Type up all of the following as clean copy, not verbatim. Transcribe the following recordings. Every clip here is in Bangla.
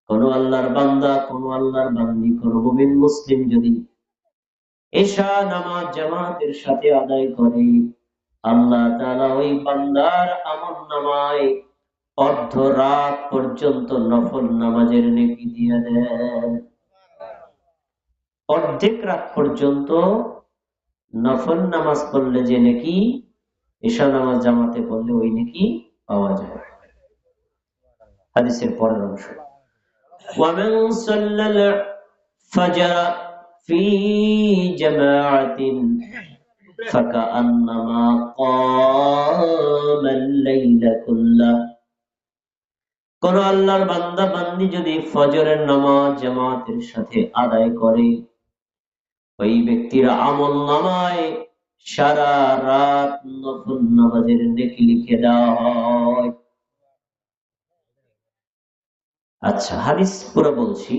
কোন আল্লাহর বান্দা, কোন আল্লাহর বান্দি, কোন মুমিন মুসলিম যদি এশা নামাজ জামাতের সাথে আদায় করে, আল্লাহ তাআলা ওই বান্দার আমলনামায় অর্ধ রাত পর্যন্ত নফল নামাজের নেকি দিয়ে দেন। অর্ধেক রাত পর্যন্ত নফল নামাজ পড়লে যে নেকি, এশা নামাজ জামাতে পড়লে ওই নেকি পাওয়া যায়। হাদিসের পরের অংশ, ওয়ামান সাল্লাল ফাজর ফি জামাআতিন ফাকান্নামা ক্বামাল লাইলা কুল্লাহ। কোন আল্লাহর বান্দা বান্দি যদি ফজরের নামাজ জামাতের সাথে আদায় করে, ওই ব্যক্তির আমলনামায় সারা রাত নফল নামাজের নেকি লিখে দেওয়া হয়। আচ্ছা, হাদিস পুরো বলছি,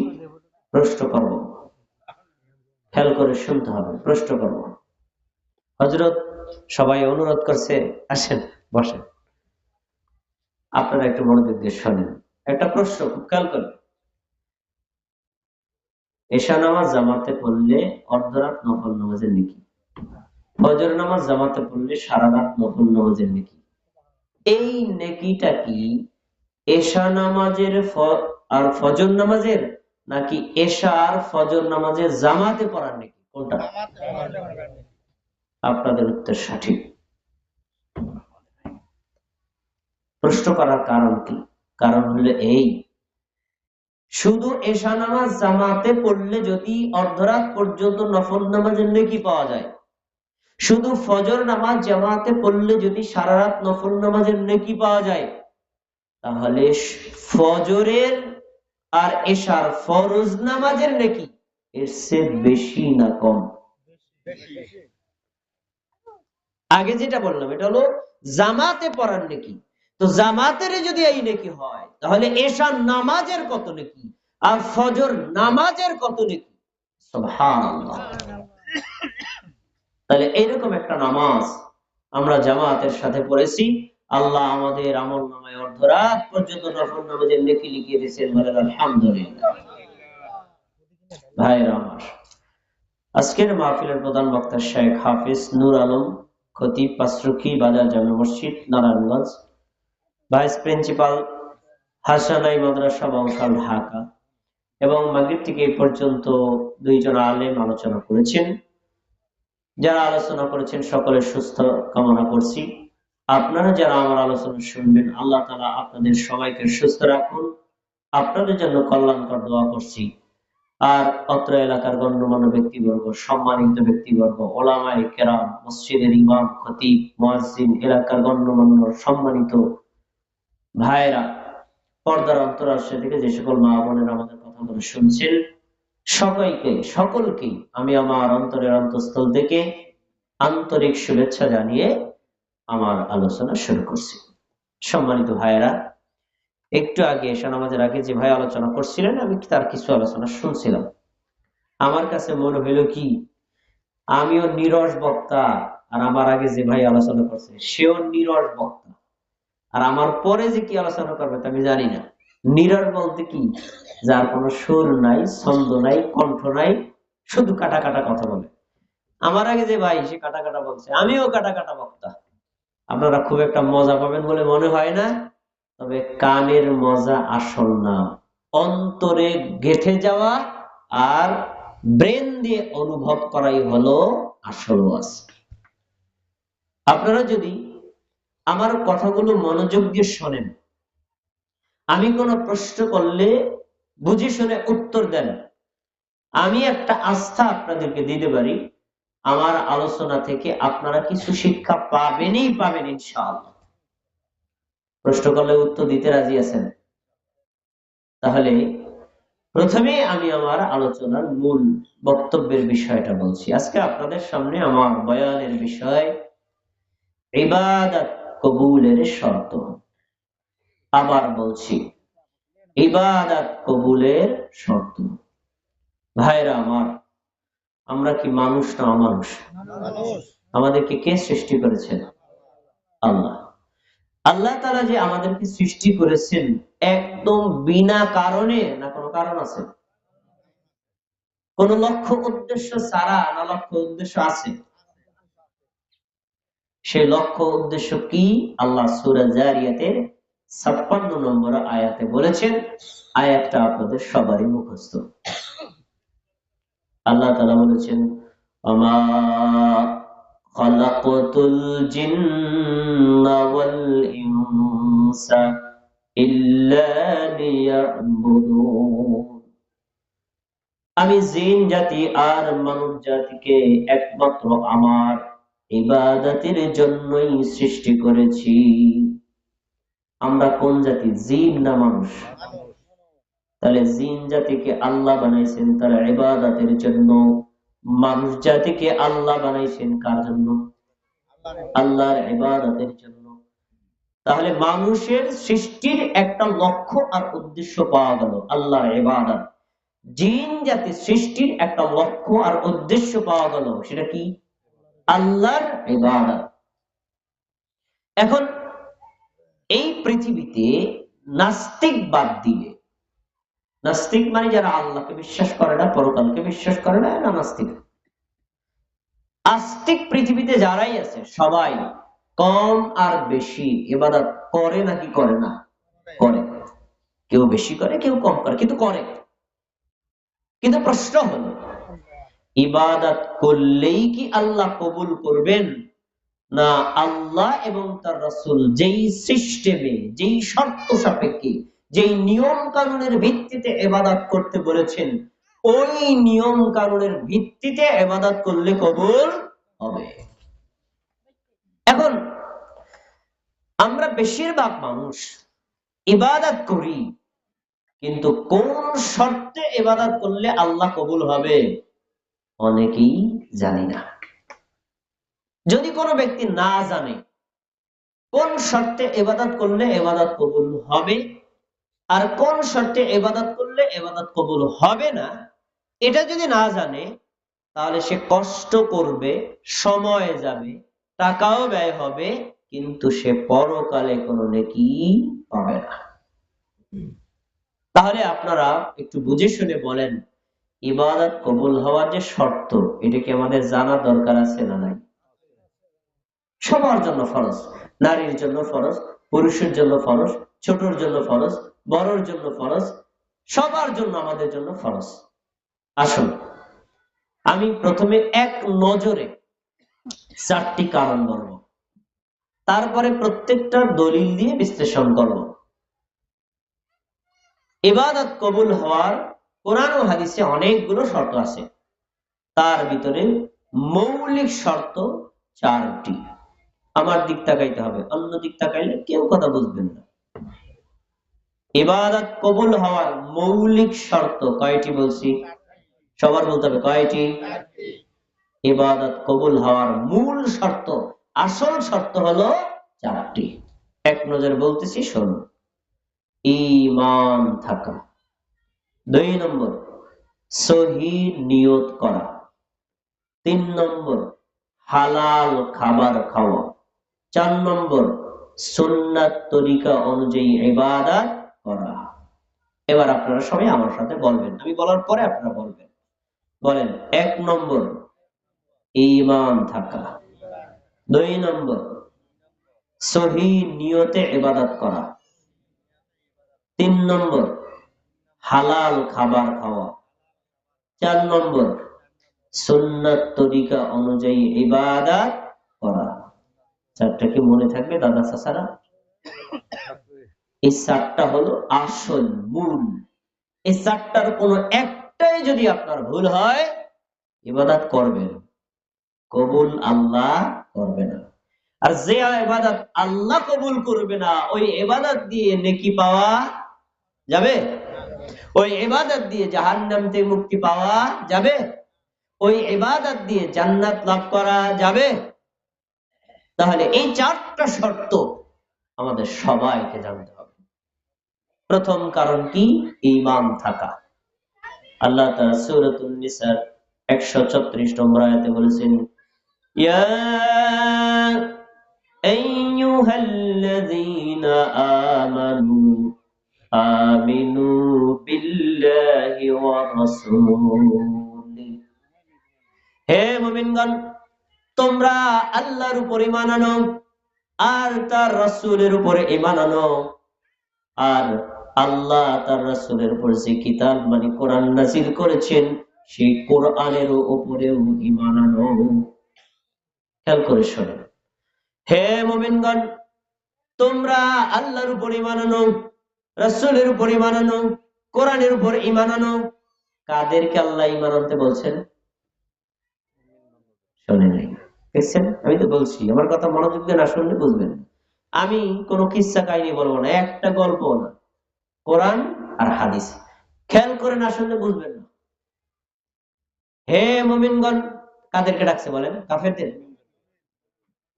প্রশ্ন করব, খেয়াল করে শুনতে হবে, প্রশ্ন করব। হযরত সবাই অনুরোধ করছে, আসেন বসেন, আপনারা একটু মনোযোগ দিয়ে শোনেন। একটা প্রশ্ন খুব খেয়াল করবেন। এশা নামাজ জামাতে পড়লে অর্ধরাত নফল নামাজের নেকি, ফজর নামাজ জামাতে পড়লে সারা রাত নফল নামাজের নেকি। এই নেকিটা কি এশা নামাজের আর ফজর নামাজের, নাকি এশা আর ফজর নামাজের জামাতে পড়ার নেকি, কোনটা? আপনাদের উত্তর সঠিক। প্রশ্ন করার কারণ কি? কারণ হলো এই, শুধু এশা নামাজ জামাতে পড়লে যদি অর্ধরাত পর্যন্ত নফল নামাজের নেকি পাওয়া যায়, শুধু ফজর নামাজ জামাতে পড়লে যদি সারা রাত নফল নামাজের নেকি পাওয়া যায়, তাহলে ফজরের আর এশার ফরজ নামাজের নেকি এর চেয়ে বেশি না কম? আগে যেটা বললাম এটা হলো জামাতে পড়ার নেকি। তো জামাতের যদি এই নেকি হয়, তাহলে এশার নামাজের কত নেকি আর ফজর নামাজের কত নেকি? সুবহানাল্লাহ। তাহলে এইরকম একটা নামাজ আমরা জামাতের সাথে পড়েছি, আল্লাহ আমাদের আমলনামায় অর্ধরাত পর্যন্ত নফল নামাজের নেকি লিখিয়ে দিয়েছেন, বলেন আলহামদুলিল্লাহ। ভাইরা আমার, আজকের মাহফিলের প্রধান বক্তা শেখ হাফিজ নূর আলম খতিব, পাঁচরুখি বাজার জামে মসজিদ, নারায়ণগঞ্জ। ভাইস প্রিন্সিপাল হাসানাই মাদ্রাসা বংশাল, ঢাকা। এবং মাগরিব থেকে এই পর্যন্ত দুইজন আলেম আলোচনা করেছেন। যারা আলোচনা করেছেন সকলের সুস্থ কামনা করছি। আপনারা যারা আমার আলোচনা শুনবেন, আল্লাহ তাআলা আপনাদের সবাইকে সুস্থ রাখুন, আপনাদের জন্য কল্যাণকর দোয়া করছি। আর অত্র এলাকার গণ্যমান্য ব্যক্তিবর্গ, সম্মানিত ব্যক্তিবর্গ, ওলামায়ে কেরাম, মসজিদের ইমাম, খতিব, মুয়াজ্জিন, এলাকার গণ্যমান্য সম্মানিত ভাইরা, পর্দার অন্তরাশে থেকে যে সকল মা বোনেরা আমাদের কথাগুলো শুনছেন, সকলকেই আমি আমার অন্তরের অন্তঃস্থল থেকে আন্তরিক শুভেচ্ছা জানিয়ে আমার আলোচনা শুরু করছি। সম্মানিত ভাইরা, একটু আগে এশা নামাজের আগে যে ভাই আলোচনা করছিলেন, আমি তার কিছু আলোচনা শুনছিলাম। আমার কাছে মনে হইল কি, আমিও নিরস বক্তা, আর আমার আগে যে ভাই আলোচনা করছে সেও নিরস বক্তা, আর আমার পরে যে কি আলোচনা করবে তা আমি জানি না। নিরস বলতে কি, যার কোনো সুর নাই, ছন্দ নাই, কণ্ঠ নাই, শুধু কাটা কাটা কথা বলে। আমার আগে যে ভাই সে কাটা কাটা বলছে, আমিও কাটা কাটা বক্তা। আপনারা খুব একটা মজা পাবেন বলে মনে হয় না, তবে কানের মজা আসল না, অন্তরে গেঁথে যাওয়া আর ব্রেন দিয়ে অনুভব করাই হলো আসল ওয়াজ। আপনারা যদি আমার কথাগুলো মনোযোগ দিয়ে শোনেন, আমি কোনো প্রশ্ন করলে বুঝে শুনে উত্তর দেন, আমি একটা আস্থা আপনাদেরকে দিতে পারি, আমার আলোচনা থেকে আপনারা কিছু শিক্ষা পাবেনই পাবেন ইনশাআল্লাহ। প্রশ্ন করলে উত্তর দিতে রাজি আছেন? তাহলে প্রথমে আমি আমার আলোচনার মূল বক্তব্যের বিষয়টা বলছি। আজকে আপনাদের সামনে আমার বয়ানের বিষয় ইবাদত কবুলের শর্ত। আবার বলছি, ইবাদত কবুলের শর্ত। ভাইরা আমার, আমরা কি মানুষ না অমানুষ? আমাদেরকে কে সৃষ্টি করেছেন? আল্লাহ। আল্লাহ তাআলা যে আমাদেরকে সৃষ্টি করেছেন একদম বিনা কারণে, না কোনো কারণ আছে? কোন লক্ষ্য উদ্দেশ্য ছাড়া, না লক্ষ্য উদ্দেশ্য আছে? সেই লক্ষ্য উদ্দেশ্য কি? আল্লাহ সূরা জারিয়াতের ৫৬ নম্বর আয়াতে বলেছেন। আয়াতটা আপনাদের সবারই মুখস্থ। আল্লাহ তাআলা বলেছেন, ওমা খালাকাতুল জিন্না ওয়াল ইনসা ইল্লা লিয়াবুদুন। আমি জিন জাতি আর মানব জাতিকে একমাত্র আমার ইবাদতের জন্যই সৃষ্টি করেছি। আমরা কোন জাতি? জিন না মানুষ? তাহলে জিন জাতিকে আল্লাহ বানাইছেন তার ইবাদতের জন্য, মানুষ জাতিকে আল্লাহ বানাইছেন কার জন্য? আল্লাহর ইবাদতের জন্য। তাহলে মানুষের সৃষ্টির একটা লক্ষ্য আর উদ্দেশ্য পাওয়া গেল, আল্লাহর ইবাদত। জিন জাতি সৃষ্টির একটা লক্ষ্য আর উদ্দেশ্য পাওয়া গেল, সেটা কি? আল্লাহর ইবাদত। এখন এই পৃথিবীতে নাস্তিক বাদ দিয়ে, নাস্তিক মানে যারা আল্লাহকে বিশ্বাস করে না, পরকালকে বিশ্বাস করে না, এরা নাস্তিক। আস্তিক পৃথিবীতে যারাই আছে সবাই কম আর বেশি ইবাদত করে নাকি করে না? করে। কেউ বেশি করে, কেউ কম করে, কিন্তু করে। কিন্তু প্রশ্ন হলো, ইবাদত করলেই কি আল্লাহ কবুল করবেন, না আল্লাহ এবং তার রাসূল যেই সিস্টেমে, যেই শর্ত সাপেক্ষে, যেই নিয়ম কানুনের ভিত্তিতে ইবাদত করতে বলেছেন, ওই নিয়ম কানুনের ভিত্তিতে ইবাদত করলে কবুল হবে? এখন আমরা বেশিরভাগ মানুষ ইবাদত করি, কিন্তু কোন শর্তে ইবাদত করলে আল্লাহ কবুল হবে অনেকেই জানি না। যদি কোনো ব্যক্তি না জানে কোন শর্তে ইবাদত করলে ইবাদত কবুল হবে আর কোন শর্তে ইবাদত করলে ইবাদত কবুল হবে না, এটা যদি না জানে, তাহলে সে কষ্ট করবে, সময় যাবে, টাকাও ব্যয় হবে, কিন্তু সে পরকালে কোনো নেকি পাবে না। তাহলে আপনারা একটু বুঝে শুনে বলেন, ইবাদত কবুল হওয়ার যে শর্ত, এটা কি আমাদের জানা দরকার আছে না নাই? সবার জন্য ফরজ, নারীর জন্য ফরজ, পুরুষের জন্য ফরজ, ছোটর জন্য ফরজ, বড়র জন্য ফরজ, সবার জন্য, আমাদের জন্য ফরজ। আসুন আমি প্রথমে এক নজরে 4টি কারণ বলবো, তারপরে প্রত্যেকটা দলিল দিয়ে বিশ্লেষণ করব। ইবাদত কবুল হওয়ার কোরআন ও হাদিসে অনেকগুলো শর্ত আছে, তার ভিতরে মৌলিক শর্ত 4টি। আমার দিক তাকাইতে হবে, অন্য দিক তাকাইলে কেউ কথা বুঝবেন না। ইবাদত কবুল হওয়ার মৌলিক শর্ত কয়টি বলছি? সবার বলতে হবে কয়টি? ইবাদত কবুল হওয়ার মূল শর্ত, আসল শর্ত হলো 4টি। এক নজর বলতেছি, শোনো। ঈমান থাকা, 2 নম্বর সহিহ নিয়ত করা, 3 নম্বর হালাল খাবার খাওয়া, 4 নম্বর সুন্নাত তরিকা অনুযায়ী ইবাদত করা। এবার আপনারা সবাই আমার সাথে বলবেন, আমি বলার পরে আপনারা বলবেন। বলেন, 1 নম্বর ঈমান থাকা, 2 নম্বর সহিহ নিয়তে ইবাদত করা, 3 নম্বর হালাল খাবার খাওয়া, 4 নম্বর সুন্নাত তরিকা অনুযায়ী ইবাদত করা। 4টা কি মনে থাকবে দাদা চাচারা? এই 4টা হলো আসল, মূল। এই 4টার কোনো একটাই যদি আপনার ভুল হয়, ইবাদত করবেন, কবুল আল্লাহ করবে না। আর যে ইবাদত আল্লাহ কবুল করবে না, ওই ইবাদত দিয়ে নেকি পাওয়া যাবে? ওই ইবাদত দিয়ে জাহান্নাম থেকে মুক্তি পাওয়া যাবে? ওই ইবাদত দিয়ে জান্নাত লাভ করা যাবে? তাহলে এই 4টা শর্ত আমাদের সবাইকে জানতে হবে। প্রথম কারণ কি? ঈমান থাকা। আল্লাহ তাআলা সূরাতুন নিসার 134 নম্বর আয়াতে বলেছেন, ইয়া আইয়ুহাল্লাযীনা আমানু আমিনু বিল্লাহি ওয়া রাসূলিহি, হে মুমিনগণ, তোমরা আল্লাহর উপর ঈমান আনো আর তার রাসূলের উপর ঈমান আনো, আর আল্লাহ তার রাসূলের উপর যে কিতাব মানে কোরআন নাযিল করেছেন সেই কোরআনের উপরেও ঈমান আনো। খেয়াল করে শোনো, হে মুমিনগণ, তোমরা আল্লাহর উপর ঈমান আনো, রাসূলের উপর ঈমান আনো, কোরআনের উপর ঈমান আনো। কাদেরকে আল্লাহ ঈমান আনতে বলছেন? শোনেন নাই, দেখছেন? আমি তো বলছি, আমার কথা মনোযোগ দিয়ে না শুনলে বুঝবেন। আমি কোনো কিচ্ছা কাহিনী বলবো না, একটা গল্প না, কোরআন আর হাদিস। খেয়াল করে না শুনলে বুঝবেন না। হে মুমিনগণ, কাদেরকে ডাকছে বলেন? কাফেরদের।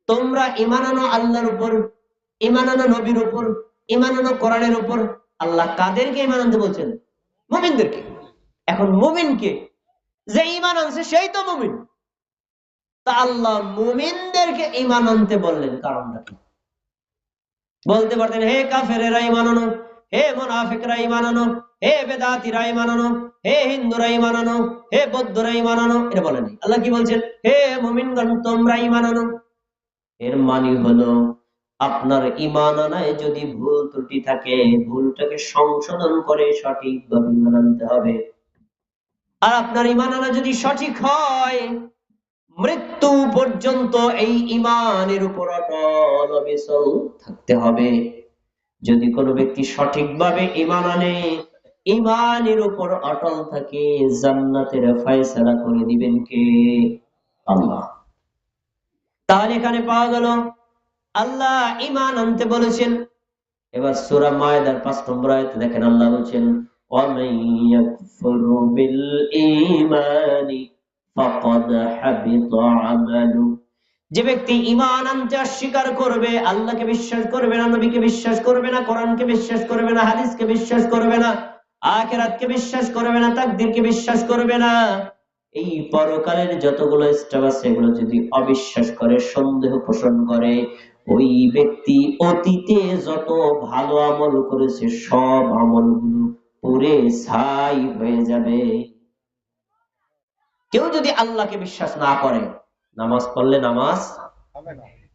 তোমরা ঈমান আনো আল্লাহর উপর, ঈমান আনো নবীর উপর, ঈমান আনো কোরআনের উপর। আল্লাহ কাদেরকে ঈমান আনতে বলছেন? মুমিনদেরকে। এখন মুমিনকে যে ঈমান আনছে সেই তো মুমিন। তা আল্লাহ মুমিনদেরকে ঈমান আনতে বললেন, কারণটা কি? বলতে পারতেন হে কাফেরেরা ঈমান আনো, হে মুনাফিকরা ঈমান আনো, হে বেদাতীরা ঈমান আনো, হে হিন্দুরা ঈমান আনো, হে বৌদ্ধরা ঈমান আনো। এটা বলেন। আল্লাহ কি বলছেন? হে মুমিনগণ, তোমরা ঈমান আনো। এর মানে হলো আপনার ঈমান আনায় যদি ভুল ত্রুটি থাকে, ভুলটাকে সংশোধন করে সঠিকভাবে ঈমান আনতে হবে। আর আপনার ঈমান আনা যদি সঠিক হয়, মৃত্যু পর্যন্ত এই ঈমানের উপর অটল অবিচল থাকতে হবে। যদি কোনো ব্যক্তি সঠিকভাবে ঈমান আনে, ঈমানের উপর অটল থাকে, জান্নাতের ফয়সালা করে দিবেন কে? আল্লাহ। তাহলে এখানে পাওয়া গেল আল্লাহ ঈমান আনতে বলেছেন। এবার সূরা মায়েদার ৫ নম্বর আয়াতে দেখেন আল্লাহ বলেন, ওয়ামান ইয়াকফুরু বিল ঈমানি ফাকাদ হাবিতা আমালু। যে ব্যক্তি ঈমান আনতে অস্বীকার করবে, আল্লাহকে বিশ্বাস করবে না, নবীকে বিশ্বাস করবে না, কোরআনকে বিশ্বাস করবে না, হাদিসকে বিশ্বাস করবে না, আখিরাতকে বিশ্বাস করবে না, তাকদীরকে বিশ্বাস করবে না, এই পরকালের যতগুলো স্টেপ আছে এগুলো যদি অবিশ্বাস করে, সন্দেহ পোষণ করে, ওই ব্যক্তি অতীতে যত ভালো আমল করেছে সব আমলগুলো পুড়ে ছাই হয়ে যাবে। কেউ যদি আল্লাহকে বিশ্বাস না করে, নামাজ পড়লে নামাজ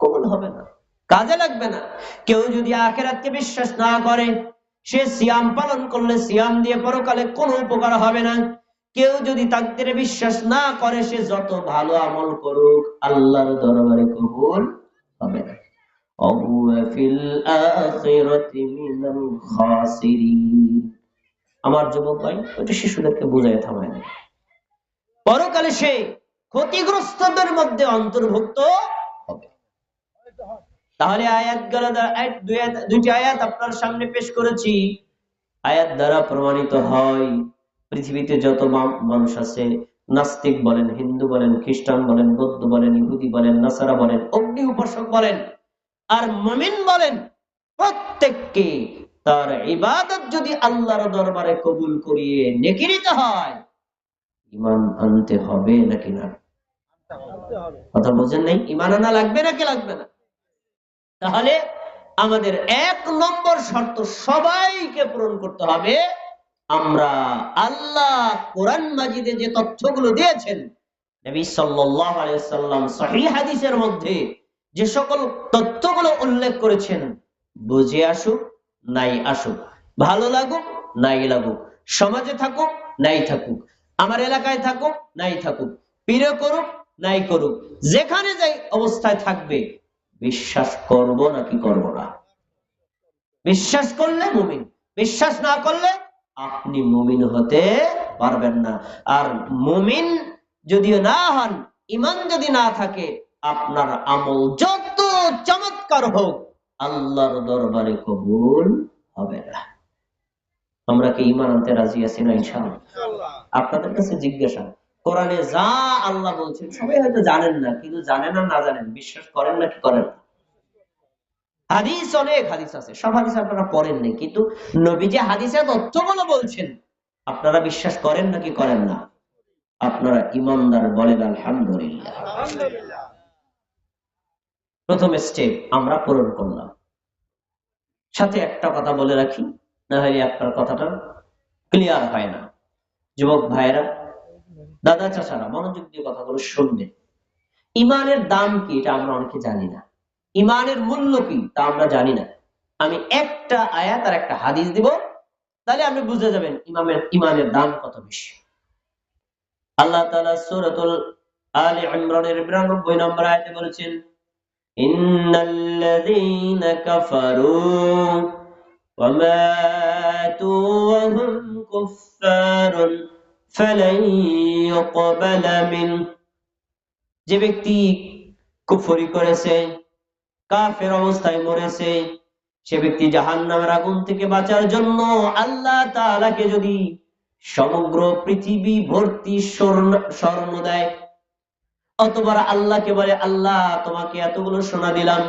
কবুল হবে না, কাজে লাগবে না। কেউ যদি আখিরাতকে বিশ্বাস না করে, সে সিয়াম পালন করলে সিয়াম দিয়ে পরকালে কোনো উপকার হবে না। কেউ যদি তাকদীরে বিশ্বাস না করে, সে যত ভালো আমল করুক আল্লাহর দরবারে কবুল হবে না। আমার যুবক ভাই, ওইটা শিশুদেরকে বুঝাই থামায় না, পরকালে সে ক্ষতিগ্রস্তদের মধ্যে অন্তর্ভুক্ত হবে। তাহলে দুইটি আয়াত আপনার সামনে পেশ করেছি। আয়াত দ্বারা প্রমাণিত হয় পৃথিবীতে যত মানুষ আছে, নাস্তিক বলেন, হিন্দু বলেন, খ্রিস্টান বলেন, বৌদ্ধ বলেন, ইহুদি বলেন, নাসারা বলেন, অগ্নি উপাসক বলেন আর মুমিন বলেন, প্রত্যেককে তার ইবাদত যদি আল্লাহর দরবারে কবুল করিয়ে নেকি নিতে হয়, ঈমান আনতে হবে নাকি না? কথা বলছেন নাই? ঈমান আনা লাগবে নাকি লাগবে না? তাহলে আমাদের ১ নম্বর শর্ত সবাইকে পূরণ করতে হবে। আমরা আল্লাহ কোরআন মাজিদে যে তথ্যগুলো দিয়েছেন, নবী সাল্লাল্লাহু আলাইহি ওয়াসাল্লাম সহিহ হাদিসের মধ্যে যে সকল তথ্যগুলো উল্লেখ করেছেন, বুঝে আসুক নাই আসুক, ভালো লাগুক নাই লাগুক, সমাজে থাকুক নাই থাকুক, আমার এলাকায় থাকুক নাই থাকুক, পীরে করুক নাই করুক, যেখানে যাই অবস্থায় থাকবে, বিশ্বাস করব নাকি করব না? বিশ্বাস করলে মুমিন, বিশ্বাস না করলে আপনি মুমিন হতে পারবেন না। আর মুমিন যদিও না হন, ঈমান যদি না থাকে, আপনার আমল যত চমৎকার হোক আল্লাহর দরবারে কবুল হবে না। আমরা কি ঈমান আনতে রাজি আছি না? ইনশাআল্লাহ। আপনাদের কাছে জিজ্ঞাসা, কোরআনে যা আল্লাহ বলছেন সবাই হয়তো জানেন না, কিন্তু জানেন আর না জানেন, বিশ্বাস করেন নাকি করেন না? হাদিস, অনেক হাদিস আছে, সব হাদিস আপনারা পড়েন নাই, কিন্তু নবী যে হাদিসের তথ্যগুলো বলছেন আপনারা বিশ্বাস করেন নাকি করেন না? আপনারা ইমানদার বলেন আলহামদুলিল্লাহ। প্রথম স্টেপ আমরা পূরণ করলাম। সাথে একটা কথা বলে রাখি, না হলে আপনার কথাটা ক্লিয়ার হয় না। যুবক ভাইয়েরা, দাদা চাচারা, মনোযোগ দিয়ে কথাগুলো শুনবেন। ইমানের দাম কি এটা আমরা অনেকে জানি না, ইমানের মূল্য কি তা আমরা জানি না। আমি একটা আয়াত আর একটা হাদিস দিব, তাহলে আপনি বুঝে যাবেন ইমানের দাম কত বেশি। আল্লাহ তাআলা সূরাতুল আলে ইমরানের 92 নম্বর আয়াতে বলেছেন, ইন্নাল্লাযীনা কাফারু ওয়া মাতু ওয়া হুম কুফফারুন ফালান ইউকবালা মিন, যে ব্যক্তি কুফরি করেছে, কাফের অবস্থায় মরেছে, সে ব্যক্তি জাহান্নামের আগুন থেকে বাঁচার জন্য আল্লাহ তাআলাকে যদি সমগ্র পৃথিবী ভর্তি স্বর্ণ দেয়, অথবা আল্লাহকে বলে, আল্লাহ তোমাকে এতগুলো সোনা দিলাম,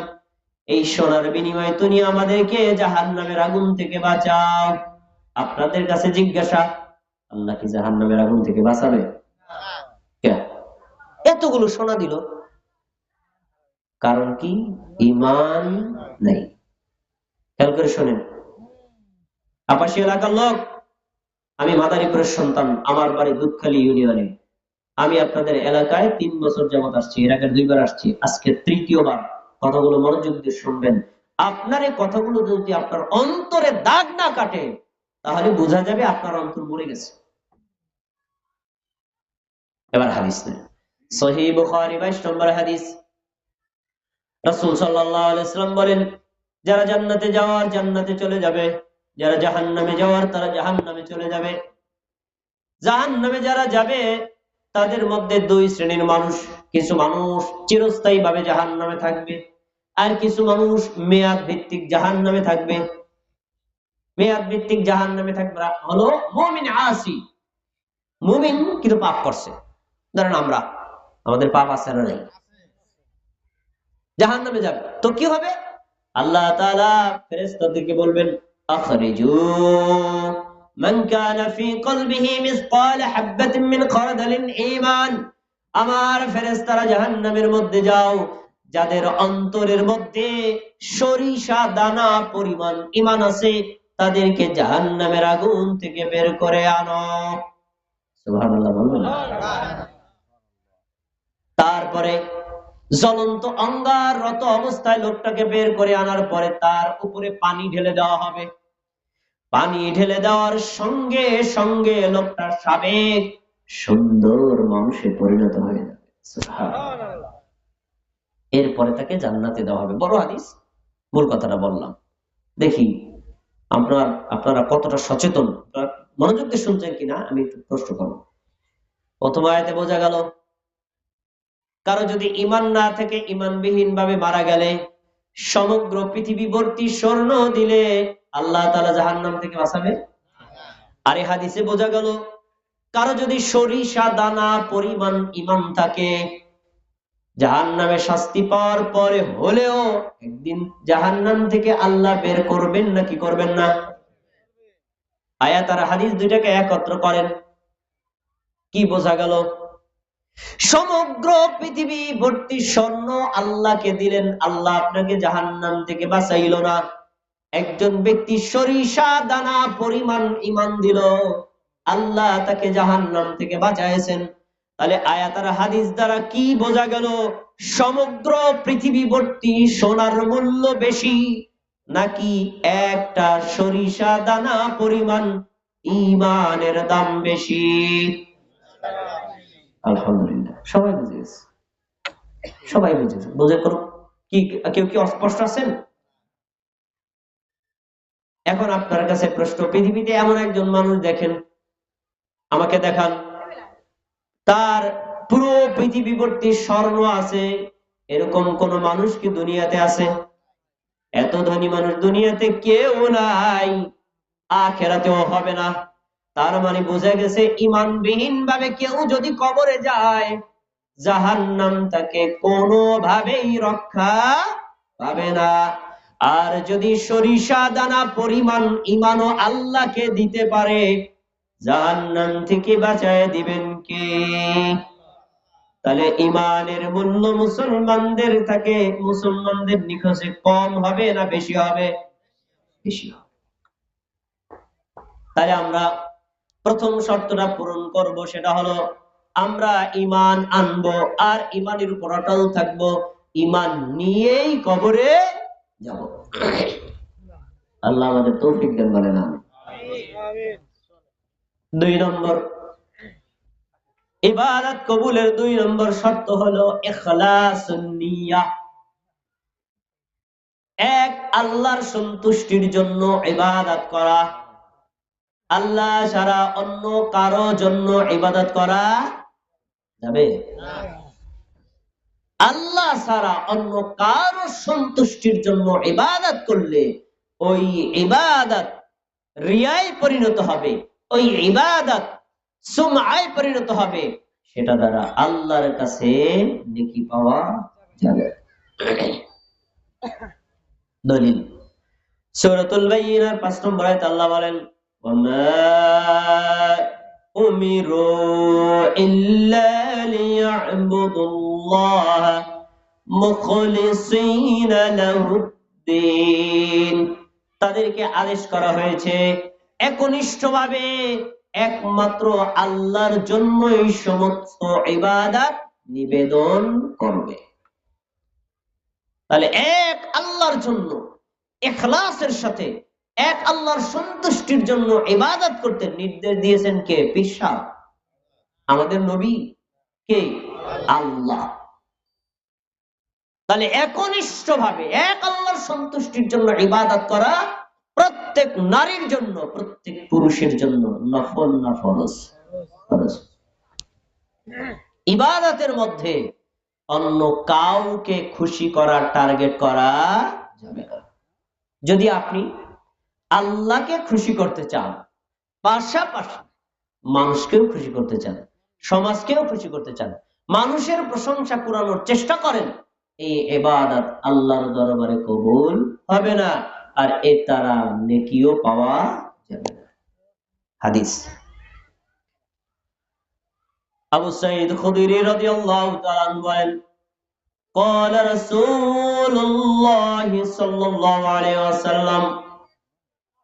এই সোনার বিনিময়ে তুমি আমাদেরকে জাহান্নামের আগুন থেকে বাঁচাও। আপনাদের কাছে জিজ্ঞাসা, আল্লাহ কি জাহান্নামের আগুন থেকে বাঁচাবে? এতগুলো সোনা দিল, কারণ কি? ঈমান নাই। খেয়াল করে শোনেন, আপাশী এলাকার লোক, আমি মাদারীপুরের সন্তান, আমার বাড়ি দুধখালী ইউনিয়নে। আমি আপনাদের এলাকায় 3 বছর যাবত আসছি, এর আগে 2 বার আসছি, আজকে 3য় বার। কথাগুলো মনোযোগ দিয়ে শুনবেন। আপনার এই কথাগুলো যদি আপনার অন্তরে দাগ না কাটে, তাহলে বোঝা যাবে আপনার অন্তর মরে গেছে। এবার হাদিস নেই, সহিহ বুখারী 22 নম্বর হাদিস। রাসূল সাল্লাল্লাহু আলাইহি ওয়াসাল্লাম বলেন, যারা জান্নাতে যাওয়ার জান্নাতে চলে যাবে, যারা জাহান্নামে যাওয়ার তারা জাহান্নামে চলে যাবে। জাহান্নামে যারা যাবে তাদের মধ্যে 2 শ্রেণীর মানুষ। কিছু মানুষ চিরস্থায়ী ভাবে জাহান্নামে থাকবে, আর কিছু মানুষ মেয়াদ ভিত্তিক জাহান্নামে থাকবে। মেয়াদ ভিত্তিক জাহান্নামে থাকবে হলো মুমিন আসি, মুমিন কিন্তু পাপ করছে। ধরেন আমরা, আমাদের পাপ আছে না নাই, জাহান্নামে যাবে। তো কি হবে? আল্লাহ তাআলা ফেরেশতাদেরকে বলবেন, আখরিজু মান কানা ফি কলবিহি মিসকাল হাববাতিন মিন খারদালিন ঈমান। আমার ফেরেশতারা জাহান্নামের মধ্যে যাও, যাদের অন্তরের মধ্যে সরিষা দানা পরিমাণ ঈমান আছে, তাদেরকে জাহান্নামের আগুন থেকে বের করে আনো। সুবহানাল্লাহ বলবেন। তারপরে জ্বলন্ত অঙ্গাররত অবস্থায় লোকটাকে বের করে আনার পরে তার উপরে পানি ঢেলে দেওয়া হবে। পানি ঢেলে দেওয়ার সঙ্গে সঙ্গে লোকটা সাবেক সুন্দর মানুষে পরিণত হয়ে যাবে। সুবহানাল্লাহ। এরপরে তাকে জান্নাতে দেওয়া হবে। বড় হাদিস, মূল কথাটা বললাম। দেখি আপনারা কতটা সচেতন, মনোযোগ দিয়ে শুনছেন কিনা আমি একটু প্রশ্ন করবো। প্রথম আয়াতে বোঝা গেল, কারো যদি ঈমান না থেকে ঈমানবিহীন ভাবে মারা গেলে সমগ্র পৃথিবী ভর্তি স্বর্ণ দিলে আল্লাহ তাআলা জাহান্নাম থেকে বাঁচাবে। আর এই হাদিসে বোঝা গেল, কারো যদি সরিষা দানা পরিমাণ ঈমান থাকে, জাহান্নামে শাস্তি পাওয়ার পরে হলেও একদিন জাহান্নাম থেকে আল্লাহ বের করবেন নাকি করবেন না? আয়াত আর হাদিস দুইটাকে একত্র করেন, কি বোঝা গেল? সমগ্র পৃথিবী ভর্তি স্বর্ণ আল্লাহকে দিলেন, আল্লাহ আপনাকে জাহান্নাম থেকে বাঁচাইল না। একজন ব্যক্তি সরিষা দানা পরিমাণ ঈমান দিল, আল্লাহ তাকে জাহান্নাম থেকে বাঁচাইছেন। তাহলে আয়াত আর হাদিস দ্বারা কি বোঝা গেল? সমগ্র পৃথিবী ভর্তি সোনার মূল্য বেশি, নাকি একটা সরিষা দানা পরিমাণ ঈমানের দাম বেশি? আলহামদুলিল্লাহ, সবাই বুঝে গেছে, সবাই বুঝেছে। বুঝে করো কি, কেউ কি অস্পষ্ট আছেন? এখন আপনার কাছে প্রশ্ন, পৃথিবীতে এমন একজন মানুষ দেখেন, আমাকে দেখান, তার পুরো পৃথিবী ভর্তি স্বর্ণ আছে, এরকম কোন মানুষ কি দুনিয়াতে আছে? এত ধনী মানুষ দুনিয়াতে কেউ নাই, আখিরাতেও হবে না। তার মানে বোঝা গেছে, ঈমানবিহীন ভাবে কেউ যদি কবরে যায়, জাহান্নাম তাকে কোনোভাবেই রক্ষা পাবে না। আর যদি সরিষা দানা পরিমাণ ঈমানও আল্লাহকে দিতে পারে, জাহান্নাম থেকে বাঁচায় দিবেন কে? তাহলে ঈমানের মূল্য মুসলমানদের নিকটে কম হবে না বেশি হবে? বেশি হবে। তাই আমরা প্রথম শর্তটা পূরণ করব, সেটা হলো আমরা ঈমান আনবো আর ঈমানের উপর অটল থাকবো, ঈমান নিয়েই কবরে যাব। আল্লাহ আমাদের তৌফিক দেন, বলেন আমিন। 2 নম্বর, ইবাদত কবুলের 2 নম্বর শর্ত হলো ইখলাসুন নিয়াহ। এক, আল্লাহর সন্তুষ্টির জন্য ইবাদত করা, আল্লাহ ছাড়া অন্য কারো জন্য ইবাদত করা যাবে না। আল্লাহ ছাড়া অন্য কারো সন্তুষ্টির জন্য ইবাদত করলে ওই ইবাদত রিয়ায় পরিণত হবে, ওই ইবাদত সুমআয় পরিণত হবে, সেটা দ্বারা আল্লাহর কাছে নেকি পাওয়া যাবে। দলিল সূরাতুল বাইয়িনার 5 নম্বর আয়াতে আল্লাহ বলেন, ওয়ামা উমিরু ইল্লা লিয়া'বুদুল্লাহ মুখলিসিনা লাহুদ্দিন। তাদেরকে আদেশ করা হয়েছে একনিষ্ঠভাবে একমাত্র আল্লাহর জন্যই সমস্ত ইবাদত নিবেদন করবে। তাহলে এক আল্লাহর জন্য ইখলাসের সাথে এক আল্লাহর সন্তুষ্টির জন্য ইবাদত করতে নির্দেশ দিয়েছেন কে? পীর সাহেব, আমাদের নবী কে? আল্লাহ। তাহলে একনিষ্ঠভাবে এক আল্লাহর সন্তুষ্টির জন্য ইবাদত করা প্রত্যেক নারীর জন্য, প্রত্যেক পুরুষের জন্য নফল না ফরজ? ফরজ। ইবাদতের মধ্যে অন্য কাউকে খুশি করার টার্গেট করা যাবে না। যদি আপনি আল্লাহকে খুশি করতে চান, পাশাপাশি মানুষকেও খুশি করতে চান, সমাজকেও খুশি করতে চান, মানুষের প্রশংসা কুড়ানোর চেষ্টা করেন, এই ইবাদত আল্লাহর দরবারে কবুল হবে না, আর এর দ্বারা নেকিও পাওয়া যাবে না। হাদিস আবু সাঈদ খুদরি রাদিয়াল্লাহু তাআলা আনহু বলেন, قال رسول الله صلى الله عليه وسلم,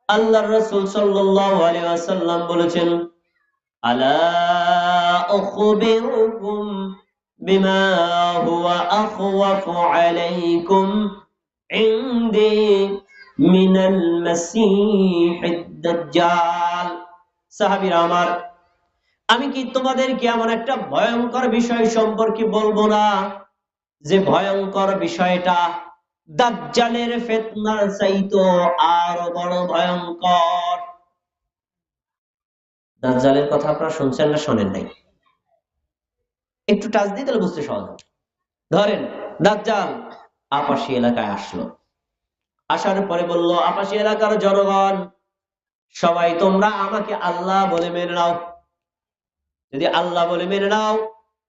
আল্লাহর রাসূল সাল্লাল্লাহু আলাইহি ওয়াসাল্লাম বলেছেন, আলা উখবিরুকুম বিমা হুয়া আখওয়াফু আলাইকুম ইনদি মিনাল মাসীহিদ দাজ্জাল। সাহাবীরা আমার, আমি কি তোমাদেরকে এমন একটা ভয়ঙ্কর বিষয় সম্পর্কে বলবো না, যে ভয়ঙ্কর বিষয়টা দাজ্জালের ফিতনার চাইতো আরো বড় ভয়ঙ্কর। দাজ্জালের কথা আপনারা শুনছেন না শোনেন নাই? একটু টাচ দিই তাহলে বুঝতে সহজ হবে। ধরেন দাজ্জাল আপাশী এলাকায় আসলো, আসার পরে বলল, আপাশী এলাকার জনগণ সবাই তোমরা আমাকে আল্লাহ বলে মেনে নাও। যদি আল্লাহ বলে মেনে নাও,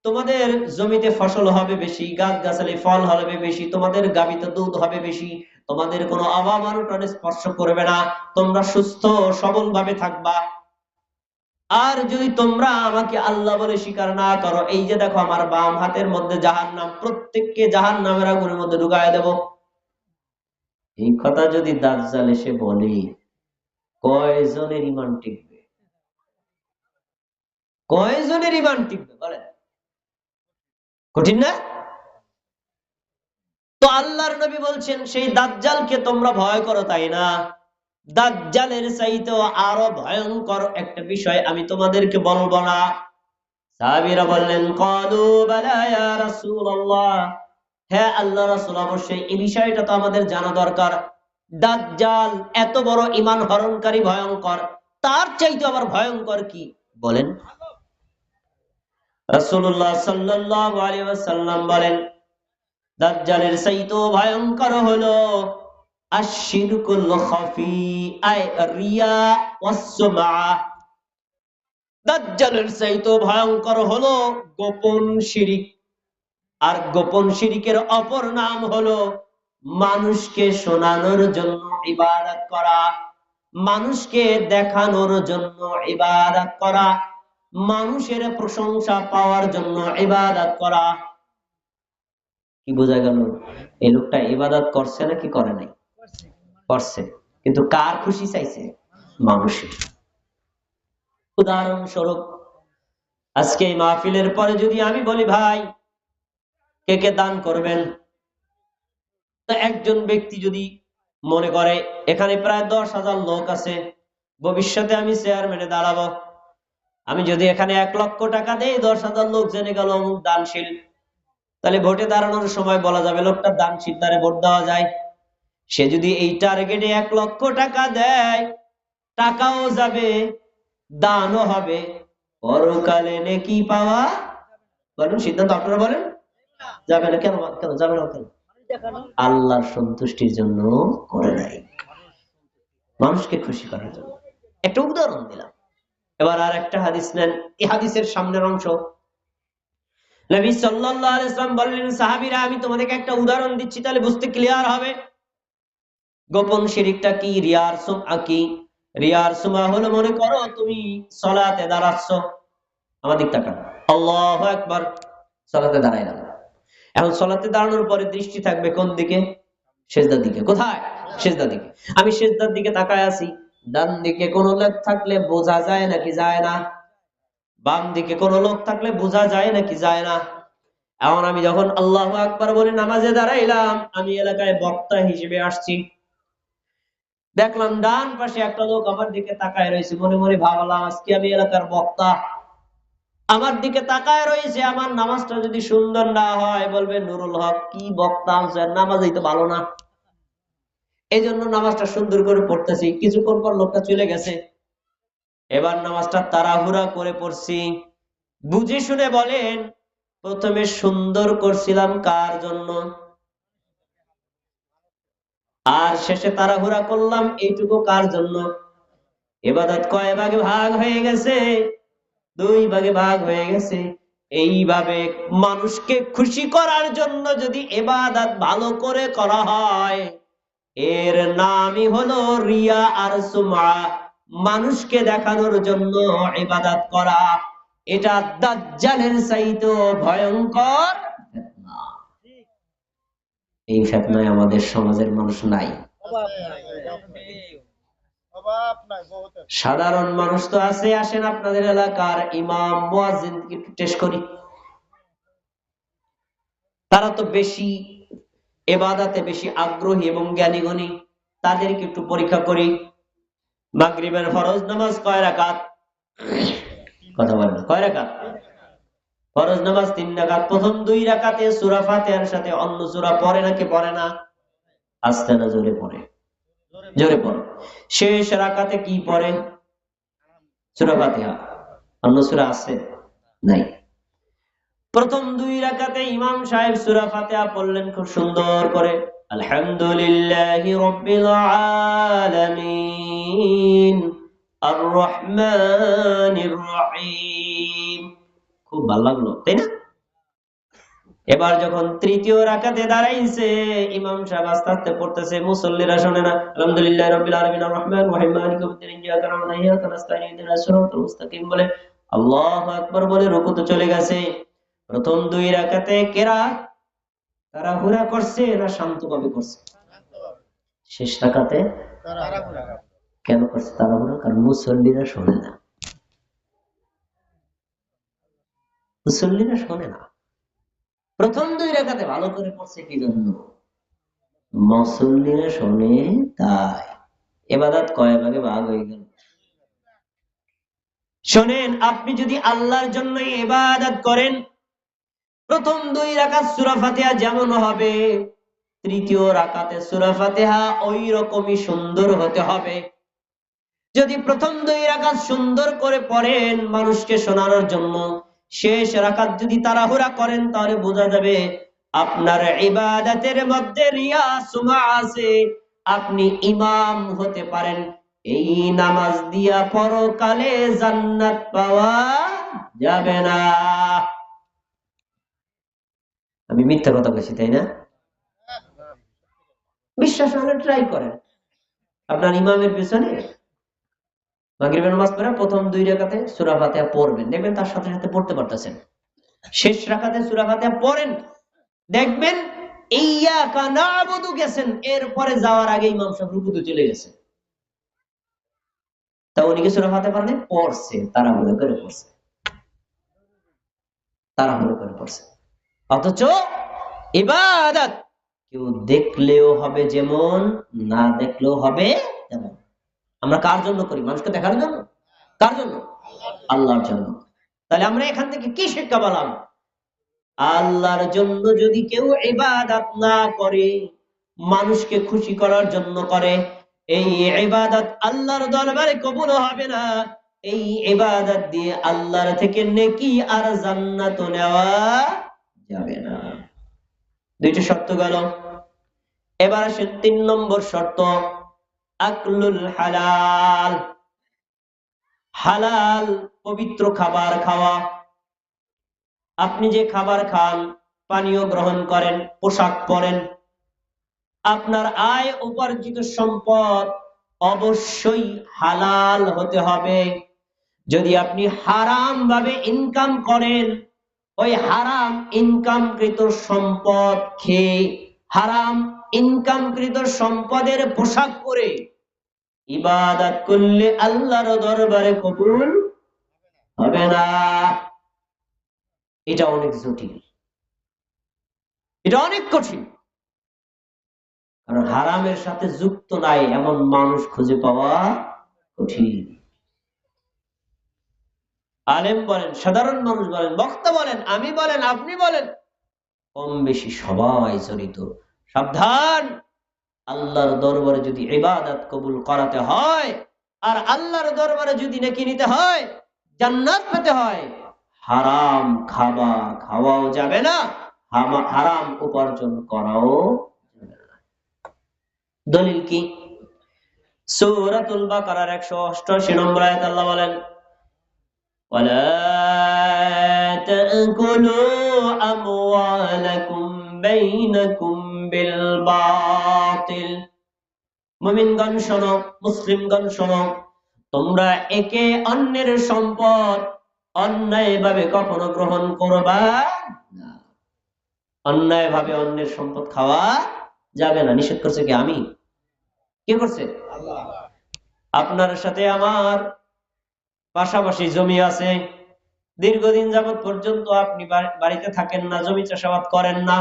তোমাদের জমিতে ফসল হবে বেশি, গাছ গাছালি ফল হবে বেশি, তোমাদের গাভীতে দুধ হবে বেশি, তোমাদের কোনো অভাব অনটনে স্পর্শ করবে না, তোমরা সুস্থ সবল ভাবে থাকবা। আর যদি তোমরা আমাকে আল্লাহ বলে স্বীকার না করো, এই যে দেখো আমার বাম হাতের মধ্যে জাহান্নাম, প্রত্যেককে জাহান্নামের আগুনের মধ্যে ঢুকায় দেব। এই কথা যদি দাজ্জাল এসে বলে, কয়জনের ঈমান টিকবে? কয়জনের ঈমান টিকবে বলেন? কঠিন না? তো আল্লাহর নবী বলছেন, সেই দাজ্জালকে তোমরা ভয় করো, তাই না? দাজ্জালের চাইতেও আরো ভয়ঙ্কর একটা বিষয় আমি তোমাদেরকে বলবো না? সাহাবীরা বললেন, ক্বালু বালা ইয়া রাসূলুল্লাহ, হ্যাঁ আল্লাহর রাসূল, অবশ্যই এই বিষয়টা তো আমাদের জানা দরকার। দাজ্জাল এত বড় ঈমান হরণকারী ভয়ঙ্কর, তার চাইতে আবার ভয়ঙ্কর কি বলেন? রাসূলুল্লাহ সাল্লাল্লাহু আলাইহি ওয়াসাল্লাম বলেন, দাজ্জালের চাইতেও ভয়ঙ্কর হলো আশ-শিরকুল খাফি, আই রিয়া ওয়াস সুমআ। দাজ্জালের চাইতেও ভয়ঙ্কর হলো গোপন শিরিক, আর গোপন শিরিকের অপর নাম হলো মানুষকে শোনানোর জন্য ইবাদত করা, মানুষকে দেখানোর জন্য ইবাদত করা, মানুষের প্রশংসা পাওয়ার জন্য ইবাদত করা। কি বোঝা গেল? এই লোকটা ইবাদত করছে নাকি করে নাই? করছে। কিন্তু কার খুশি চাইছে? মানুষের। উদাহরণস্বরূপ আজকে এই মাহফিলের পরে যদি আমি বলি ভাই কে কে দান করবেন, তো একজন ব্যক্তি যদি মনে করে এখানে প্রায় 10,000 লোক আছে, ভবিষ্যতে আমি চেয়ারম্যানে দাঁড়াবো, আমি যদি এখানে 1 লক্ষ টাকা দেই 10,000 লোক জেনে গেল অমুক দানশীল, তাহলে ভোটে দাঁড়ানোর সময় বলা যাবে লোকটা দানশীল, তারে ভোট দেওয়া যায়। সে যদি এই টার্গেটে 1 লক্ষ টাকা দেয়, টাকাও যাবে, দানও হবে, পরকালে নেকি পাওয়া। বলুন সিদ্ধান্ত আপনারা বলেন। যাবে না কেন? কেন যাবে না কেন? আল্লাহর সন্তুষ্টির জন্য করে নাই, মানুষকে খুশি করার জন্য। একটা উদাহরণ দিলাম। এবার আর একটা হাদিস নেন, এই হাদিসের সামনের অংশ। নবী সাল্লাল্লাহু আলাইহি ওয়াসাল্লাম বললেন, সাহাবীরা আমি তোমাদেরকে একটা উদাহরণ দিচ্ছি, তাহলে বুঝতে ক্লিয়ার হবে। গোপন শিরকটা কি, রিয়ার সুমআ কি? রিয়ার সুমআ হলো, মনে করো তুমি সালাতে দাঁড়াচ্ছ, আমার দিক তাকান, আল্লাহু আকবার, সালাতে দাঁড়াইলাম। এখন সালাতে দাঁড়ানোর পরে দৃষ্টি থাকবে কোন দিকে? সিজদার দিকে। কোথায়? সিজদার দিকে। আমি সিজদার দিকে তাকায় আছি, ডান দিকে কোন লোক থাকলে বোঝা যায় নাকি যায় না? বাম দিকে কোন লোক থাকলে বোঝা যায় নাকি যায় না? এখন আমি যখন আল্লাহু আকবার বলে নামাজে দাঁড়াইলাম, আমি এলাকায় বক্তা হিসেবে আসছি, দেখলাম ডান পাশে একটা লোক আমার দিকে তাকায় রয়েছে, মনে মনে ভাবলাম আজকে আমি এলাকার বক্তা, আমার দিকে তাকায় রয়েছে, আমার নামাজটা যদি সুন্দর না হয় বলবে নুরুল হক কি বক্তা আনছেন, নামাজই তো ভালো না। এই জন্য নামাজটা সুন্দর করে পড়তেছি, কিছুক্ষণ পর লোকটা চলে গেছে। এবার নামাজটা তাড়াহুড়া করে পড়ছি। বুঝে শুনে বলেন, প্রথমে সুন্দর করছিলাম কার জন্য, আর শেষে তাড়াহুড়া করলাম এইটুকু কার জন্য? ইবাদত কয় ভাগে ভাগ হয়ে গেছে? 2 ভাগে ভাগ হয়ে গেছে। এইভাবে মানুষকে খুশি করার জন্য যদি ইবাদত ভালো করে করা হয়, এর নামই হলো রিয়া আর সুমআ। মানুষকে দেখানোর জন্য ইবাদত করা, এটা দাজ্জালের চাইতেও ভয়ঙ্কর ফিতনা। এই ফিতনায় আমাদের সমাজের মানুষ নাই। সাধারণ মানুষ তো আছে। আসেন আপনাদের এলাকার ইমাম মুয়াজ্জিনকে একটু টেস্ট করি, তারা তো বেশি ইবাদতে বেশি আগ্রহী এবং জ্ঞানী গুণী, তাদেরকে একটু পরীক্ষা করি। মাগরিবের ফরজ নামাজ কয় রাকাত? কথা বলেন, কয় রাকাত? ফরজ নামাজ 3 রাকাত। প্রথম 2 রাকাতে সূরা ফাতিহার সাথে অন্য সূরা পড়ে নাকি পড়ে না? আস্তে না জোরে পড়ে? জোরে পড়ে। শেষ রাকাতে কি পড়ে? সূরা ফাতিহা। অন্য সূরা আছে? নাই। প্রথম 2 রাকাতে ইমাম সাহেব সূরা ফাতিহা পড়লেন খুব সুন্দর করে, আলহামদুলিল্লাহি রাব্বিল আলামিন আর রহমানির রহিম। খুব ভালো লাগলো, তাই না? এবার যখন তৃতীয় রাকাতে দাঁড়াইছে, ইমাম সাহেব আস্তে আস্তে পড়তেছে, মুসল্লিরা শুনে না, আলহামদুলিল্লাহি রাব্বিল আলামিন আর রহমানির রহিম মালিকি ইয়াউমিদ্দিন ইয়্যাকা না'বুদু ওয়া ইয়্যাকা নাস্তাঈন ইহদিনাস সিরাতাল মুস্তাকিম বলে আল্লাহু আকবার বলে রুকুতে চলে গেছে। প্রথম 2 রাকাতে কিরাত তাড়াহুড়া করছে না শান্তভাবে করছে? শেষ রাকাতে কেন করছে তাড়াহুড়া? কারণ মুসল্লিরা শোনে না, মুসল্লিরা শোনে না। প্রথম 2 রাকাতে ভালো করে পড়ছে কি জন্য? মুসল্লিরা শোনে তাই। ইবাদত কয় ভাগে ভাগ হয়ে গেল? শোনেন, আপনি যদি আল্লাহর জন্য ইবাদত করেন, প্রথম 2 রাকাত সূরা ফাতিহা যেমন হবে, তৃতীয় রাকাতে সূরা ফাতিহা ওই রকমই সুন্দর হতে হবে। যদি প্রথম 2 রাকাত সুন্দর করে পড়েন মানুষকে শোনানোর জন্য, শেষ রাকাত যদি তাড়াহুড়া করেন, তাহলে বোঝা যাবে আপনার ইবাদতের মধ্যে রিয়া সুমআ আছে। আপনি ইমাম হতে পারেন, এই নামাজ দিয়া পরকালে জান্নাত পাওয়া যাবে না। আমি মিথ্যা কথা বলছি, তাই না? বিশ্বাস হলে ট্রাই করেন। আপনার ইমামের পিছনে মাগরিবের নামাজ পড়ে প্রথম 2 রাকাতে সূরা ফাতিহা পড়বেন, দেখবেন তার সাথে সাথে পড়তে পারতেছেন। শেষ রাকাতে সূরা ফাতিহা পড়েন, দেখবেন ইয়্যাকা না'বুদু গেছেন, এরপরে যাওয়ার আগে ইমাম সাহেব রুকুতে চলে গেছে। তা উনি কি সূরা ফাতিহা পড়েন? পড়ছে, তাড়াহুড়ো করে পড়ছে, তাড়াহুড়ো করে পড়ছে। অথচ ইবাদত কেউ দেখলেও হবে যেমন, না দেখলেও হবে তেমন। আমরা কার জন্য করি? মানুষকে দেখার জন্য? কার জন্য? আল্লাহর জন্য। তাহলে আমরা এখান থেকে কি শিক্ষা পেলাম? আল্লাহর জন্য যদি কেউ ইবাদত না করে, মানুষকে খুশি করার জন্য করে, এই ইবাদত আল্লাহর দরবারে কবুল হবে না। এই ইবাদত দিয়ে আল্লাহর থেকে নেকি আর জান্নাত নেওয়া যাবে না। দুইটা শর্ত গেল। এবার আসে ৩ নম্বর শর্ত, আকলুল হালাল। হালাল পবিত্র খাবার খাওয়া। আপনি যে খাবার খান, পানীয় গ্রহণ করেন, পোশাক পরেন, আপনার আয় উপার্জিত সম্পদ অবশ্যই হালাল হতে হবে। যদি আপনি হারাম ভাবে ইনকাম করেন, ওই হারাম ইনকামকৃত সম্পদ খেয়ে, হারাম ইনকামকৃত সম্পদের পোশাক পরে ইবাদত করলে আল্লাহর দরবারে কবুল হবে না। এটা অনেক জটিল, এটা অনেক কঠিন। কারণ হারামের সাথে যুক্ত নাই এমন মানুষ খুঁজে পাওয়া কঠিন। আলেম বলেন, সাধারণ মানুষ বলেন, বক্তা বলেন, আমি বলেন, আপনি বলেন, কম বেশি সবাই জড়িত। সাবধান, আল্লাহর দরবারে যদি ইবাদত কবুল করাতে হয়, আর আল্লাহর দরবারে যদি নেকি নিতে হয়, জান্নাত পেতে হয়, হারাম খাওয়াও যাবে না, হারাম উপার্জন করাও যাবে না। দলিল কি? সূরাতুল বাকারার 188 নম্বর আয়াতে আল্লাহ বলেন, ওয়ালা তাকুলু আমওয়ালাকুম বাইনাকুম বিল বাতিল। মুমিনগণ শোনো, মুসলিমগণ শোনো, তোমরা একে অন্যের সম্পদ অন্যায়ভাবে কখনো গ্রহণ করবা না। অন্যায়ভাবে অন্যের সম্পদ খাওয়া যাবে না। নিষেধ করছে কি? আমি? কে করছে? আল্লাহ। আপনার সাথে আমার পাশাপাশি জমি আছে, দীর্ঘদিন যাবৎ পর্যন্ত আপনি বাড়িতে থাকেন না, জমি চাষাবাদ করেন না।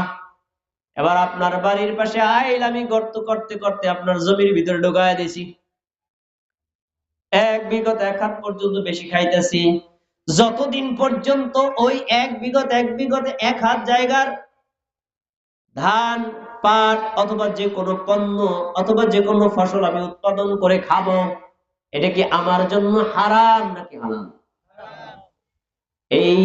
এবার আপনার বাড়ির পাশে আইল, আমি গর্ত করতে করতে আপনার জমির ভিতরে ঢুকায় দিছি, 1 বিঘত 1 হাত পর্যন্ত বেশি খাইতেছি। যতদিন পর্যন্ত ওই 1 বিঘত 1 হাত জায়গার ধান, পাট অথবা যে কোনো পণ্য অথবা যে কোনো ফসল আমি উৎপাদন করে খাবো, এটা কি আমার জন্য হারাম নাকি হালাল? এই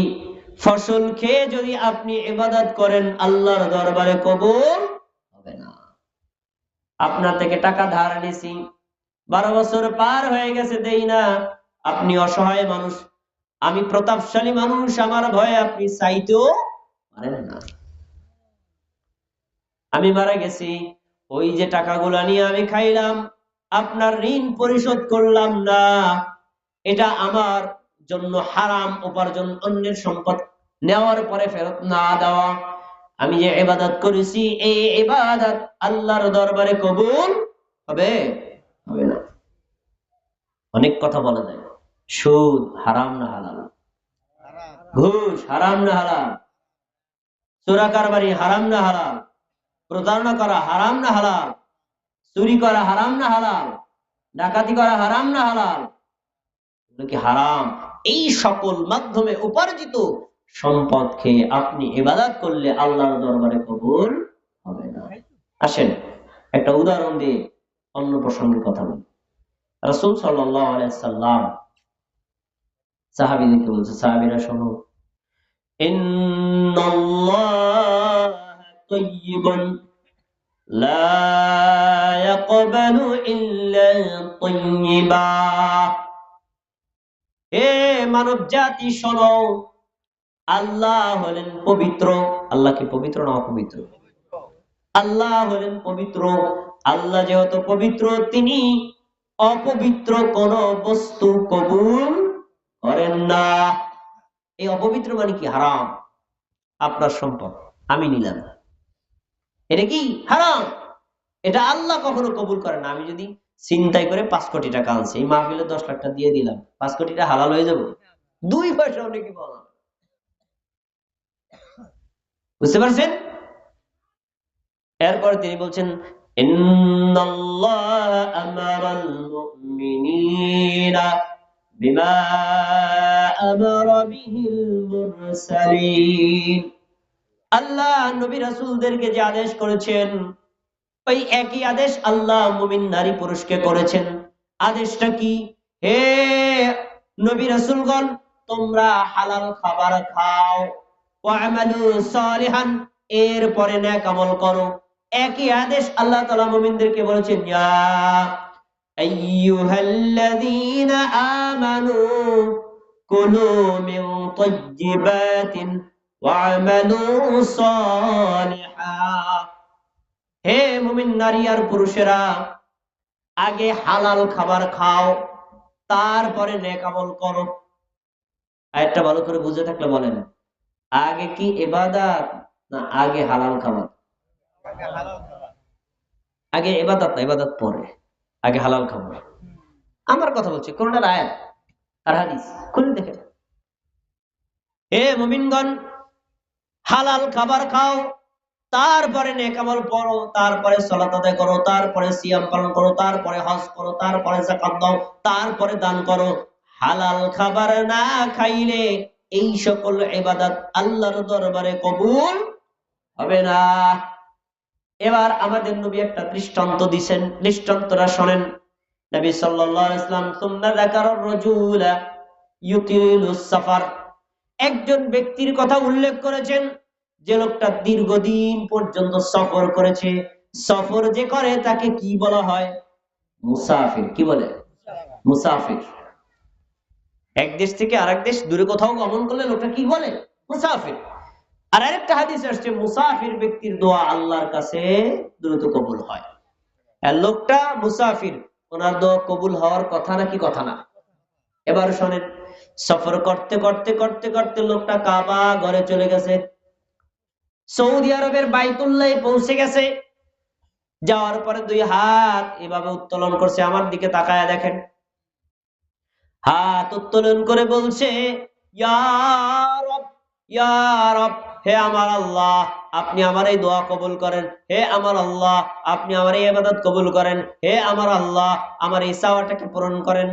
ফসল খেয়ে যদি আপনি ইবাদত করেন, আল্লাহর দরবারে কবুল হবে না। আপনার থেকে টাকা ধার নিছি, 12 বছর পার হয়ে গেছে, দেই না। আপনি অসহায় মানুষ, আমি প্রতাপশালী মানুষ, আমার ভয়ে আপনি চাইতেও পারেন না। আমি মারা গেছি, ওই যে টাকাগুলা নিয়ে আমি খাইলাম, আপনার ঋণ পরিশোধ করলাম না, এটা আমার জন্য হারাম উপার্জন, অন্যের সম্পদ নেওয়ার পরে ফেরত না দেওয়া। আমি যে ইবাদত করেছি, এই ইবাদত আল্লাহর দরবারে কবুল হবে হবে না। অনেক কথা বলা যায়, সুদ হারাম না হালাল, ঘুষ হারাম না হালাল, চোরা কারবারি হারাম না হালাল, প্রতারণা করা হারাম না হালাল, চুরি করা হারাম না হালাল, ডাকাতি করা হারাম না হালাল? কি হারাম। এই সকল মাধ্যমে উপার্জিত সম্পদ খেয়ে আপনি ইবাদত করলে আল্লাহর দরবারে কবুল হবে না। আসেন একটা উদাহরণ দিয়ে অন্য প্রসঙ্গে কথা বলি। রাসূল সাল্লাল্লাহু আলাইহি সাল্লাম সাহাবীদেরকে বলছে, সাহাবীরা শোনো, ইন্নাল্লাহা তাইয়্যিবুন লা ইয়াকবালু ইল্লা তাইয়্যিবা। হে মানব জাতি শোনো, আল্লাহ হলেন পবিত্র। আল্লাহ কি পবিত্র না অপবিত্র? আল্লাহ হলেন পবিত্র। আল্লাহ যেহেতু পবিত্র, তিনি অপবিত্র কোন বস্তু কবুল করেন না। এই অপবিত্র মানে কি? হারাম। আপনার সম্পদ আমি নিলাম, এটা কি হারাম, এটা আল্লাহ কখনো কবুল করেন না। আমি যদি চিন্তাই করে 5 কোটি টাকা আনছে, এই মাহফিলে 10 লাখ টাকা দিয়ে দিলাম, 5 কোটি টাকা হালাল হয়ে যাবো? 2 পয়সা অনেকে বলা, বুঝতে পারছেন? এরপরে তিনি বলছেন, ইন্নাল্লাহা আমারাল মুমিনিনা বিমা আমারা বিহিল মুরসালিন। আল্লাহ নবী রাসূলদেরকে যে আদেশ করেছেন, ওই একই আদেশ আল্লাহ মুমিন নারী পুরুষকে করেছেন। আদেশটা কি? হে নবী রাসূলগণ, তোমরা হালাল খাবার খাও, ওয়া'মালু সালিহান, এরপরে নেক আমল করো। একই আদেশ আল্লাহ তাআলা মুমিনদেরকে বলেছেন, ইয়া আইয়ুহাল্লাযীনা আমানু কুলু মিন তাইয়্যিবাতিন ওয়া'মালু সালিহান। হে মুমিন নারী আর পুরুষেরা, আগে হালাল খাবার খাও, তারপরে নেক আমল করো। আয়াতটা ভালো করে বুঝে থাকলে বলেন, আগে কি ইবাদত না আগে হালাল খাবার? আগে ইবাদত না, ইবাদত পরে, আগে হালাল খাবার। আমার কথা বলছি, কোনটা আয়াত আর হাদিস খুলে দেখেন। হে মুমিনগণ, হালাল খাবার খাও, তারপরে নেক আমল পড়ো, তারপরে সালাত আদায় করো, তারপরে সিয়াম পালন করো, তারপরে হজ করো, তারপরে যাকাত দাও, তারপরে দান করো। হালাল খাবার না খাইলে এই সকল ইবাদত আল্লাহর দরবারে কবুল হবে না। এবার আমাদের নবী একটা দৃষ্টান্ত দিবেন, দৃষ্টান্তটা শুনেন। নবী সাল্লাল্লাহু আলাইহি ওয়াসাল্লাম সুন্নাহ যাকারার রাজুলা ইউতিলুস সাফার, একজন ব্যক্তির কথা উল্লেখ করেছেন যে লোকটা দীর্ঘদিন পর্যন্ত সফর করেছে। সফর যে করে তাকে কি বলা হয়? মুসাফির। কি বলে? মুসাফির। এক দেশ থেকে আরেক দেশ দূরে কোথাও গমন করলে লোকটা কি বলে? মুসাফির। আর আরেকটা হাদিস আসছে, মুসাফির ব্যক্তির দোয়া আল্লাহর কাছে দ্রুত কবুল হয়। আর লোকটা মুসাফির, ওনার দোয়া কবুল হওয়ার কথা নাকি কথা না? এবার শোনেন, সফর করতে করতে করতে করতে লোকটা কাবা ঘরে চলে গেছে, সৌদি আরবের বাইতুল্লাহ পৌঁছে গেছে। যাওয়ার পরে 2 হাত এভাবে উত্তোলন করছে, আমার দিকে তাকায়া দেখেন। হাত উত্তোলন করে বলছে, ইয়া রব, ইয়া রব, হে আমার আল্লাহ, আপনি আমার এই দোয়া কবুল করেন। হে আমার আল্লাহ, আপনি আমার এই ইবাদত কবুল করেন। হে আমার আল্লাহ, আমার এই চাওয়াটাকে পূরণ করেন।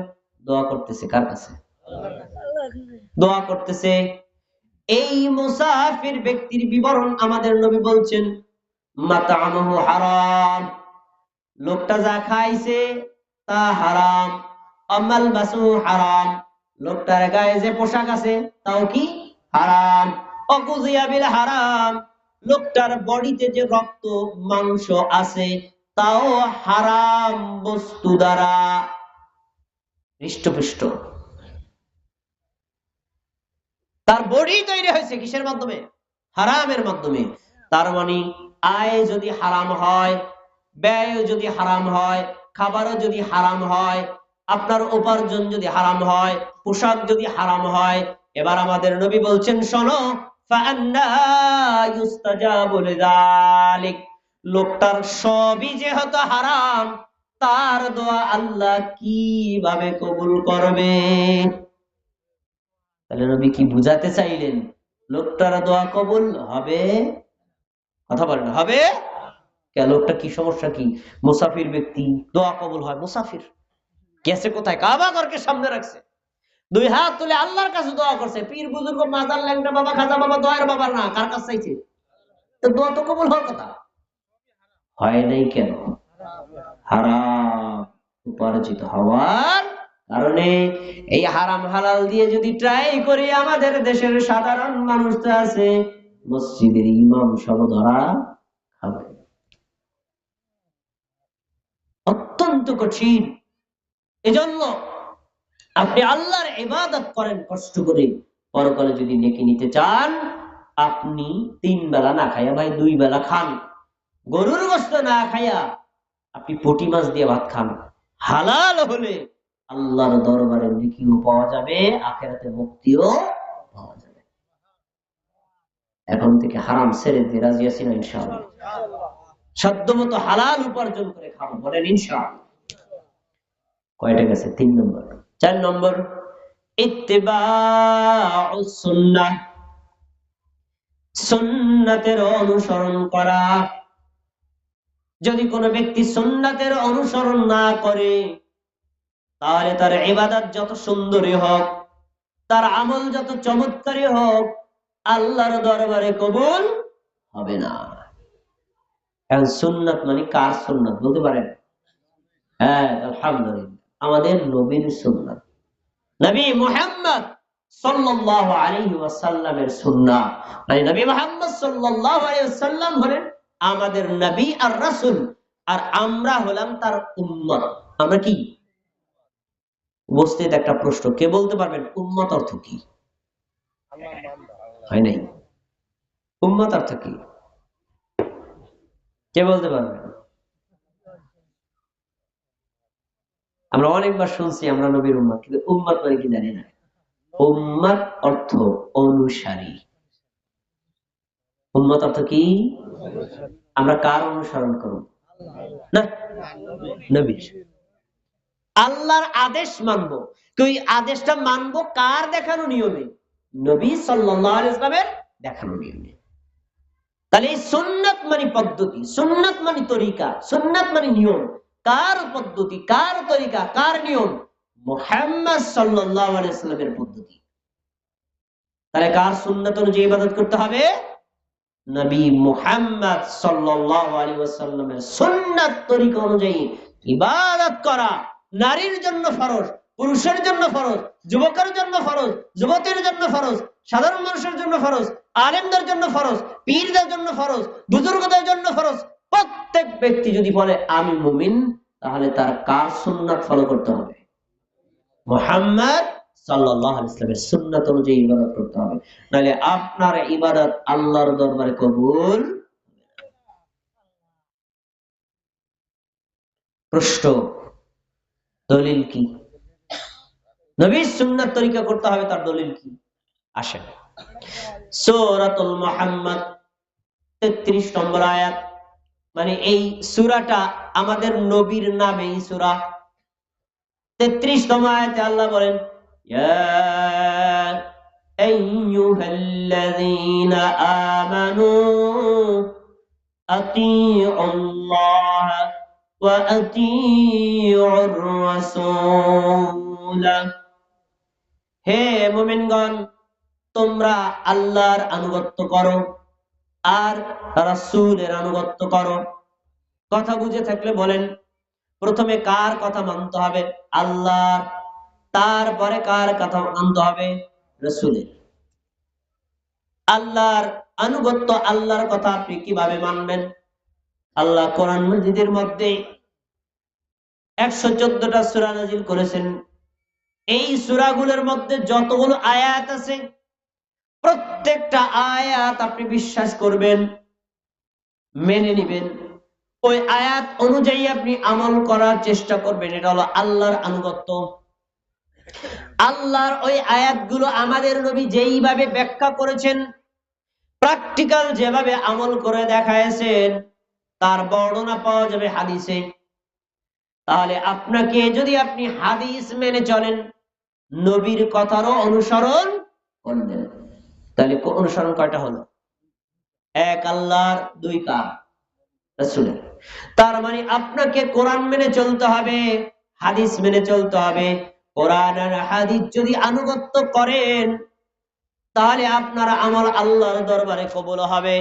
দোয়া করতেছে কার কাছে? দোয়া করতেছে। এই মুসাফির ব্যক্তির বিবরণ আমাদের নবী বলছেন, মাতামুহু হারাম, লোকটা যা খাইছে তা হারাম। আমাল বাসু হারাম, লোকটার গায়ে যে পোশাক আছে তাও কি হারাম। অকুজিয়া বিল হারাম, লোকটার বডিতে যে রক্ত মাংস আছে তাও হারাম বস্তু দ্বারা হৃষ্টপুষ্ট। তার বডি তৈরি হয়েছে কিসের মাধ্যমে? হারামের মাধ্যমে। তার মানে আয় যদি হারাম হয়, ব্যয় যদি হারাম হয়, খাবারও যদি হারাম হয়, আপনার উপার্জন যদি হারাম হয়, পোশাক যদি হারাম হয়, এবার আমাদের নবী বলছেন, শোনো, ফাআন্না ইউস্তাজাবু লিযালিক, লোকটার সবই যেহেতু হারাম, তার দোয়া আল্লাহ কিভাবে কবুল করবে? তাহলে নবী কি বুঝাতে চাইলেন? লোকটার দোয়া কবুল হবে? কথা বলেন, হবে? লোকটা কি সমস্যা কি? মুসাফির ব্যক্তি, দোয়া কবুল হয়। মুসাফির গেছে কোথায়? কাবা ঘরকে সামনে রাখছে, 2 হাত তুলে আল্লাহর কাছে দোয়া করছে। পীর বুজুর্গ, মাজার, ল্যাংটা বাবা, খাজা বাবা দোয়ার বাবার না, কার কাছে চাইছে? তো দোয়া তো কবুল হওয়ার কথা। হয় নাই কেন? হারাম উপার্জিত হওয়ার কারণে। এই হারাম হালাল দিয়ে যদি ট্রাই করি, আমাদের দেশের সাধারণ মানুষ তো আছে, মসজিদের ইমাম সব ধরা খাবে। অত্যন্ত কঠিন। এজন্য আপনি আল্লাহর ইবাদত করেন কষ্ট করে, পরকালে যদি নেকি নিতে চান, আপনি 3 বেলা না খাইয়া, ভাই 2 বেলা খান। গরুর গোশত না খাইয়া আপনি পুঁটি মাছ দিয়ে ভাত খান। হালাল হলে আল্লাহর দরবারে নেকিও পাওয়া যাবে, আখিরাতে মুক্তিও পাওয়া যাবে। এখন থেকে হারাম ছেড়ে দিয়ে রাজি আছি না ইনশাআল্লাহ? সাধ্যমতো হালাল উপার্জন করে খাবো, বলেন ইনশাআল্লাহ। কয়টা গেছে? 3 নম্বর। 4 নম্বর, ইত্তিবাউস সুন্নাহ, সুন্নাতের অনুসরণ করা। যদি কোনো ব্যক্তি সুন্নাতের অনুসরণ না করে, তাহলে তার ইবাদত যত সুন্দরই হোক, তার আমল যত চমৎকারই হোক, আল্লাহর দরবারে কবুল হবে না। এখন সুন্নাত মানে কার সুন্নাত বলতে পারেন? হ্যাঁ, আলহামদুলিল্লাহ, আমাদের নবীর সুন্নাত, নবী মুহাম্মদ সাল্লাল্লাহু আলাইহি ওয়াসাল্লামের সুন্নাহ। মানে নবী মুহাম্মদ সাল্লাল্লাহু আলাইহি ওয়াসাল্লাম হলেন আমাদের নবী আর রাসূল, আর আমরা হলাম তার উম্মত। আমরা কি? উপস্থিত একটা প্রশ্ন, কে বলতে পারবেন উম্মত অর্থ কি? হয় নাই? উম্মত অর্থ কি কে বলতে পারবেন? আমরা অনেকবার শুনছি আমরা নবীর উম্মত, কিন্তু উম্মত মানে কি জানি না। উম্মত অর্থ অনুসারী। উম্মত অর্থ কি? আমরা কার অনুসরণ করব? না, নবীর। আল্লাহর আদেশ মানবো, ওই আদেশটা মানবো কার দেখানো নিয়মে? নবী সাল্লাল্লাহু আলাইহি ওয়াসাল্লামের দেখানো নিয়মে। তাহলে এই সুন্নাত মানে পদ্ধতি, সুন্নাত মানে তরিকা, সুন্নাত মানে নিয়ম। কার পদ্ধতি, কার তরিকা, কার নিয়ম? মুহাম্মদ সাল্লাল্লাহু আলাইহি ওয়াসাল্লামের পদ্ধতি। তাহলে কার সুন্নাত অনুযায়ী ইবাদত করতে হবে? নবী মুহাম্মদ সাল্লাল্লাহু আলাইহি ওয়াসাল্লামের সুন্নাত তরিকা অনুযায়ী ইবাদত করা নারীর জন্য ফরজ, পুরুষের জন্য ফরজ, যুবকের জন্য ফরজ, যুবতীর জন্য ফরজ, সাধারণ মানুষের জন্য ফরজ, আলেমদের জন্য ফরজ, পীরদের জন্য ফরজ, বুজুর্গদের জন্য ফরজ। প্রত্যেক ব্যক্তি যদি বলে আমি মুমিন, তাহলে তার কার সুন্নাত ফলো করতে হবে? মুহাম্মদ সাল্লাল্লাহু আলাইহি ওয়াসাল্লামের সুন্নাত অনুযায়ী ইবাদত করতে হবে, নাহলে আপনার ইবাদত আল্লাহর দরবারে কবুল। প্রশ্ন, দলিল কি? নবীর সুন্নাত তরিকা করতে হবে, তার দলিল কি? আসেন, সূরাতুল মুহাম্মদ 33 নম্বর আয়াত, মানে এই সূরাটা আমাদের নবীর নামে এই সূরা। 33তম আয়াতে আল্লাহ বলেন, ইয়া আইয়ুহাল্লাযীনা আমানু আতিউল্লাহ ওয়া আতিউর রাসূল। হে মুমিনগণ, তোমরা আল্লাহর আনুগত্য করো আর রাসূলের আনুগত্য করো। কথা বুঝে থাকলে বলেন, প্রথমে কার কথা মানতে হবে? আল্লাহর। তারপরে কার কথা মানতে হবে? রাসূলের। আল্লাহর আনুগত্য, আল্লাহর কথা আপনি কিভাবে মানবেন? আল্লাহ কোরআন মাজিদের মধ্যে 114টা সূরা নাযিল করেছেন। এই সূরাগুলোর মধ্যে যতগুলো আয়াত আছে, প্রত্যেকটা আয়াত আপনি বিশ্বাস করবেন, মেনে নিবেন, ওই আয়াত অনুযায়ী আপনি আমল করার চেষ্টা করবেন। এটা হলো আল্লাহর আনুগত্য। আল্লাহর ওই আয়াতগুলো আমাদের নবী যেইভাবে ব্যাখ্যা করেছেন, প্র্যাকটিক্যাল যেভাবে আমল করে দেখাইছেন, তার বর্ণনা পাওয়া যাবে হাদিসে। তাহলে আপনাকে যদি আপনি হাদিস মেনে চলেন, নবীর কথারও অনুসরণ করলেন, তাহলে অনুসরণ কয়টা হলো? এক আল্লাহর, দুই কার? রাসূলের। তার মানে আপনাকে কোরআন মেনে চলতে হবে, হাদিস মেনে চলতে হবে। কোরআন আর হাদিস যদি আনুগত্য করেন, তাহলে আপনার আমল আল্লাহর দরবারে কবুল হবে।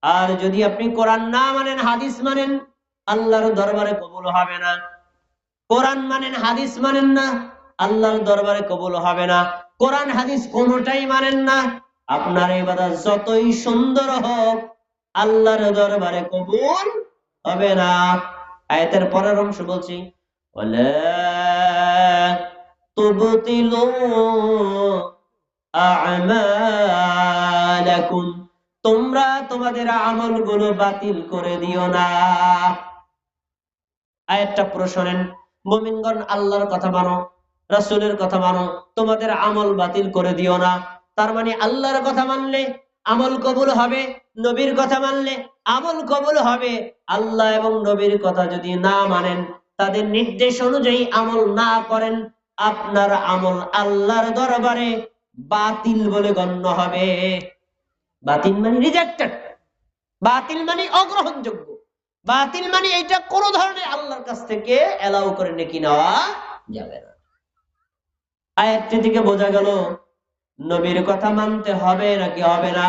আর যদি আপনি কোরআন না মানেন, হাদিস মানেন, আল্লাহর দরবারে কবুল হবে না। কোরআন মানেন, হাদিস মানেন না, আল্লাহর দরবারে কবুল হবে না। কোরআন হাদিস কোনোটাই মানেন না, আপনার ইবাদত যতই সুন্দর হোক, আল্লাহর দরবারে কবুল হবে না। আয়াতের পরের অংশ বলছি, ওয়ালা তুবতিলু আ'মালাকুম, তোমরা তোমাদের আমলগুলো বাতিল করে দিও না। আয়াতটা পুরো শোনেন। মুমিনগণ, আল্লাহর কথা মানো, রাসূলের কথা মানো, তোমাদের আমল বাতিল করে দিও না। তার মানে আল্লাহর কথা মানলে আমল কবুল হবে, নবীর কথা মানলে আমল কবুল হবে। আল্লাহ এবং নবীর কথা যদি না মানেন, তাদের নির্দেশ অনুযায়ী আমল না করেন, আপনার আমল আল্লাহর দরবারে বাতিল বলে গণ্য হবে। বাতিল মানে রিজেক্টেড, বাতিল মানে অগ্রহণযোগ্য, বাতিল মানে এটা কোন ধরনের আল্লাহর কাছ থেকে এলাও করে নেকি নেওয়া যাবে না। আয়াতটি থেকে বোঝা গেল নবীর কথা মানতে হবে নাকি হবে না?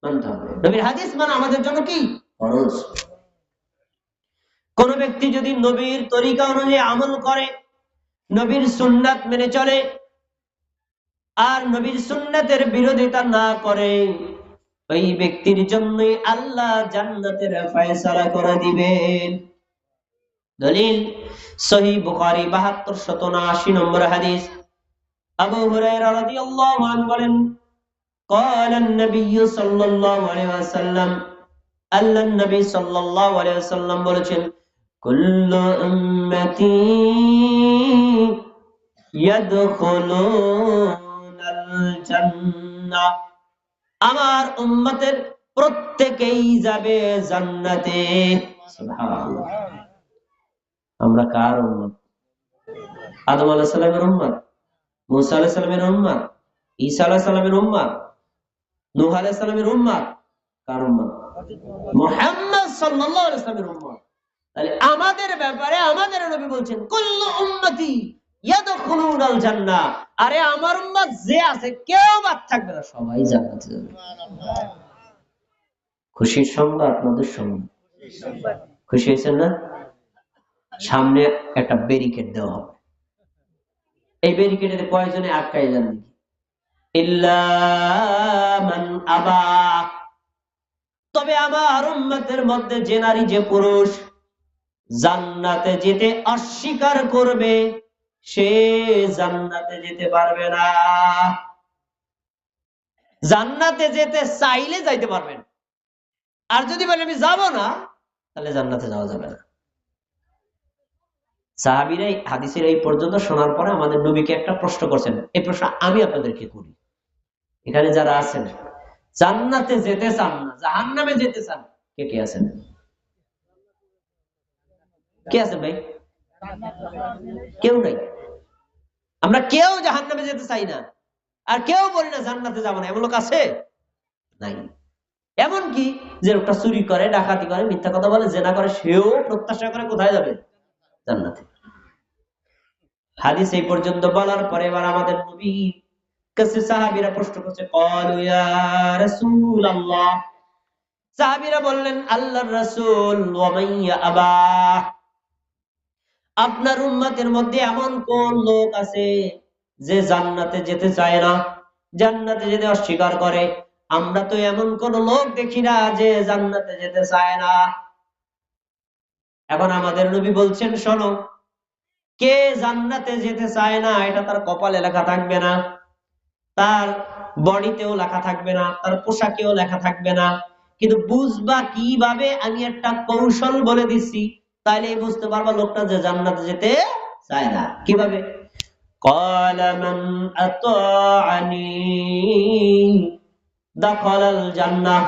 মানতে হবে। নবীর হাদিস মানে আমাদের জন্য কি ফরজ। কোন ব্যক্তি যদি নবীর তরিকা অনুযায়ী আমল করে, নবীর সুন্নাত মেনে চলে, আর নবীর সুন্নাতের বিরোধিতা না করে, ওই ব্যক্তির জন্যই আল্লাহ জান্নাতের ফয়সালা করে দিবেন। দলিল সহিহ বুখারী ৭২৭৯ নম্বর হাদিস। আবু হুরায়রা রাদিয়াল্লাহু আনহু বলেন, قال النبي صلى الله عليه وسلم, আল্লাহর নবী সাল্লাল্লাহু আলাইহি ওয়াসাল্লাম বলেছেন, কুল্লু উম্মতি ইয়াদখুলুনাল জান্নাহ, আমার উম্মতের প্রত্যেকেই যাবে জান্নাতে। সুবহানাল্লাহ। আমরা কার উম্মত? আদম আলাইহিস সালামের উম্মত, মুসা আলাইহিস সালামের উম্মত, ঈসা আলাইহিস সালামের উম্মত, নূহ আলাইহিস সালামের উম্মত। কার উম্মত? মুহাম্মদ সাল্লাল্লাহু আলাইহি ওয়াসাল্লামের উম্মত। তাহলে আমাদের ব্যাপারে আমাদের নবী বলছেন কুল্লু উম্মতি ইয়াদখুলুনাল জান্নাহ, আরে আমার উম্মত যে আছে কেউ বাদ থাকবে না, সবাই জান্নাতে যাবে। খুশির সংবাদ, আপনাদের সংবাদ। খুশি হয়েছেন না? সামনে একটা ব্যারিকেড দেওয়া হবে। এই ব্যারিকেডে কয়জনে আটকায় যান নাকি? ইল্লা মান আবা, তবে আমার উম্মতের মধ্যে যে নারী যে পুরুষ জান্নাতে যেতে অস্বীকার করবে, সে জান্নাতে যেতে পারবে না। জান্নাতে যেতে চাইলে যাইতে পারবেন, আর যদি বলে আমি যাব না, তাহলে জান্নাতে যাওয়া যাবে না। সাহাবীরা হাদিসের এই পর্যন্ত শোনার পরে আমাদের নবীকে একটা প্রশ্ন করছেন। এই প্রশ্ন আমি আপনাদেরকে করি, এখানে যারা আছেন জান্নাতে যেতে চান না, জাহান্নামে যেতে চান, কে কে আছেন? কে আছেন ভাই? কেউ নাই। আমরা কেউ জাহান্নামে যেতে চাই না, আর কেউ বলি না জান্নাতে যাবো না। এমন লোক আছে? নাই। এমনকি যে লোকটা চুরি করে, ডাকাতি করে, মিথ্যা কথা বলে, জেনা করে, সেও প্রত্যাশা করে কোথায় যাবে? জান্নাতে। হাদিস এই পর্যন্ত বলার পরে এবার আমাদের নবী কাছে সাহাবীরা প্রশ্ন করছে, ক্বালু ইয়া রাসূলুল্লাহ, সাহাবীরা বললেন আল্লাহর রাসূল, ওয়া মান ইয়াবা, আপনার উম্মতের মধ্যে এমন কোন লোক আছে যে জান্নাতে যেতে চায় না, জান্নাতে যেতে অস্বীকার করে? আমরা তো এমন কোন লোক দেখি না যে জান্নাতে যেতে চায় না। এখন আমাদের নবী বলছেন, শোনো, কে জান্নাতে যেতে চায় না এটা তার কপালে লেখা থাকবে না, তার বডিতেও লেখা থাকবে না, তার পোশাকেও লেখা থাকবে না, কিন্তু বুঝবা কিভাবে? আমি একটা কৌশল বলে দিচ্ছি, তাইলে বুঝতে পারবা লোকটা যে জান্নাতে যেতে চায় না। কিভাবে? ক্বালা মান আতাআনি দাখালাল জান্নাহ,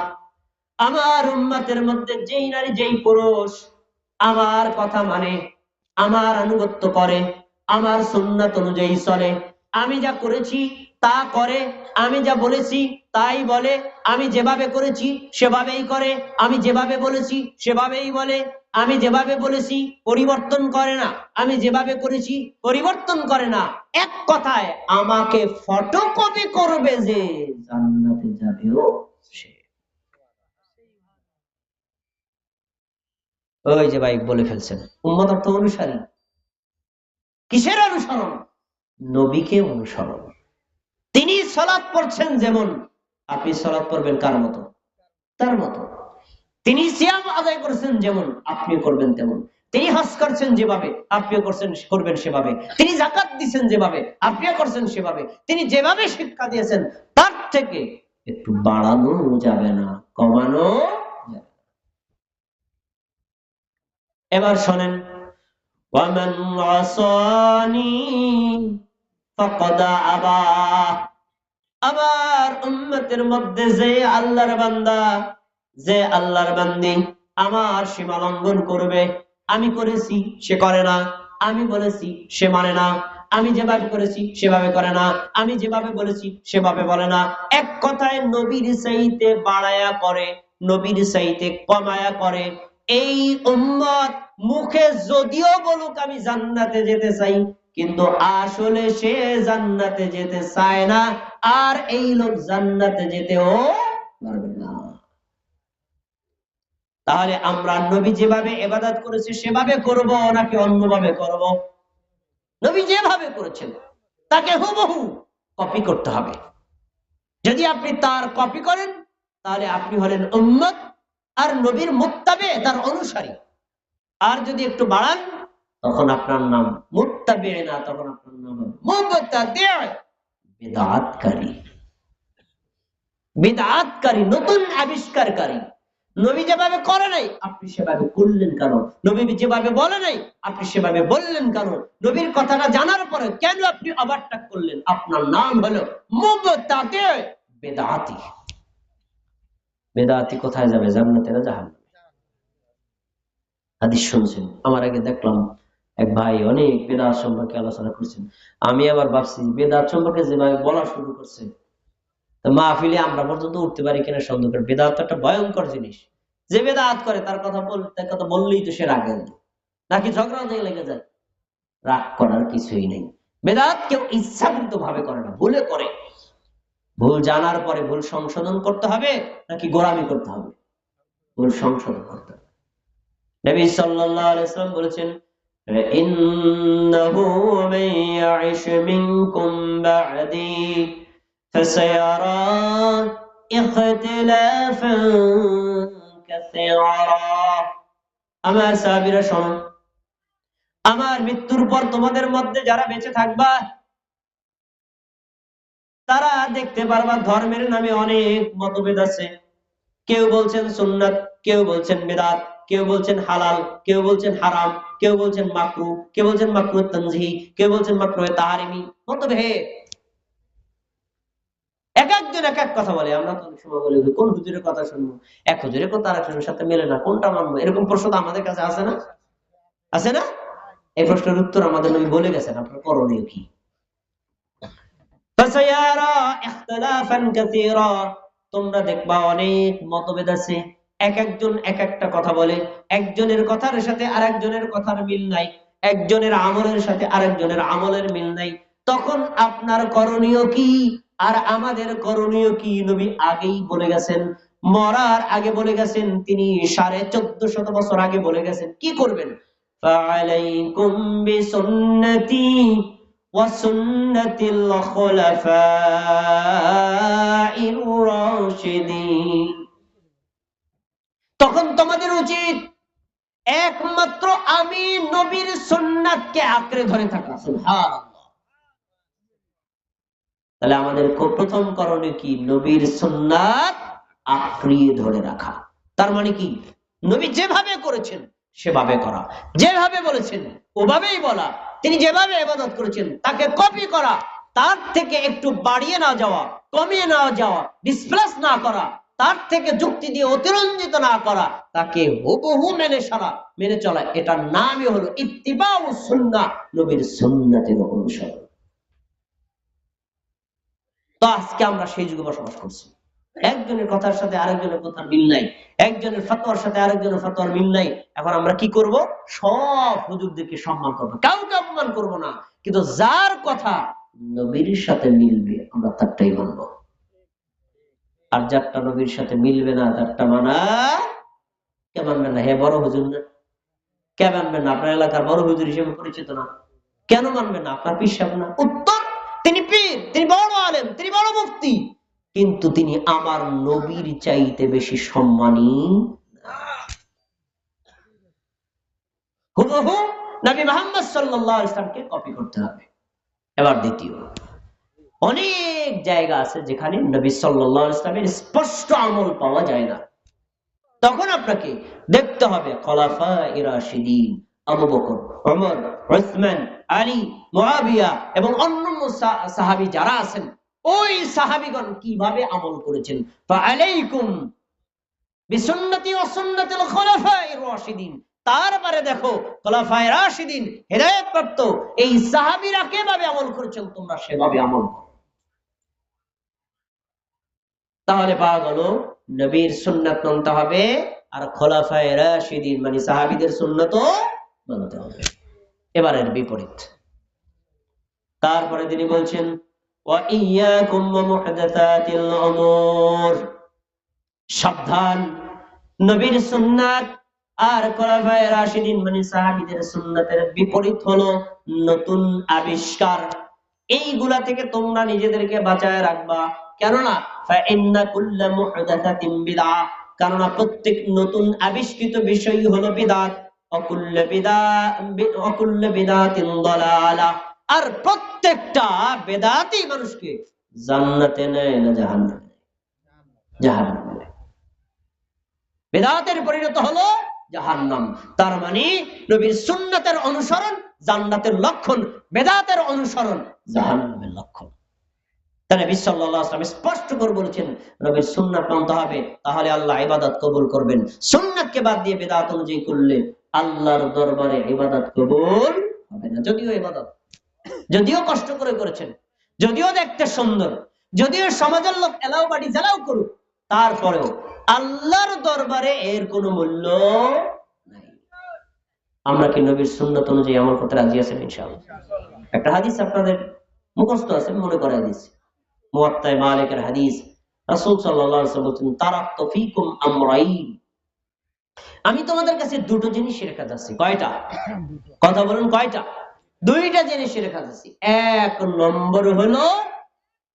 আমার উম্মতের মধ্যে যেই নারী যেই পুরুষ আমার কথা মানে, আমার আনুগত্য করে, আমার সুন্নাত অনুযায়ী চলে, আমি যা করেছি তা করে, আমি যা বলেছি তাই বলে, আমি যেভাবে করেছি সেভাবেই করে, আমি যেভাবে বলেছি সেভাবেই বলে, আমি যেভাবে বলেছি পরিবর্তন করে না, আমি যেভাবে করেছি পরিবর্তন করে না, এক কথায় আমাকে ফটোকপি করবে, যে জান্নাতে যাবেও সে। ওই যে ভাই বলে ফেলছেন, উম্মত অর্থ অনুসারী। কিসের অনুসরণ? নবীকে অনুসরণ। তিনি সালাত পড়ছেন যেমন, আপনি সালাত পড়বেন কার মতো? তার মতো। তিনি সিয়াম আদায় করছেন যেমন, আপনি করবেন তেমন। তিনি হজ করছেন যেভাবে, আপনিও করবেন সেভাবে। তিনি যাকাত দিচ্ছেন যেভাবে, আপনিও করছেন সেভাবে। তিনি যেভাবে শিক্ষা দিয়েছেন তার থেকে একটু বাড়ানো যাবে না, কমানো যাবে। এবার শোনেন, ওয়ামান আসানি ফাকাদ আবা, আমার উম্মতের মধ্যে যে আল্লাহর বান্দা, যে আল্লাহর বান্দি আমার সীমা লঙ্ঘন করবে, আমি করেছি সে করে না, আমি বলেছি সে মানে না, আমি যেভাবে করেছি সেভাবে করে না, আমি যেভাবে বলেছি সেভাবে বলে না। এক কথায় নবীর চাইতে বাড়ায়া করে, নবীর চাইতে কমায়া করে। এই উম্মত মুখে যদিও বলুক আমি জান্নাতে যেতে চাই, কিন্তু আসলে সে জান্নাতে যেতে চায় না, আর এই লোক জান্নাতে যেতেও পারবে না। তাহলে আমরা নবী যেভাবে ইবাদত করেছি সেভাবে করব নাকি অন্যভাবে করব? নবী যেভাবে করেছেন তাকে হুবহু কপি করতে হবে। যদি আপনি তার কপি করেন তাহলে আপনি হলেন উম্মত আর নবীর মুত্তাবে, তার অনুসারী। আর যদি একটু বাড়ান তখন আপনার নাম মুত্তাবে না, তখন আপনার নাম মুবতাদি, বিদআতকারী। বিদআতকারী, নতুন আবিষ্কারকারী। নবী যেভাবে করে নাই আপনি সেভাবে করলেন কেন? নবী যেভাবে বলে নাই আপনি সেভাবে বললেন কেন? নবীর কথাটা জানার পরে কেন আপনি ওভারটেক করলেন? আপনার নাম হলো মুবতাদি, বিদআতি। বিদআতি কোথায় যাবে? জান্নাতে না জাহান্নামে? হাদিস শুনছেন, আমার আগে দেখলাম এক ভাই অনেক বেদাত সম্পর্কে আলোচনা করছেন। আমি আবার ভাবছি বেদাত সম্পর্কে যেভাবে বলা শুরু করছে, মাহফিলে আমরা পর্যন্ত উঠতে পারি কিনা সন্দেহ করি। বেদাত তো একটা ভয়ঙ্কর জিনিস। যে বেদাত করে তার কথা বললেই তো সে রাগে নাকি ঝগড়া দিয়ে লেগে যায়। রাগ করার কিছুই নেই। বেদাত কেউ ইচ্ছাকৃত ভাবে করে না, ভুলে করে। ভুল জানার পরে ভুল সংশোধন করতে হবে নাকি গোলামি করতে হবে? ভুল সংশোধন করতে হবে। নবী সাল্লাল্লাহু আলাইহি ওয়াসাল্লাম বলেছেন, ইন্নাহু মান ইয়াইশ মিনকুম বা'দি ফাসায়ারা ইখতিলাফান কাসীরা। আমার সাহাবীরা শোনো, আমার মৃত্যুর পর তোমাদের মধ্যে যারা বেঁচে থাকবা তারা দেখতে পারবা ধর্মের নামে অনেক মতভেদ আছে। কেউ বলছেন সুন্নাত, কেউ বলছেন বিদআত, কেউ বলছেন হালাল, কেউ বলছেন হারাম, কেউ বলছেন মাকরুহ, কেউ বলছেন মাকরুহ তানজিহি, কেউ বলছেন মাকরুহ তাহরিমি। মতভেদ। এক একজন এক এক কথা বলে। আমরা তো অনেক সময় বলি কোন হুজুরের কথা শুনবো? এক হুজুরের কথা আর একজনের সাথে মেলে না, কোনটা মানবো? এরকম প্রশ্ন তো আমাদের কাছে আছে না? আছে না? এই প্রশ্নের উত্তর আমাদের নবী বলে গেছেন, আপনার করণীয় কি? ফাসায়ারা ইখতিলাফান কাসীরা, তোমরা দেখবা অনেক মতভেদ আছে। এক একজন এক একটা কথা বলে, একজনের কথার সাথে আরেকজনের কথার মিল নাই, একজনের আমলের সাথে আরেকজনের আমলের মিল নাই। তখন আপনার করণীয় কি আর আমাদের করণীয় কি? নবী আগেই বলে গেছেন, মরার আগে বলে গেছেন, তিনি 1450 বছর আগে বলে গেছেন কি করবেন। ফাআলাইকুম বিসুন্নতি ওয়াসুন্নাতিল খুলাফাইর রাশিদিন। তখন তোমাদের উচিত একমাত্র আমি নবীর সুন্নাতকে আঁকড়ে ধরে থাকা। সুবহানাল্লাহ। তাহলে আমাদের প্রথম করণীয় কি? নবীর সুন্নাত আঁকড়ে ধরে রাখা। তার মানে কি? নবী যেভাবে করেছেন সেভাবে করা, যেভাবে বলেছেন ওভাবেই বলা, তিনি যেভাবে ইবাদত করেছেন তাকে কপি করা, তার থেকে একটু বাড়িয়ে না যাওয়া, কমিয়ে না যাওয়া, ডিসপ্লেস না করা, তার থেকে যুক্তি দিয়ে অতিরঞ্জিত না করা, তাকে হুবহু মেনে চলা। এটার নামই হলো ইত্তিবাউস সুন্নাহ, নবীর সুন্নাতের অনুসরণ। তো আজকে আমরা সেই যুগে বসবাস করছি। একজনের কথার সাথে আরেকজনের কথার মিল নাই, একজনের ফতোয়ার সাথে আরেকজনের ফতোয়ার মিল নাই। এখন আমরা কি করব? সব হুজুরদেরকে সম্মান করবো, কাউকে অপমান করব না, কিন্তু যার কথা নবীর সাথে মিলবে আমরা তারটাই মানবো। আর যারটা নবীর সাথে মিলবে না তারটা মানা কে মানবেন না? হে বড় হুজুর না, কে মানবেন না? আপনার এলাকার বড় হুজুর হিসেবে পরিচিত না, কেন মানবেন না? আপনার পীর সাহেব না? উত্তর, তিনি পীর, তিনি বড় আলেম, তিনি বড় মুফতি, কিন্তু তিনি আমার নবীর চাইতে বেশি সম্মানী। হুবহু নবী মুহাম্মদ সাল্লাল্লাহু আলাইহি ওয়াসাল্লামকে কপি করতে হবে। এবার দ্বিতীয়, অনেক জায়গা আছে যেখানে নবী সাল্লাল্লাহু আলাইহি ওয়াসাল্লামের স্পষ্ট আমল পাওয়া যায় না। তখন আপনাকে দেখতে হবে খোলাফায়ে রাশিদিন আবু বকর, ওমর, উসমান, আলী, মুআবিয়া এবং অন্যান্য সাহাবী যারা আছেন, ওই সাহাবীগণ কিভাবে আমল করেছেন। ফাআলাইকুম বিসুন্নতি ওয়া সুন্নাতিল খুলাফায়ে রাশিদিন, তারপরে দেখো খোলাফায়ে রাশিদিন হেদায়েতপ্রাপ্ত এই সাহাবীরা কিভাবে আমল করেছেন, তোমরা সেভাবে আমল করো। তাহলে পাওয়া গেল নবীর সুন্নাত মানতে হবে, আর খোলাফায়ে রাশিদিন মানে সাহাবীদের সুন্নাতও মানতে হবে। এবারের বিপরীত। তারপরে তিনি বলছেন ওয়া ইয়্যাকুম ওয়া মুহদাসাতিল উমুর, সাবধান, নবীর সুন্নাত আর খোলাফায়ে রাশিদিন মানে সাহাবীদের সুন্নাতের বিপরীত হলো নতুন আবিষ্কার। এইগুলা থেকে তোমরা নিজেদেরকে বাঁচায় রাখবা। কেননা ফাইন্না কুল্লা মুহদাসাতিন বিদআহ, কেননা প্রত্যেক নতুন আবিষ্কৃত বিষয় হলো বিদআত, অকুল্লা বিদআতিন দালালাহ, আর প্রত্যেকটা বেদাতই মানুষকে জান্নাতে নেয় না জাহান্নামে? জাহান্নামে নেয়। বেদাতের পরিণত হলো জাহান্নাম। তার মানে নবীর সুন্নাতের অনুসরণ জান্নাতের লক্ষণ, বেদাতের অনুসরণ জাহান্নামের লক্ষণ। তাই নবী সাল্লাল্লাহু আলাইহি ওয়াসাল্লাম স্পষ্ট করে বলেছেন নবীর সুন্নাত মানতে হবে, তাহলে আল্লাহ ইবাদত কবুল করবেন। সুন্নাতকে বাদ দিয়ে বেদাত অনুযায়ী করলে আল্লাহর দরবারে ইবাদত কবুল হবে না। যদিও কষ্ট করে করেছেন, যদিও দেখতে সুন্দর, যদিও সমাজের লোক এলাও বাড়ি জ্বালাও করুক, তারপরেও আল্লাহর দরবারে এর কোনো মূল্য নাই। আমরা কি নবীর সুন্নাত অনুযায়ী আমল করতে রাজি আছেন? ইনশাআল্লাহ। একটা হাদিস আপনাদের মুখস্থ আছে, মনে করাই দিচ্ছি। মুওয়াত্তা মালিকের হাদিস, রাসূল সাল্লাল্লাহু আলাইহি ওয়াসাল্লাম বলেন তারাকতু ফীকুম আমরাইন, আমি তোমাদের কাছে দুটো জিনিস রেখে যাচ্ছি। কয়টা? কথা বলুন, কয়টা? দুইটা জিনিস রেখে যাচ্ছি। এক নম্বর হলো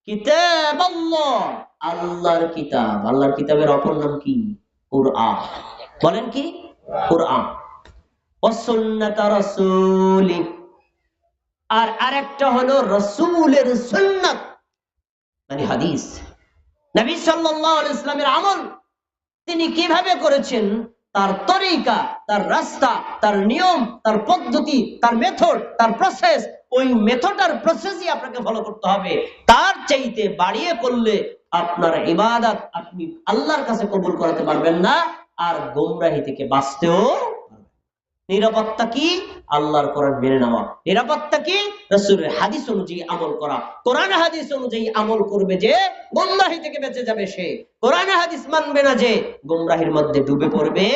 কিতাবাল্লাহ, আল্লাহর কিতাব। আল্লাহর কিতাবের অপর নাম কি? কুরআন। বলেন কি? কুরআন। ওয়া সুন্নাত রাসূলি, আর আরেকটা হলো রাসূলের সুন্নাত মানে হাদিস। নবী সাল্লাল্লাহু আলাইহি ওয়াসাল্লামের আমল তিনি কিভাবে করেছেন, তার তরিকা, তার রাস্তা, তার নিয়ম, তার পদ্ধতি, তার মেথড, তার প্রসেস, ওই মেথড আর প্রসেসই আপনাকে ফলো করতে হবে। তার চাইতে বাড়িয়ে করলে আপনার ইবাদত আপনি আল্লাহর কাছে কবুল করাতে পারবেন না, আর গোমরাহি থেকে বাঁচতেও। নিরাপত্তা কি? আল্লাহর কোরআন মেনে নেওয়া। নিরাপত্তা কি? রাসূলের হাদিস অনুযায়ী আমল করা। কোরআন হাদিস অনুযায়ী আমল করবে যে গোমরাহি থেকে বেঁচে যাবে সে, কোরআন হাদিস মানবে না যে গোমরাহির মধ্যে ডুবে পড়বে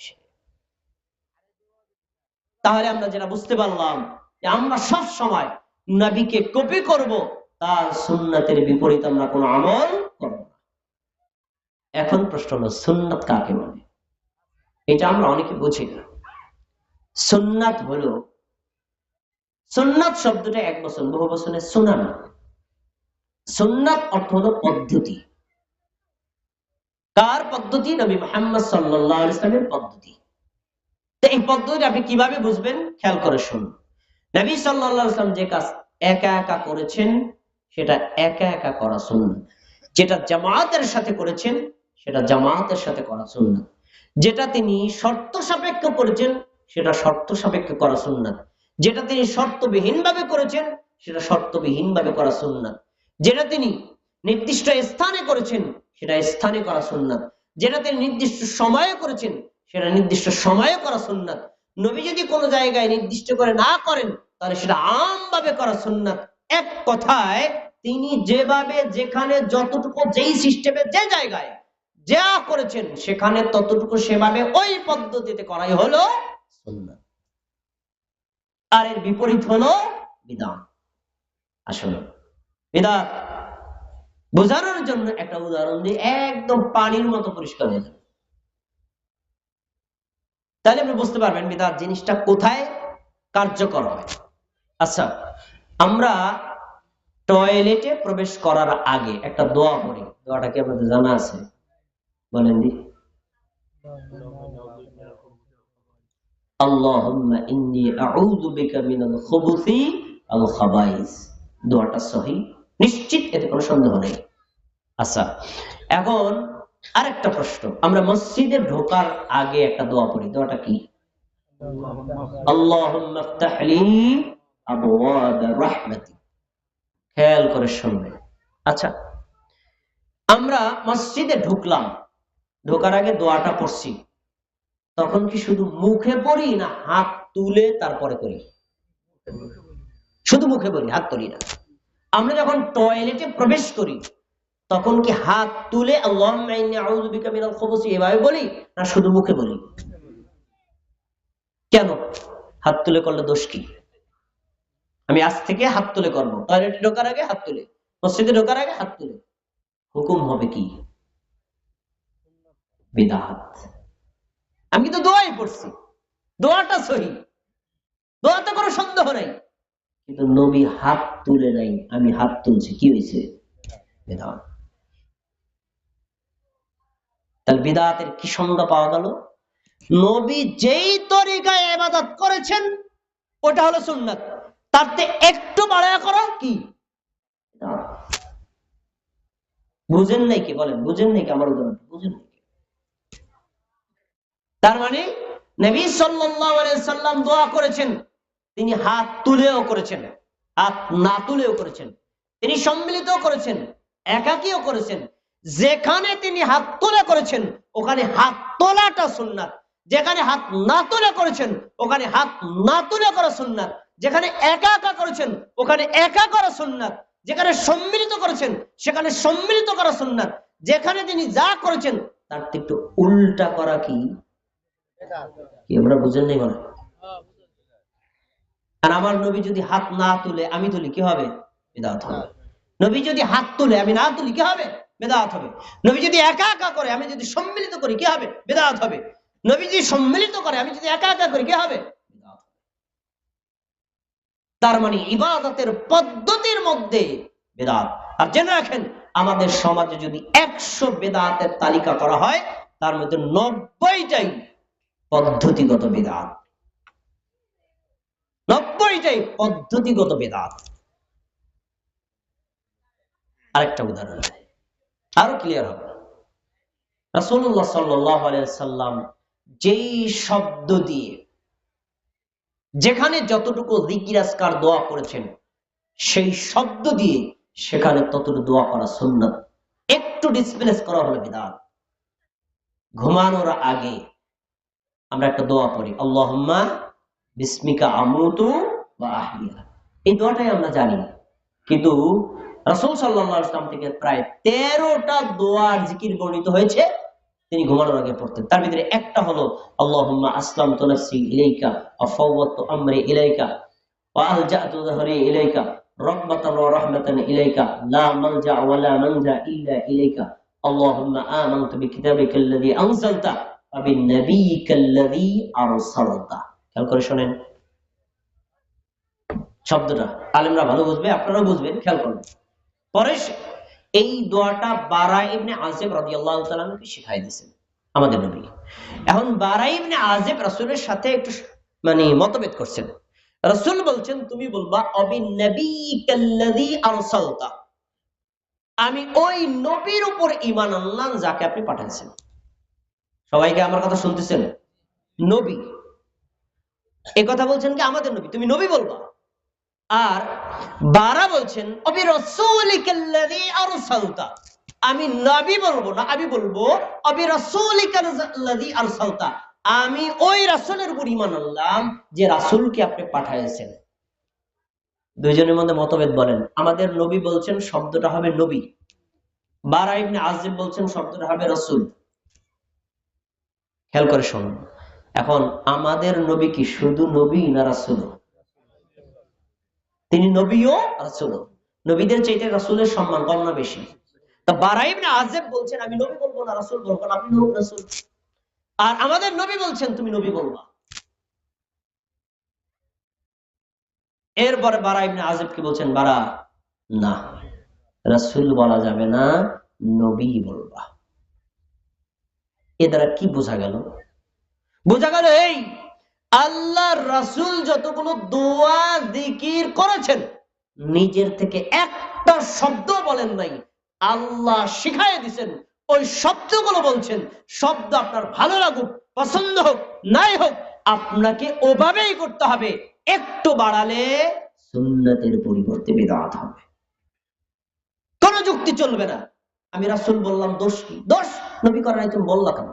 সে। তাহলে আমরা যেটা বুঝতে পারলাম যে আমরা সব সময় নবীকে কপি করব, তার সুন্নাতের বিপরীত আমরা কোনো আমল করব না। এখন প্রশ্ন হলো সুন্নাত কাকে বলে? এটা আমরা অনেকে বুঝি না। সুন্নাত হলো, সুন্নাত শব্দটা এক বছর বহু বছরের সুনান। সুন্নাত অর্থ হলো পদ্ধতি। কার পদ্ধতি? নবী মুহাম্মদ সাল্লাল্লাহু আলাইহি ওয়াসাল্লামের পদ্ধতি। তো এই পদ্ধতি আপনি কিভাবে বুঝবেন? খেয়াল করে শুনুন। নবী সাল্লাল্লাহু আলাইহি ওয়াসাল্লাম যে কাজ একা একা করেছেন সেটা একা একা করা সুন্নাত, যেটা জামাতের সাথে করেছেন সেটা জামাতের সাথে করা সুন্নাত, যেটা তিনি শর্ত সাপেক্ষ করেছেন সেটা শর্ত সাপেক্ষে করা সুন্নাত, যেটা তিনি শর্তবিহীন ভাবে করেছেন সেটা শর্তবিহীন ভাবে করা সুন্নাত, যেটা তিনি নির্দিষ্ট স্থানে করেছেন সেটা স্থানে করা সুন্নাত, যেটা তিনি নির্দিষ্ট সময়ে করেছেন সেটা নির্দিষ্ট সময়ে করা সুন্নাত। নবী যদি কোনো জায়গায় নির্দিষ্ট করে না করেন তাহলে সেটা আমভাবে করা সুন্নাত। এক কথায় তিনি যেভাবে যেখানে যতটুকু যেই সিস্টেমে যে জায়গায় যা করেছেন সেখানে ততটুকু সেভাবে ওই পদ্ধতিতে করাই হলো সুন্নাত। আর এর বিপরীত হলো বিদআত। আসলে বিদআত বোঝানোর জন্য একটা উদাহরণ দিয়ে একদম পানির মতো পরিষ্কার হয়ে যাবে, তাহলে আপনি বুঝতে পারবেন বিদআত জিনিসটা কোথায় কার্যকর হয়। আচ্ছা, আমরা টয়লেটে প্রবেশ করার আগে একটা দোয়া পড়ি। দোয়াটা কি আপনাদের জানা আছে? বলেন দি। আল্লাহুম্মা ইন্নী আউযু বিকা মিনাল খুবুসি আল খাবাইস। দোয়াটা সহিহ, নিশ্চিত, এতে কোনো সন্দেহ নেই। আচ্ছা, এখন আরেকটা প্রশ্ন, আমরা মসজিদে ঢোকার আগে একটা দোয়া পড়ি। দোয়াটা কি? আল্লাহুম্মা ইফতাহ লি আবওয়াব রাহমাতিক। খেয়াল করে শুনবেন। আচ্ছা, আমরা মসজিদে ঢুকলাম, ঢোকার আগে দোয়াটা পড়ছি, তখন কি শুধু মুখে পড়ি না হাত তুলে তারপরে করি? শুধু মুখে বলি, হাত তুলি না। আমরা যখন টয়লেটে প্রবেশ করি তখন কি হাত তুলে আল্লাহুম্মা ইন্নী আউযু বিকা মিনাল খুবুসি এভাবে বলি না শুধু মুখে বলি? কেন হাত তুলে করলে দোষ কি? আমি আজ থেকে হাত তুলে করবো, টয়লেটে ঢোকার আগে হাত তুলে, মসজিদে ঢোকার আগে হাত তুলে। হুকুম হবে কি? বিদআত। আমি কিন্তু দোয়াই পড়ছি, দোয়াটা সহি, দোয়াতে কোনো সন্দেহ নাই, কিন্তু নবী হাত তুলে নাই, আমি হাত তুলছি, কি হয়েছে? বিদআত। তাহলে বিদআতের কি সংজ্ঞা পাওয়া গেল? নবী যেই তরিকায় ইবাদত করেছেন ওটা হলো সুন্নাত, তারতে একটু বাড়ায়া করা কি? বুঝেন নাই কি? বলেন বুঝেন নাই কি? আমার উদাহরণ বুঝেন নাই? তার মানে নবী সাল্লাল্লাহু আলাইহি সাল্লাম দোয়া করেছেন, তিনি হাত তুলেও করেছেন, হাত না তুলেও করেছেন, তিনি সম্মিলিত করেছেন, একাকীও করেছেন। যেখানে তিনি হাত তুলে করেছেন ওখানে হাত তোলাটা সুন্নাত, যেখানে হাত না তুলে করেছেন ওখানে হাত না তুলে করা সুন্নাত, যেখানে একা একা করেছেন ওখানে একা করা সুন্নাত, যেখানে সম্মিলিত করেছেন সেখানে সম্মিলিত করা সুন্নাত, যেখানে তিনি যা করেছেন তার একটু উল্টা করা কি? আমরা বুঝেন নাই মনে? আর আমার নবী যদি হাত না তুলে আমি তুলি কি হবে? বিদআত হবে। নবী যদি হাত তুলে আমি না তুলি কি হবে? বিদআত হবে। নবী যদি একা একা করে আমি যদি সম্মিলিত করি কি হবে? বিদআত হবে। নবী যদি সম্মিলিত করে আমি যদি একা একা করি কি হবে? বিদআত হবে। তার মানে ইবাদতের পদ্ধতির মধ্যে বিদআত। আর জেনে রাখেন আমাদের সমাজে যদি 100 বিদআতের তালিকা করা হয় তার মধ্যে 90টাই পদ্ধতিগত বিদআত, 90টাই পদ্ধতিগত বিদআত। আরেকটা উদাহরণ আরো ক্লিয়ার হবে। রাসূলুল্লাহ সাল্লাল্লাহু আলাইহি সাল্লাম যেই শব্দ দিয়ে যেখানে যতটুকু জিকির আজকার দোয়া করেছেন সেই শব্দ দিয়ে সেখানে ততটুকু দোয়া করা সুন্নাত, একটু ডিসপ্লেস করা হলো বিদআত। ঘুমানোর আগে আমরা একটা দোয়া পড়ি, আল্লাহুম্মা বিসমিকা আমুতু ওয়া আহইয়া। এই দোয়াটাই আমরা জানি, কিন্তু রাসূল সাল্লাল্লাহু আলাইহি ওয়াসাল্লাম থেকে প্রায় 13টা দোয়ার জিকির বর্ণিত হয়েছে তিনি ঘুমানোর আগে পড়তেন। তার ভিতরে একটা হলো আল্লাহুম্মা আসলামতু নাফসি ইলাইকা ওয়া ফাওয়াদতু আমরি ইলাইকা ওয়া আলজাতু যহরি ইলাইকা রাহমাতান ওয়া রাহমাতান ইলাইকা লা মালজা ওয়া লা মানজা ইল্লা ইলাইকা আল্লাহুম্মা আমানতু বিকিতাবিকাল্লাযী আনজালতা ওয়া বিনাবিয়িকাল্লাযী আরসালতা। খেয়াল করে শুনেন শব্দটা, আলেমরা ভালো বুঝবে, আপনারাও বুঝবেন, খেয়াল করবেন। পরে এই দোয়াটা বারা ইবনে আযিব রাদিয়াল্লাহু তাআলা আনহুকে শিখাই দিয়েছেন আমাদের নবী। এখন বারা ইবনে আযিব রাসূলের সাথে একটু মতভেদ করছেন। রাসূল বলছেন তুমি বলবা অবিন্নাবিয়িকাল্লাযী আরসালতা, আমি ওই নবীর উপর ঈমান আনলাম যাকে আপনি পাঠিয়েছেন। সবাইকে আমার কথা শুনতেছেন? নবী এই কথা বলছেন কি আমাদের নবী, তুমি নবী বলবা। আর বারা বলছেন অবি রাসূলিকাল্লাযী আরসালতা, আমি নবী বলবো না, আমি বলবো অবি রাসূলিকাল্লাযী আরসালতা, আমি ওই রাসূলের উপর ঈমান আনলাম যে রাসূলকে আপনি পাঠিয়েছেন। দুইজনের মধ্যে মতভেদ বলেন। আমাদের নবী বলছেন শব্দটা হবে নবী, বারা ইবনে আযিব বলছেন শব্দটা হবে রাসূল। খেয়াল করে শুনুন, এখন আমাদের নবী কি শুধু নবী না রাসূল? তিনি নবীও রাসূলও। নবীদের চাইতে রাসূলের সম্মান কম না বেশি? তা বারা ইবনে আযিব বলছেন আমি নবী বলবো না রাসূল বলবো, আপনি রাসূল। আর আমাদের নবী বলছেন তুমি নবী বলবা। এরপরে বারা ইবনে আযিব কি বলছেন, বারা না, রাসূল বলা যাবে না, নবী বলবা। এ দ্বারা কি বোঝা গেল? বোঝা গেল এই আল্লাহর রাসূল যতগুলো দোয়া জিকির করেছেন নিজের থেকে একটা শব্দ বলেন নাই, আল্লাহ শিখাইয়া দিয়েছেন ওই শব্দগুলো বলছেন। শব্দ আপনার ভালো লাগুক পছন্দ হোক নাই হোক আপনাকে ওভাবেই করতে হবে, একটু বাড়ালে সুন্নতের পরিবর্তে বিদআত হবে। কোন যুক্তি চলবে না। আমি রাসূল বললাম দোষ কি? দোষ নবী করে নাই, তুমি বললা কেন?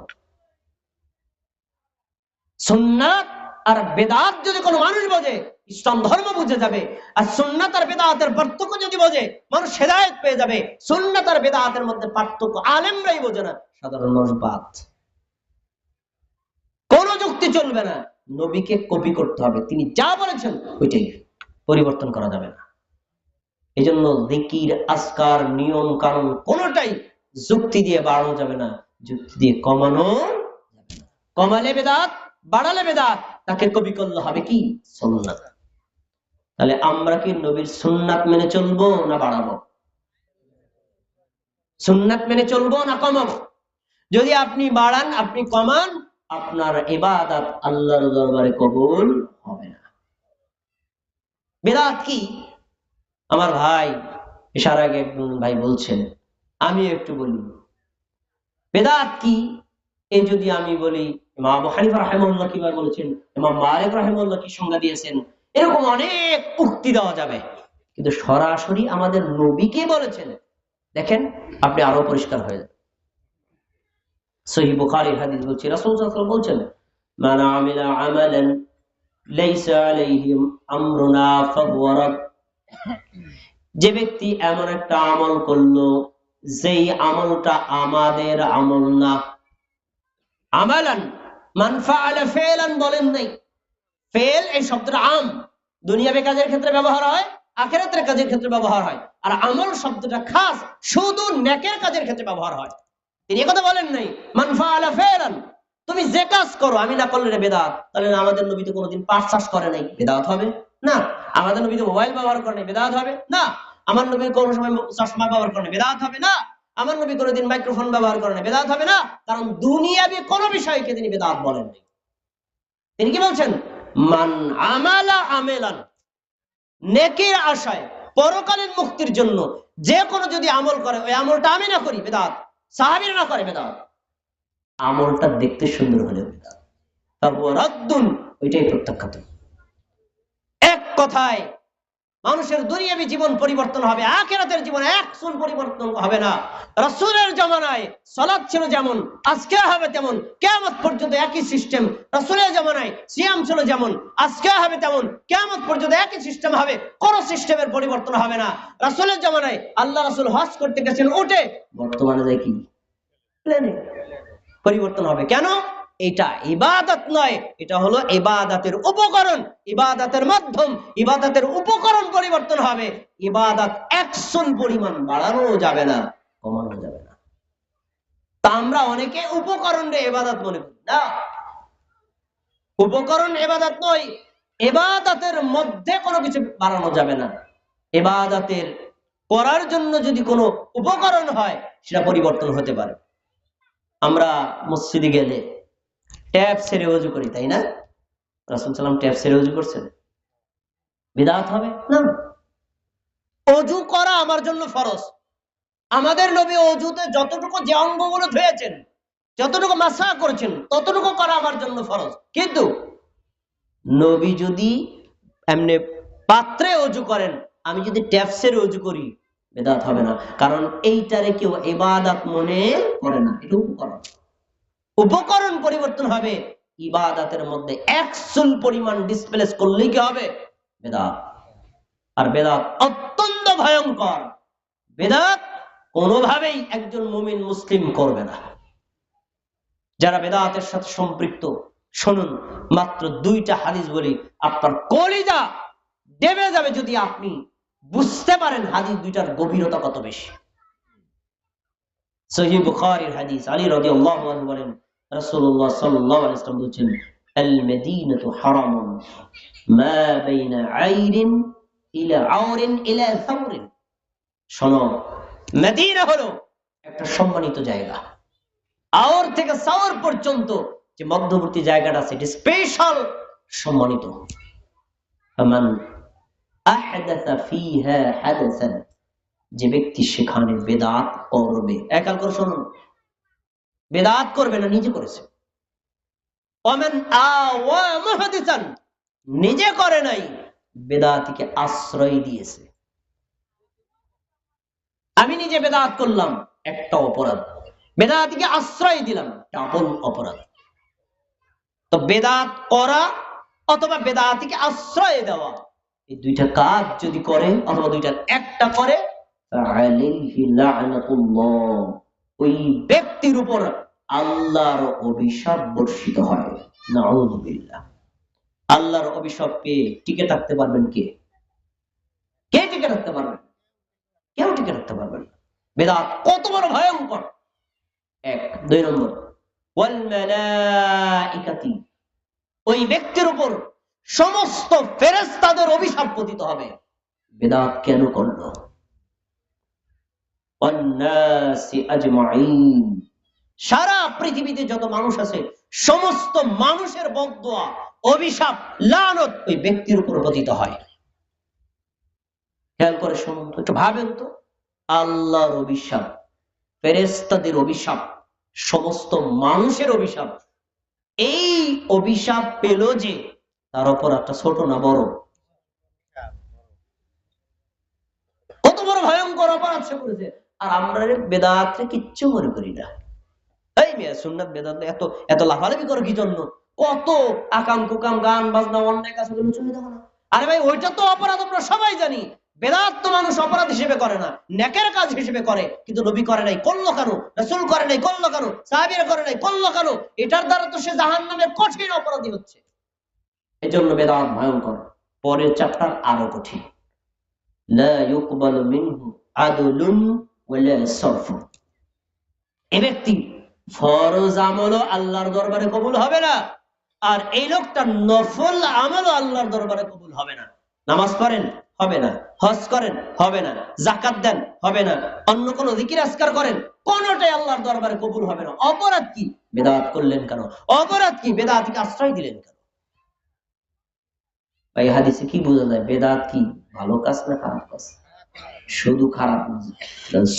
সুন্নাত আর বেদাত যদি কোনো মানুষ বোঝে, ইসলাম ধর্ম বুঝে যাবে। আর সুন্নাত আর বেদাতের পার্থক্য যদি বোঝে, মানুষ হেদায়েত পেয়ে যাবে। সুন্নাত আর বেদাতের মধ্যে পার্থক্য আলেমরাই বোঝে না, সাধারণ মানুষ বাদ। কোন যুক্তি চলবে না, নবীকে কপি করতে হবে, তিনি যা বলেছেন ওইটাই, পরিবর্তন করা যাবে না। এই জন্য জিকির, আজকার, নিয়ম কানুন কোনটাই যুক্তি দিয়ে বাড়ানো যাবে না, যুক্তি দিয়ে কমানো যাবে না। কমালে বেদাত, বাড়ালে বেদাত, তাকে কপি করলে হবে কি? সুন্নাত। তাহলে আমরা কি নবীর সুন্নাত মেনে চলবো না বাড়াবো? সুন্নাত মেনে চলবো না কমাবো? যদি আপনি বাড়ান, আপনি কমান, আপনার ইবাদত আল্লাহর দরবারে কবুল হবে না। বেদাত কি? আমার ভাই এসার আগে একজন ভাই বলছেন, আমি একটু বলি বেদাত কি। এই যদি আমি বলি, ইমাম আবু হানিফা রাহিমাহুল্লাহ কিভাবে বলেছেন, ইমাম মালিক রাহিমাহুল্লাহ কি সংজ্ঞা দিয়েছেন, এরকম অনেক উক্তি দেওয়া যাবে, কিন্তু সরাসরি আমাদের নবী কে বলেছেন দেখেন, আপনি আরো পরিষ্কার হয়ে যাবেন। সহিহ বুখারীর হাদিস বলছি, রাসূল সাল্লাল্লাহু আলাইহি ওয়াসাল্লাম বলছেন, মান আমিলা আমালান লাইসা আলাইহি আমরুনা ফাহুয়া রাদ। যে ব্যক্তি এমন একটা আমল করলো যেই আমলটা আমাদের আমল না। আমালান, মান ফাআলা ফি'লান বলেন নাই। ফেল এই শব্দটা আম, দুনিয়াবী কাজের ক্ষেত্রে ব্যবহার হয়, আখিরাতের কাজের ক্ষেত্রে ব্যবহার হয়। আর আমল শব্দটা খাস শুধু নেকের কাজের ক্ষেত্রে ব্যবহার হয়। তিনি কথা বলেন নাই মান ফাআলা ফি'লান, তুমি যে কাজ করো আমি না করলে বেদাত। তাহলে আমাদের নবী তো কোনোদিন পাট চাষ করে নাই, বেদাত হবে না। আমাদের নবী তো মোবাইল ব্যবহার করে নাই, বেদাত হবে না। আমার নবী কোন সময় চশমা ব্যবহার করে নাই, বেদাত হবে না। আমার নবী কোনোদিন মাইক্রোফোন ব্যবহার করে নাই, বেদাত হবে না। কারণ দুনিয়াবী কোনো বিষয়কে তিনি বেদাত বলেন নাই। তিনি কি বলছেন? মান আমালা আমেলান, নেকির আশায় পরকালীন মুক্তির জন্য যে কোনো যদি আমল করে, ওই আমলটা আমি না করি বেদাত, সাহাবীরা না করে বেদাত। আমলটা দেখতে সুন্দর হলে বেদাত, তারপর রাদ্দুন, ওইটাই প্রত্যাখ্যাত। এক কথায় মানুষের দুনিয়াবী জীবন পরিবর্তন হবে, আখিরাতের জীবনে এক চুল পরিবর্তন হবে না। রাসূলের জামানায় সালাত ছিল যেমন, আজকে হবে তেমন, কিয়ামত পর্যন্ত একই সিস্টেম। রাসূলের জামানায় সিয়াম ছিল যেমন, আজকে হবে তেমন, কিয়ামত পর্যন্ত একই সিস্টেম হবে, কোন সিস্টেমের পরিবর্তন হবে না। রাসূলের জামানায় আল্লাহ রাসূল হজ করতে গেছেন উঠে, বর্তমানে যায় কি প্লেনে। পরিবর্তন হবে কেন? এটা ইবাদত নয়, এটা হলো ইবাদতের উপকরণ, ইবাদতের মাধ্যম, ইবাদতের উপকরণ পরিবর্তন হবে। ইবাদত একশন পরিমাণ বাড়ানো যাবে না, কমানো যাবে না। তা আমরা অনেকে উপকরণ রে ইবাদত মনে করি না। উপকরণ ইবাদত নয়, ইবাদতের মধ্যে কোনো কিছু বাড়ানো যাবে না। ইবাদতের করার জন্য যদি কোনো উপকরণ হয়, সেটা পরিবর্তন হতে পারে। আমরা মসজিদে গেলে ট্যাপ ছেড়ে ওযু করি, তাই না? রাসূল সাল্লাল্লাহু ট্যাপ ছেড়ে ওযু করছেন, বিদআত হবে না। ওযু করা আমার জন্য ফরজ। আমাদের নবী ওযুতে যতটুকু যে অঙ্গগুলো ধুয়েছেন, যতটুকু মাসা করেছেন, ততটুকু করা আমার জন্য ফরজ। কিন্তু নবী যদি এমনি পাত্রে ওযু করেন, আমি যদি ট্যাপ ছেড়ে ওযু করি, বিদআত হবে না। কারণ এইটারে কেউ ইবাদত মনে করে না, এটা উপকরণ। উপকরণ পরিবর্তন হবে, ইবাদতের মধ্যে একচুল পরিমাণ ডিসপ্লেস করলেই কি হবে? বেদাত। আর বেদাত অত্যন্ত ভয়ঙ্কর। বেদাত কোনোভাবেই একজন মুমিন মুসলিম করবে না। যারা বেদাতের সাথে সম্পৃক্ত, শুনুন মাত্র 2টা হাদিস বলি, আপনার কলিজা দেবে যাবে যদি আপনি বুঝতে পারেন হাদিস 2টার গভীরতা কত বেশি। সহিহ বুখারীর হাদিস, আলী রাদিয়াল্লাহু আনহু বলেন, রাসূলুল্লাহ সাল্লাল্লাহু আলাইহি ওয়াসাল্লাম বলেছেন, আল মদিনাতু হারামুন মা বাইনা আইরিন ইলা আওরিন ইলা সাওরিন। শোনো, মদিনা হলো একটা সম্মানিত জায়গা। আওর থেকে সাওর পর্যন্ত যে মধ্যবর্তী জায়গাটা আছে, এটা স্পেশাল, সম্মানিত। ফামান আহদাসা ফিহা হাদাসান, যে ব্যক্তি সেখানে বেদাত করবে, একাল করে শুনুন, বেদাত করবে না, নিজে করেছে। ওমান আওয়া মুহাদিসান, নিজে করে নাই, বেদাতিকে আশ্রয় দিয়েছে। আমি নিজে বেদাত করলাম, একটা অপরাধ। বেদাতিকে আশ্রয় দিলাম, ডাবল অপরাধ। তো বেদাত করা অথবা বেদাতিকে আশ্রয় দেওয়া, এই দুইটা কাজ যদি করে অথবা দুইটার একটা করে, ফাআলাইহি লা'নাতুল্লাহ, ওই ব্যক্তির উপর আল্লাহর অভিশাপ বর্ষিত হয়। নাউযুবিল্লাহ। আল্লাহর অভিশাপ পেয়ে টিকে থাকতে পারবেন কে? কে টিকে থাকতে পারবেন? কেউ টিকে থাকতে পারবেন না। বেদাত কত বড় ভয়ঙ্কর! এক। দুই নম্বর, ওয়াল মালাইকাতি, ওই ব্যক্তির উপর সমস্ত ফেরেশতাদের অভিশাপ পতিত হবে। বেদাত কেন করলো? ওয়ান্নাসি আজমাইন, সারা পৃথিবীতে যত মানুষ আছে সমস্ত মানুষের বদদোয়া, অভিশাপ, লানত ওই ব্যক্তির উপর পতিত হয়। খেয়াল করে শুনুন তো, একটু ভাবেন তো, আল্লাহর অভিশাপ, ফেরেশতাদের অভিশাপ, সমস্ত মানুষের অভিশাপ, এই অভিশাপ পেল যে, তার অপরাধটা ছোট না বড়? কত বড় ভয়ঙ্কর অপরাধ সে করেছে। আর আমরা বেদাতকে কিচ্ছু মনে করি না। এই মেয়ে সুন্নাত বেদাত এত এত লাফালাফি করো কি জন্য? কত আকাম কুকাম, গান বাজনা, অন্যায় কাজ চলে দেখো না। আরে ভাই, ওইটা তো অপরাধ, আমরা সবাই জানি। বেদাত তো মানুষ অপরাধ হিসেবে করে না, নেকের কাজ হিসেবে করে। কিন্তু নবী করে নাই, করলো কেন? রাসূল করে নাই, করলো কেন? সাহাবীরা করে নাই, করলো কেন? এটার দ্বারা তো সে জাহান্নামের কঠিন অপরাধী হচ্ছে। এজন্য বেদাত ভয়ঙ্কর। পরের চ্যাপ্টার আরো কঠিন। লা ইউকবালু মিনহু আদলুন ওয়ালা সারফুন, এই ব্যক্তি ফরজ আমলও আল্লাহর দরবারে কবুল হবে না, আর এই লোকটা নফল আমলও আল্লাহর দরবারে কবুল হবে না। নামাজ পড়েন, হবে না। হজ করেন, হবে না। যাকাত দেন, হবে না। অন্য কোন জিকির আজকার করেন, কোনটাই আল্লাহর দরবারে কবুল হবে না। অপরাধ কি? বেদাত করলেন কেন? অপরাধ কি? বেদাতকে আশ্রয় দিলেন কেন? এই হাদিসে কি বোঝা যায়? বেদাত কি ভালো কাজ না খারাপ কাজ? শুধু খারাপ না,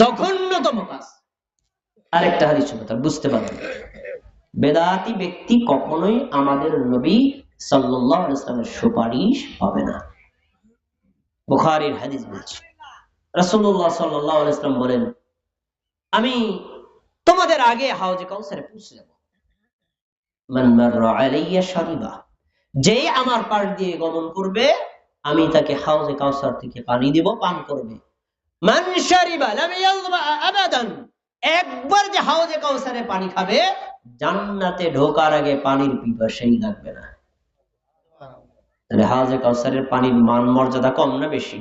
জঘন্যতম কাজ। আরেকটা হাদিস শুনে তার বুঝতে পারবেন, বেদাতি ব্যক্তি কখনোই আমাদের নবী সাল্লাল্লাহু আলাইহি ওয়াসাল্লামের সুপারিশ হবে না। বুখারীর হাদিস বলছে, রাসূলুল্লাহ সাল্লাল্লাহু আলাইহি ওয়াসাল্লাম বলেন, আমি তোমাদের আগে হাউজে কাউসারে পৌঁছে যাব। মান মাররা আলাইয়া শারিবা, যে আমার পাশ দিয়ে গমন করবে, আমি তাকে হাউজে কাউসার থেকে পানি দেব, পান করবে। মান শারিবা লাম ইয়াযমা আবাদান, একবার যে হাউজে কাউসারে পানি খাবে, জান্নাতে ঢোকার আগে পানির পিপাসাই লাগবে না। তাহলে হাউজে কাউসারের পানির মান মর্যাদা কম না বেশি?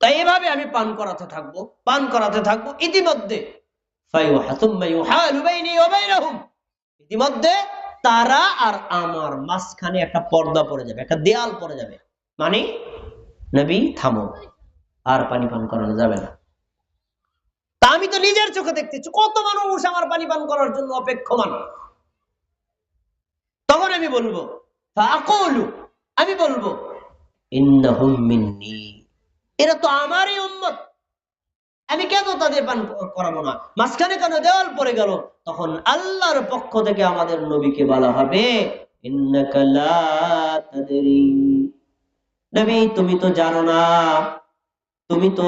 তাই এভাবে আমি পান করাতে থাকবো, পান করাতে থাকবো। ইতিমধ্যে ইতিমধ্যে তারা আর আমার মাঝখানে একটা পর্দা পড়ে যাবে, একটা দেয়াল পড়ে যাবে। মানে নবী থামো, আর পানি পান করানো যাবে না। তা আমি তো নিজের চোখে দেখতেছি কত মানুষ আমার পানি পান করার জন্য অপেক্ষমান। তখন আমি বলবো, আমি বলবো, ইন্নাহুম মিন্নি, এরা তো আমারই উম্মত, আমি কেন তাদের পান করাবো না? মাঝখানে কেন দেওয়াল পড়ে গেল? তখন আল্লাহর পক্ষ থেকে আমাদের নবীকে বলা হবে, ইন্নাকা লা তাদরি, নবী তুমি তো জানো না, তুমি তো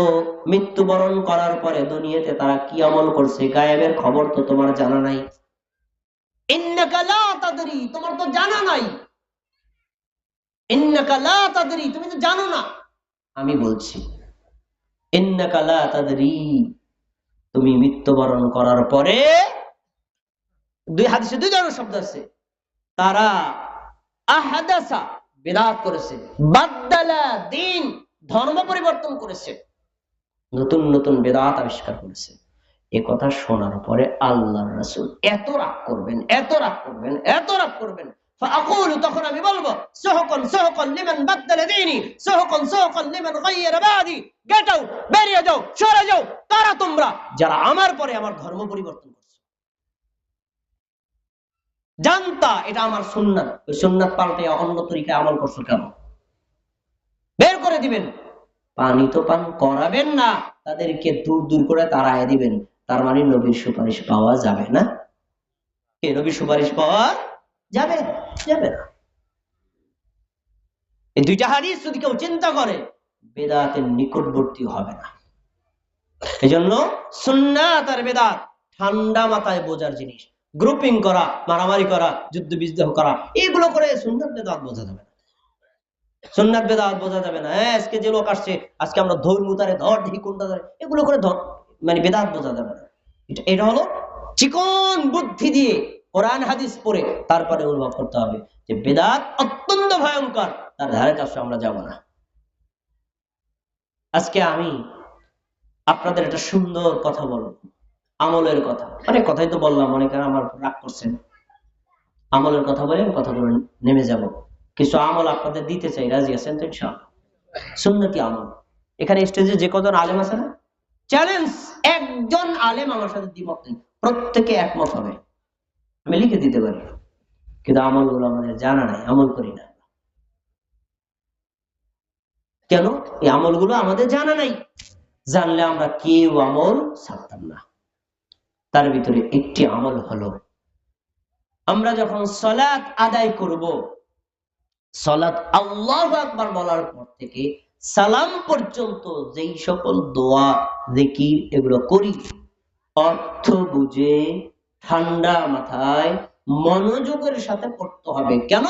মৃত্যুবরণ করার পরে দুনিয়াতে তারা কি আমল করছে, গায়েবের খবর তো তোমার জানা নাই। ইন্নাকা লা তাদরি, তোমার তো জানা নাই। ইন্নাকা লা তাদরি, তুমি তো জানো না। আমি বলছি, ইন্নাকা লা তাদরি, তুমি মৃত্যুবরণ করার পরে, দুই হাদিসে দুই ধরনের শব্দ আছে, তারা আহাদাসা, বিদআত করেছে, বাদদালা দ্বীন, ধর্ম পরিবর্তন করেছে, নতুন নতুন বিদআত আবিষ্কার করেছে। এই কথা শোনার পরে আল্লাহর রাসূল এত রাগ করবেন, এত রাগ করবেন, এত রাগ করবেন। ফাআকুলু, তখন আমি বলবো, সুহকান সুহকান লিমান বাদদালা দীনি, সুহকান সুহকান লিমান গায়্যারা বাদি, গেট আউট, বেরিয়ে যাও, সরে যাও, তারা তোমরা যারা আমার পরে আমার ধর্ম পরিবর্তন করছো। জানতা এটা আমার সুন্নাত, ওই সুন্নাত পাল্টে অন্য তরিকায় আমল করছো কেন? বের করে দিবেন। পানি তো পান করাবেন না, তাদেরকে দূর দূর করে তাড়ায় দিবেন। তার মানে নবীর সুপারিশ পাওয়া যাবে না। কে নবীর সুপারিশ পাওয়া যাবে? যাবে না। এই দুইটা হাদিস যদি কেউ চিন্তা করে, বেদাতের নিকটবর্তী হবে না। এই জন্য সুন্নাত আর বেদাত ঠান্ডা মাথায় বোঝার জিনিস। গ্রুপিং করা, মারামারি করা, যুদ্ধ বিদ্রোহ করা, এগুলো করে সুন্নাত বেদাত বোঝা যাবে না। সুন্নাত বেদাত বোঝা যাবে না। হ্যাঁ, আজকে যে লোক আসছে, আজকে আমরা ধর্মুতারে ধর দেখি কোনটা ধরে, এগুলো করে মানে বেদাত বোঝা যাবে না। এটা হলো চিকন বুদ্ধি দিয়ে কোরআন হাদিস পড়ে তারপরে অনুভব করতে হবে যে বেদাত অত্যন্ত ভয়ঙ্কর, তার ধারে কাছে আমরা যাব না। আজকে আমি আপনাদের একটা সুন্দর কথা বলবো, আমলের কথা। অনেক কথাই তো বললাম, অনেকে আমার রাগ করছেন। আমলের কথা বলে কথাগুলো নেমে যাব। কিছু আমল আপনাদের দিতে চাই, রাজি আছেন তো ইনশাআল্লাহ? সুন্নতি আমল। এখানে স্টেজে যে কজন আলেম আছে না, চ্যালেঞ্জ, একজন আলেম আমার সাথে দ্বিমত নেই, প্রত্যেকে একমত হবে, আমি লিখে দিতে পারি। কিন্তু আমলগুলো আমাদের জানা নাই, আমল করি না। কেন? এই আমলগুলো আমাদের জানা নাই। জানলে আমরা কেউ আমল ছাড়তাম না। তার ভিতরে একটি আমল হলো, আমরা যখন সালাত আদায় করব, সালাত আল্লাহু আকবার বলার পর থেকে সালাম পর্যন্ত যেই সকল দোয়া, জিকির এগুলো করি, অর্থ বুঝে ঠান্ডা মাথায় মনোযোগের সাথে পড়তে হবে। কেন?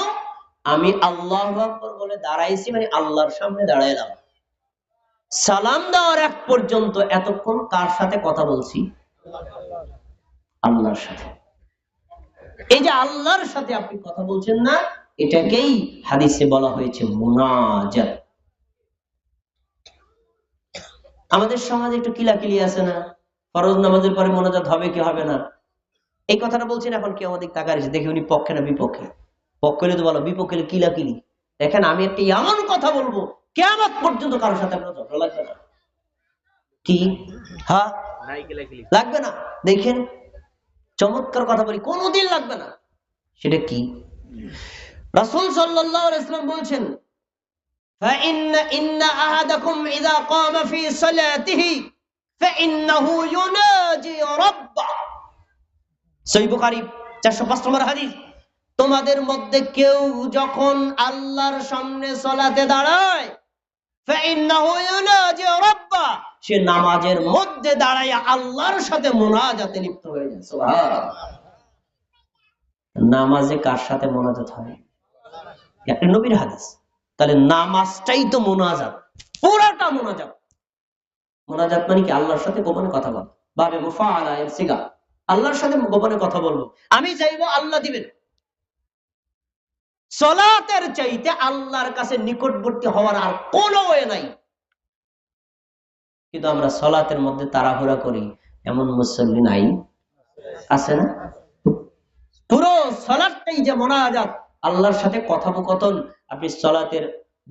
আমি আল্লাহু আকবার বলে দাঁড়াইছি, মানে আল্লাহর সামনে দাঁড়াইলাম। সালাম দেওয়ার এক পর্যন্ত এতক্ষণ কার সাথে কথা বলছি? আল্লাহর সাথে। এই যে আল্লাহর সাথে আপনি কথা বলছেন না, এটাকেই হাদিসে বলা হয়েছে মুনাজাত। আমাদের সমাজে একটু কিলাকিলি আছে না, ফরজ নামাজের পরে মুনাজাত হবে কি হবে না, এই কথাটা বলছেন। এখন কেউ আমাদের তাকাইছে, দেখি উনি পক্ষে না বিপক্ষে। পক্ষ হলে তো বলো, বিপক্ষে হলে কিলাকিলি। দেখেন, আমি একটা এমন কথা বলবো, কিয়ামত পর্যন্ত কারোর সাথে আপনার ঝগড়া লাগবে না। কি? হ্যাঁ, লাগবে না। দেখেন, চমৎকার কথা বলি, কোনোদিন লাগবে না। সেটা কি? রাসূল সাল্লাল্লাহু আলাইহি ওয়াসাল্লাম বলছেন, فإن أحدكم إذا قام في صلاته فإنه يناجي ربه। সহিহ বুখারী 405 নম্বর হাদিস। তোমাদের মধ্যে কেউ যখন আল্লাহর সামনে সালাতে দাঁড়ায়, فإنه يناجي ربه, সে নামাজের মধ্যে দাঁড়ায় আল্লাহর সাথে মুনাজাতে লিপ্ত হয়ে যায়। সুবহানাল্লাহ। নামাজে কার সাথে মুনাজাত হয়? একটা নবীর হাদিস। তাহলে নামাজটাই তো মুনাজাত, পুরাটা মুনাজাত। মুনাজাত মানে কি? আল্লাহর সাথে গোপনে কথা বলা, বাবে মুফাআলা এর সিগা। আল্লাহর সাথে গোপনে কথা বলবো, আমি চাইবো আল্লাহ দিবেন। সালাতের চাইতে আল্লাহর কাছে নিকটবর্তী হওয়ার আর কোনো ওয়ে নাই। কিন্তু আমরা সালাতের মধ্যে তাড়াহুড়া করি, এমন মুসল্লি নাই? আছে না? পুরো সালাতটাই যে মুনাজাত, আল্লাহর সাথে কথোপকথন। আপনি সালাতের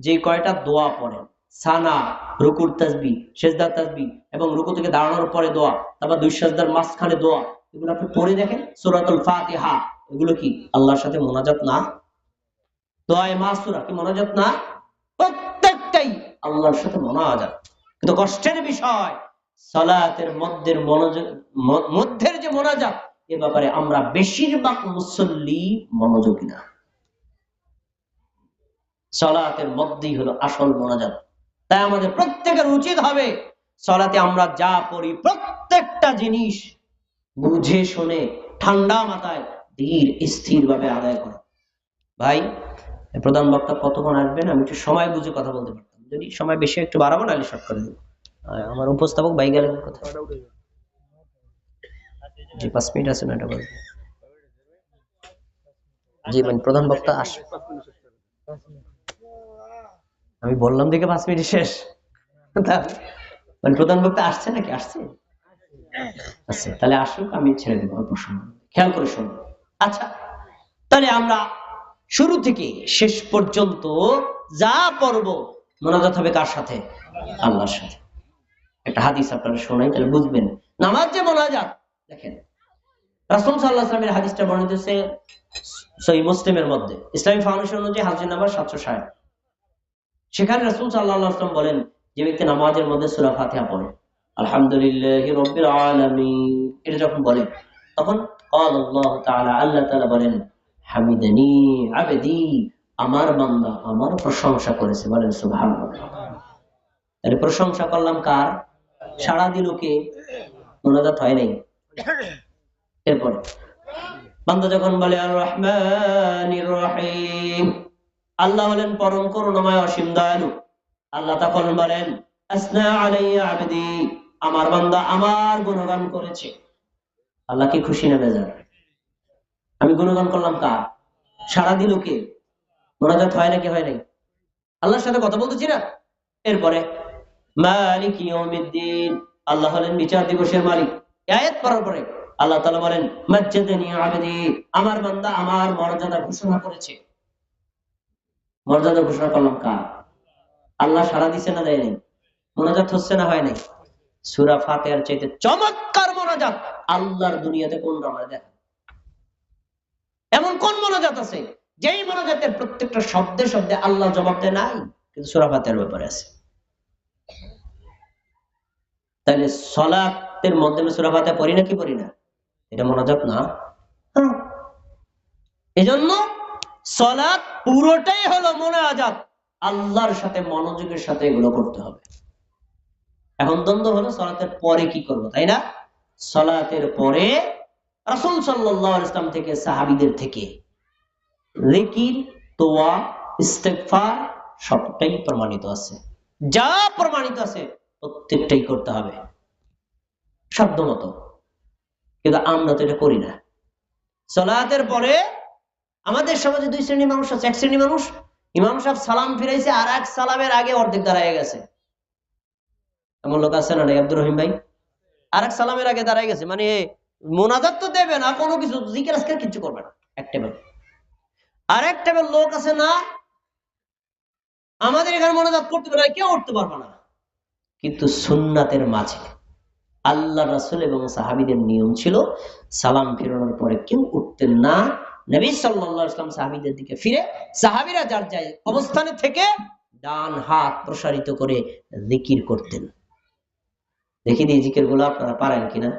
যে কয়টা দোয়া পড়েন, সানা, রুকুর তাসবিহ, সিজদার তাসবিহ, এবং রুকু থেকে দাঁড়ানোর পরে দোয়া, তারপর দুই সিজদার মাঝখানে দোয়া, এগুলো আপনি পড়ে দেখেন। সূরাতুল ফাতিহা, এগুলো কি আল্লাহর সাথে মুনাজাত না? দোয়ায়ে মাসুরা কি মুনাজাত না? প্রত্যেকটাই আল্লাহর সাথে মুনাজাত। কিন্তু কষ্টের বিষয়, সালাতের মধ্যের যে মুনাজাত, এ ব্যাপারে আমরা বেশিরভাগ মুসল্লি মনোযোগী না। সালাতের মধ্যেই হলো আসল মুনাজাত। তাই আমাদের প্রত্যেকের উচিত হবে সালাতে আমরা যা পড়ি প্রত্যেকটা জিনিস বুঝে শুনে ঠান্ডা মাথায় ধীর স্থির ভাবে আদায় করা। ভাই, প্রধান বক্তা কতক্ষণ আসবেন? আমি একটু সময় বুঝে কথা বলতে পারতাম, যদি সময় বেশি একটু বাড়াবো, নাহলে শর্ট করে দেবো। আমার উপস্থাপক ভাই গেলেন কথা। জি, 5 মিনিট আছে না? এটা বলবো। জি, মানে প্রধান বক্তা আমি বললাম দেখে 5 মিনিট শেষ। মানে প্রধান বক্তা আসছে নাকি? আসছে? আচ্ছা, তাহলে আসুক, আমি ছেড়ে দেবো অল্প সময়, খেয়াল করে শুনুন। আচ্ছা, তাহলে আমরা শুরু থেকে শেষ পর্যন্ত যা পড়বো মোনাজাত হবে কার সাথে? আল্লাহর সাথে। একটা হাদিস আপনারা শোনাই, তাহলে বুঝবেন নামাজ যে মোনাজাত। দেখেন, রাসূল সাল্লাল্লাহু আলাইহি ওয়াসাল্লামের হাদিসটা বর্ণিত হয়েছে সহিহ মুসলিমের মধ্যে, ইসলামিক ফাউন্ডেশন অনুযায়ী হাদিস নাম্বার 760। সেখানে রাসূল সাল্লাল্লাহু আলাইহি ওয়াসাল্লাম বলেন, যে ব্যক্তি নামাজের মধ্যে সূরা ফাতিহা পড়ে, আলহামদুলিল্লাহি রাব্বিল আলামিন, এটা যখন বলে, তখন আল্লাহ তাআলা, আল্লাহ তাআলা বলেন, হামিদানি আবদি, আমার বান্দা আমার প্রশংসা করেছে। বলেন সুবহানাল্লাহ। তাহলে প্রশংসা করলাম কার? সাড়া দিল কে? মুনাজাত হয় নাই। এরপর বান্দা যখন বলে আর রহমানির রহিম, আল্লাহ হলেন পরম করুণাময় অসীম দয়ালু, আল্লাহ তখন বলেন আসনা আলাইয়া আবদি, আমার বান্দা আমার গুণগান করেছে। আল্লাহ কি খুশি না বেজার? আমি গুণগান করলাম কার? সারা দিল কে? মোনাজাত হয় নাকি হয় নাই? আল্লাহর সাথে কথা বলতেছি না। এরপরে মালিক ইয়াউমিদ্দিন, আল্লাহ হলেন বিচার দিবসের মালিক। আয়াত পড়ার পরে আল্লাহ তাআলা বলেন মাজ্জাদানি আবদি, আমার বান্দা আমার মর্যাদা ঘোষণা করেছে। মর্যাদা ঘোষণা করলাম কার? আল্লাহ সারা দিছে না দেয় নাই? মোনাজাত হচ্ছে না হয় নাই? সূরা ফাতিহার চাইতে চমৎকার মোনাজাত আল্লাহর দুনিয়াতে কোন রকম দেখা? এমন কোন মোনাজাত আছে যেই মোনাজাতের প্রত্যেকটা শব্দে শব্দে আল্লাহ জবাব দেয় নাই? কিন্তু সূরা ফাতিহার ব্যাপারে আছে। তাহলে সালাতের মধ্যে সূরা ফাতিহা পড়ি না কি পড়ি না? এটা মোনাজাত না? এজন্য সালাত পুরোটাই হলো মোনাজাত। আল্লাহর সাথে মনোযোগের সাথে এগুলো করতে হবে। এখন দ্বন্দ্ব হলো সালাতের পরে কি করব, তাই না? সালাতের পরে রাসূল সাল্লাল্লাহু আলাইহি ওয়াসাল্লাম থেকে সাহাবীদের থেকে জিকির, দোয়া, ইস্তেগফার সবটাই প্রমাণিত আছে। যা প্রমাণিত আছে প্রত্যেকটাই করতে হবে শব্দ মতো। কিন্তু আমরা তো এটা করি না। সালাতের পরে আমাদের সমাজে দুই শ্রেণীর মানুষ আছে। এক শ্রেণীর মানুষ ইমাম সাহেব সালাম ফিরাইছে আর এক সালামের আগে অর্ধেক দাঁড়ায় গেছে। এমন লোক আছে না নাই আব্দুর রহিম ভাই? আর এক সালামের আগে দাঁড়ায় গেছে, মানে মোনাজাত তো দেবে না, কোনো কিছু জিকির আজকাল কিছু করবে না। এক টেবিল। আর এক টেবিল লোক আছে না, আমাদের এখানে মোনাজাত করতে পারে কেউ উঠতে পারবে না। কিন্তু সুন্নাতের মাঝে আল্লাহ রাসূল এবং সাহাবীদের নিয়ম ছিল সালাম ফেরানোর পরে কেউ উঠতেন না। নবী সাল্লাল্লাহু আলাইহি ওয়াসাল্লাম সাহাবীদের দিকে ফিরে সাহাবীরা যার যায় অবস্থানে থেকে ডান হাত প্রসারিত করে জিকির করতেন। দেখি এই জিকিরগুলো আপনারা পারেন কিনা।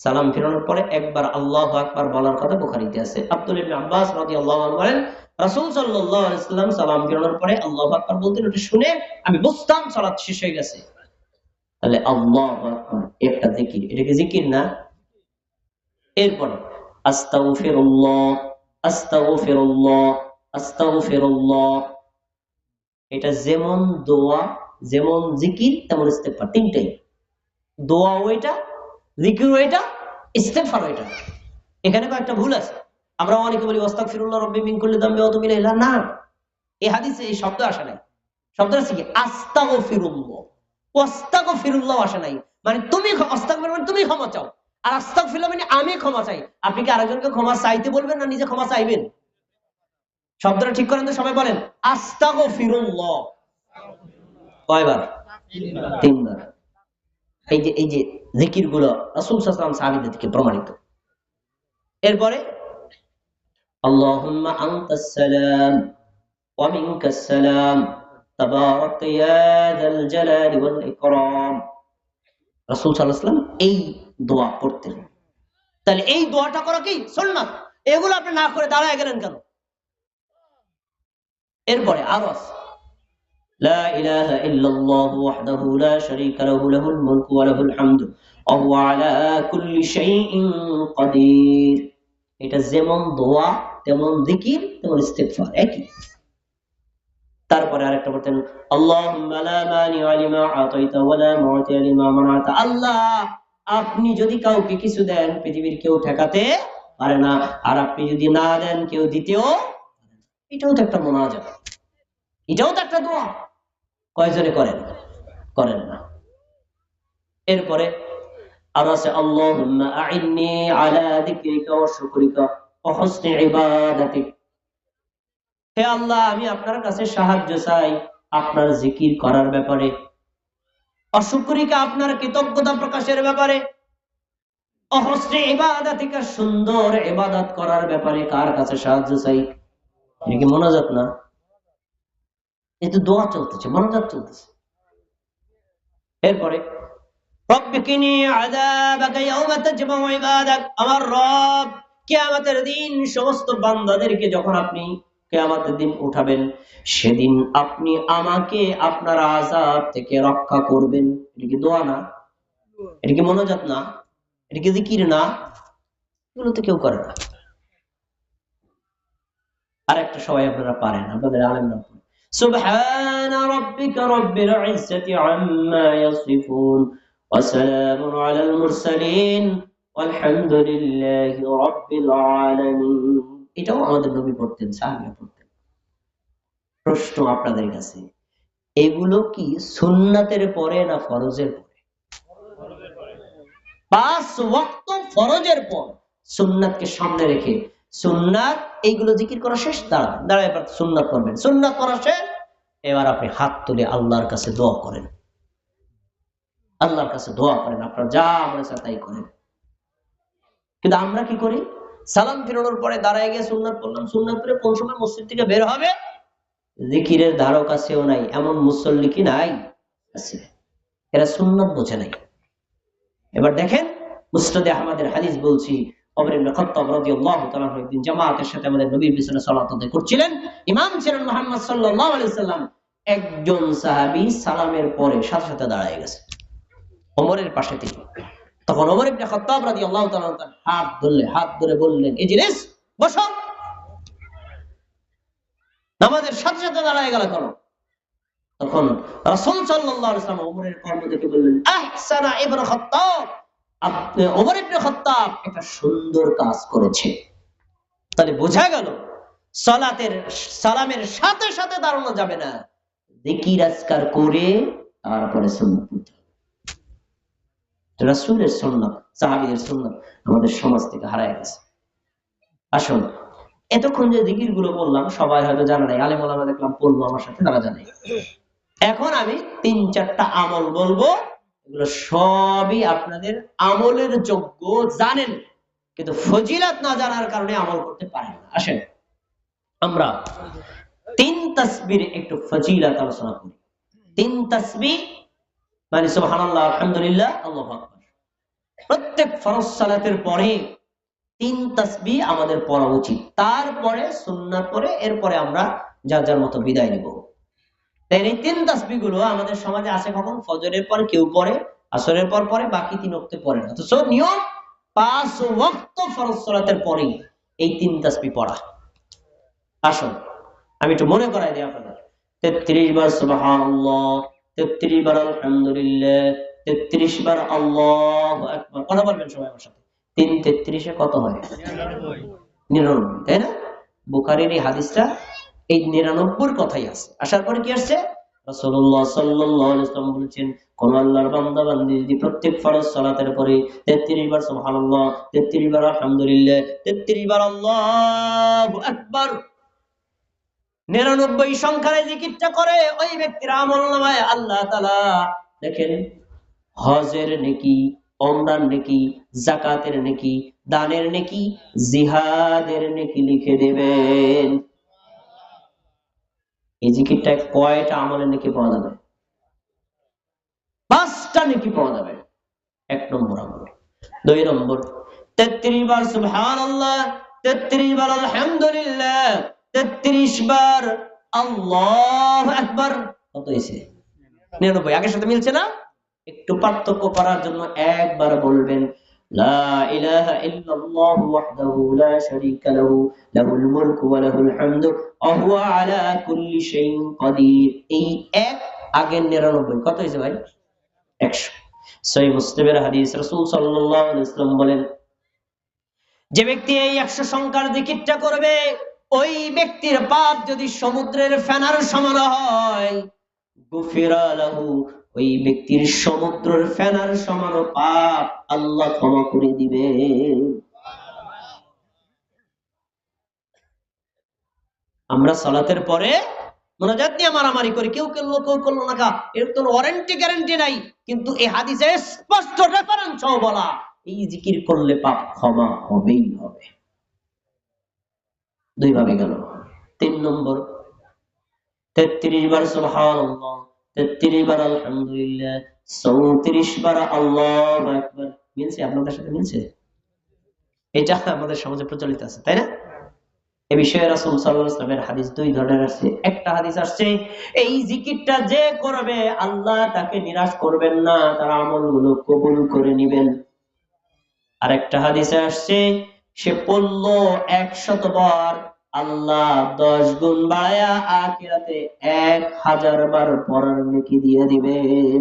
সালাম ফেরানোর পরে একবার আল্লাহু আকবার বলার কথা বুখারীতে আছে। আব্দুল্লাহ ইবনে আব্বাস রাদিয়াল্লাহু আনহু বলেন রাসূল সাল্লাল্লাহু আলাইহি ওয়াসাল্লাম সালাম ফেরানোর পরে আল্লাহু আকবার বলতেন, ওটা শুনে আমি বুঝতাম সালাত শেষ হয়ে গেছে। তাহলে আল্লাহু আকবার একটা জিকির, এটা কি জিকির না? এরপরে আস্তাগফিরুল্লাহ, আস্তাগফিরুল্লাহ, আস্তাগফিরুল্লাহ, এটা যেমন দোয়া, যেমন জিকির, তেমন ইস্তেগফার, তিনটাই। দোয়া ওইটা, জিকির ওইটা, ইস্তেগফার ওইটা। এখানে কয়েকটা ভুল আছে। আমরা অনেকে বলি আস্তাগফিরুল্লাহ রাব্বি মিন কুল্লি যামবি ওয়া আতুবু ইলাইহি, না, এই হাদিসে এই শব্দ আসে নাই। শব্দ আছে কি আস্তাগফিরুল্লাহ, আস্তাগফিরুল্লাহ আসে নাই। মানে তুমি আস্তাগফির মানে তুমি ক্ষমা চাও, আর আস্তাগফিরুল্লাহ মানে আমি ক্ষমা চাই। আপনি কি আরেকজনকে ক্ষমা চাইতে বলবেন না নিজে ক্ষমা চাইবেন? শব্দটা ঠিক করেন তো, সবাই বলেন আস্তাগফিরুল্লাহ। কয়বার? তিনবার। এই যে জিকির গুলো রাসূল সাল্লাল্লাহু আলাইহি ওয়াসাল্লাম সাহাবীদের থেকে প্রমাণিত। এরপরে আল্লাহুম্মা আনতাস সালাম ওয়া মিনকাস সালাম তাবারাকতা ইয়া যাল জালালি ওয়াল ইকরাম। রাসূল সাল্লাল্লাহু আলাইহি ওয়াসাল্লাম এই দোয়া পড়তেন। তাহলে এই দোয়াটা করা কি সুন্নাত? এগুলো আপনি না করে দাঁড়ায় গেলেন কেন? এরপরে আরো আছে লা ইলাহা ইল্লাল্লাহু ওয়াহদাহু লা শারীকা লাহু লাহুল মুলকু ওয়া লাহুল হামদু ওয়া হুয়া আলা কুল্লি শাইইন কাদির। এটা যেমন দোয়া, তেমন জিকির, তেমন ইস্তিগফার, একই। তারপরে আরেকটা বলতেন আল্লাহুম্মা লা মানিআ লিমা আতাইতা ওয়া লা মু'তিয়া লিমা মানা'তা। আল্লাহ, আপনি যদি কাউকে কিছু দেন পৃথিবীর কেউ ঠেকাতে পারে না, আর আপনি যদি না দেন কেউ দিতেও। এটাও তো একটা মুনাজাত, এটাও তো একটা দোয়া। কয়জনে করেন? করেন না। এরপরে আর আছে আল্লাহুম্মা আ'ইন্নি আলা যিকরিকা ওয়া শুকরিকা ওয়া হুসনি ইবাদাতিক। হে আল্লাহ, আমি আপনার কাছে সাহায্য চাই আপনার জিকির করার ব্যাপারে, অশুকরিকা আপনার কৃতজ্ঞতা প্রকাশের ব্যাপারে, অহস্রে ইবাদাতিক সুন্দর ইবাদত করার ব্যাপারে কার কাছে সাহায্য চাই? এটা কি মোনাজাত না? এই তো দোয়া চলতেছে, মোনাজাত চলতেছে। এরপরে রব্বিকিনি আযাবাকা ইয়াওমা তাজমাউ ইবাদাক, আমার রব কিয়ামতের দিন সমস্ত বান্দাদেরকে যখন আপনি কিয়ামতের দিন উঠাবেন, সেদিন আপনি আমাকে আপনার আযাব থেকে রক্ষা করবেন। এটা কি দোয়া না? এটা কি মোনাজাত না? এটা কি জিকির না? এগুলো তো কেউ করে না। আর একটা সবাই আপনারা পারেন, আপনাদের আলেমরা পড়েন, সুবহান রাব্বিকা রাব্বিল ইজ্জাতি আম্মা ইয়াসিফুন ওয়া সালামুন আলাল মুরসালিন আলহামদুলিল্লাহি রাব্বিল আলামিন। এটাও আমাদের নবী পড়তেন, সাহাবীরা পড়তেন। প্রশ্ন আপনাদের কাছে, এগুলো কি সুন্নাতের পরে না ফরজের পরে? 5 ওয়াক্ত ফরজের পর সুন্নাতকে সামনে রেখে, সুন্নাত এইগুলো জিকির করা শেষ, দাঁড়ায় এবার সুন্নাত পড়বেন, সুন্নাত পড়া শেষ, এবার আপনি হাত তুলে আল্লাহর কাছে দোয়া করেন, আল্লাহর কাছে দোয়া করেন, আপনার যা মনে চায় তাই করেন। কিন্তু আমরা কি করি, সালাম ফিরানোর পরে দাঁড়ায় গিয়ে সুন্নাত পড়লাম, সুন্নাত পড়ে কোন সময় মসজিদ থেকে বের হবে জিকিরের ধারক কাছেও নাই, এমন মুসল্লি কি নাই? আছে। এরা সুন্নাত বোঝে নাই। এবার দেখেন মুসনাদে আহমদের হাদিস বলছি, ওমর ইবনে খাত্তাব রাদিয়াল্লাহু তাআলা একদিন জামাতের সাথে আমাদের নবীর পিছনে সালাত আদায় করছিলেন, ইমাম ছিলেন মুহাম্মদ সাল্লাল্লাহু আলাইহি সাল্লাম। একজন সাহাবী সালামের পরে সাথে সাথে দাঁড়ায় গেছে ওমরের পাশে থেকে। তখন ওমর ইবনে খাত্তাব রাদিয়াল্লাহু তাআলা হাত ধরে বললেন, ইজলিস, বসো। নামাজের সাথে সাথে দাঁড়ায় গেল কেন? তখন রাসূল সাল্লাল্লাহু আলাইহি ওয়াসাল্লাম ওমরের কর্ম দেখে বললেন, আহসানা ইবনে খাত্তাব, আপনি ওমর ইবনে খাত্তাব একটা সুন্দর কাজ করেছে। তাহলে বোঝা গেল সালামের সাথে সাথে দাঁড়ানো যাবে না, জিকির আজকার করে তারপরে সুন্নাত পড়তে হবে। রাসূলের সুন্নাত, সাহাবীদের সুন্নাত আমাদের সমাজ থেকে হারায় গেছে। আসুন, এতক্ষণ যে জিকির গুলো বললাম সবাই হয়তো জানা নাই, আলেম ওলামা দেখলাম পড়লো আমার সাথে, তারা জানে। এখন আমি 3-4টা আমল বলবো, এগুলো সবই আপনাদের আমলের যোগ্য, জানেন, কিন্তু ফজিলত না জানার কারণে আমল করতে পারেন না। আসেন আমরা 3 তাসবির একটু ফজিলত আলোচনা করি। 3 তাসবিহ মানে সুবহানাল্লাহ, আলহামদুলিল্লাহ, আল্লাহু আকবার। প্রত্যেক ফরজ সালাতের পরে 3 তাসবিহ আমাদের পড়া উচিত, তারপরে সুন্নাত পড়ে এরপরে আমরা যার যার মতো বিদায় নিব। তাই এই 3 তাসবিহ গুলো আমাদের সমাজে আছে, কখন ফজরের পর কেউ পড়ে, আসরের পর পরে, বাকি 3 ওয়াক্তে পড়ে না। তো নিয়ম 5 ওয়াক্ত ফরজ সালাতের পরে এই 3 তাসবিহ পড়া। আসুন আমি একটু মনে করাই দিই আপনাদের। 33 বার সুবহানাল্লাহ, 33 বার আলহামদুলিল্লাহ, 33 বার আল্লাহু আকবার। কথা বলবেন সবাই আমার সাথে। 3 33 এ কত হয়? 99, তাই না? বুখারীর এই হাদিসটা এই 99 কথাই আছে। আসার পরে কি আসছে? রাসূলুল্লাহ সাল্লাল্লাহু আলাইহি ওয়াসাল্লাম বলেছেন, কোন আল্লাহর বান্দা বান্দি যদি প্রত্যেক ফরজ সালাতের পরে 33 বার সুবহানাল্লাহ, 33 বার আলহামদুলিল্লাহ, 33 বার আল্লাহু আকবার 99 সংখ্যার জিকিরটা করে, ওই ব্যক্তির আমলনামায় আল্লাহ তাআলা দেখেন হজের নেকি, ওমরার নেকি, যাকাতের নেকি, দানের নেকি, জিহাদের নেকি লিখে দেবেন। এই জিকিরটা কয়টা আমলের নেকি পাওয়া যাবে? 5টা নেকি পাওয়া যাবে। 1 নম্বর আমল। 2 নম্বর, 33 বার সুবহানাল্লাহ, 33 বার আলহামদুলিল্লাহ, 33 বার আল্লাহু আকবার। কত হইছে? 99। আগের সাথে মিলছে না? একটু পার্থক্য করার জন্য একবার বলবেন, লা ইলাহা ইল্লাল্লাহু ওয়াহদাহু লা শারীকা লাহু, লাহুল মুলকু ওয়া লাহুল হামদু ওয়া হুয়া আলা কুল্লি শাইইন কাদির। এই এক আগের 99 কত হইছে ভাই? 100। সহিহ মুসলিমের হাদিস, রাসূল সাল্লাল্লাহু আলাইহি ওয়াসাল্লাম বলেন, যে ব্যক্তি এই 100 সংখ্যার জিকিরটা করবে, ওই ব্যক্তির পাপ যদি সমুদ্রের ফেনার সমান হয়, গুফিরা লাহু, ওই ব্যক্তির সমুদ্রের ফেনার সমান পাপ আল্লাহ ক্ষমা করে দিবে। আমরা সালাতের পরে মুনাজাত নিয়ে মারামারি করি, কেউ করলো না, এর কোনো ওয়ারেন্টি গ্যারান্টি নাই, কিন্তু এই হাদিসে স্পষ্ট রেফারেন্স বলা, এই জিকির করলে পাপ ক্ষমা হবেই হবে। 2 ভাবে গেল। 3 নম্বর, 33 বার সুবহানাল্লাহ, 33 বার আলহামদুলিল্লাহ, 34 বার আল্লাহু আকবার। মিলছে? আপনাদের সাথে মিলছে? এটা আমাদের সমাজে প্রচলিত আছে, তাই না? এই বিষয়ে রাসূল সাল্লাল্লাহু আলাইহি ওয়াসাল্লামের হাদিস 2 ধরনের আছে। একটা হাদিস আসছে, এই জিকিরটা যে করবে আল্লাহ তাকে নিরাশ করবেন না, তার আমলগুলো কবুল করে নেবেন। আর একটা হাদিসে আসছে, সে পড়লো 100 বার আল্লাহ 10 গুণ বাড়ায়া আখিরাতে 1000 বার পড়ার নেকি দিয়ে দিবেন।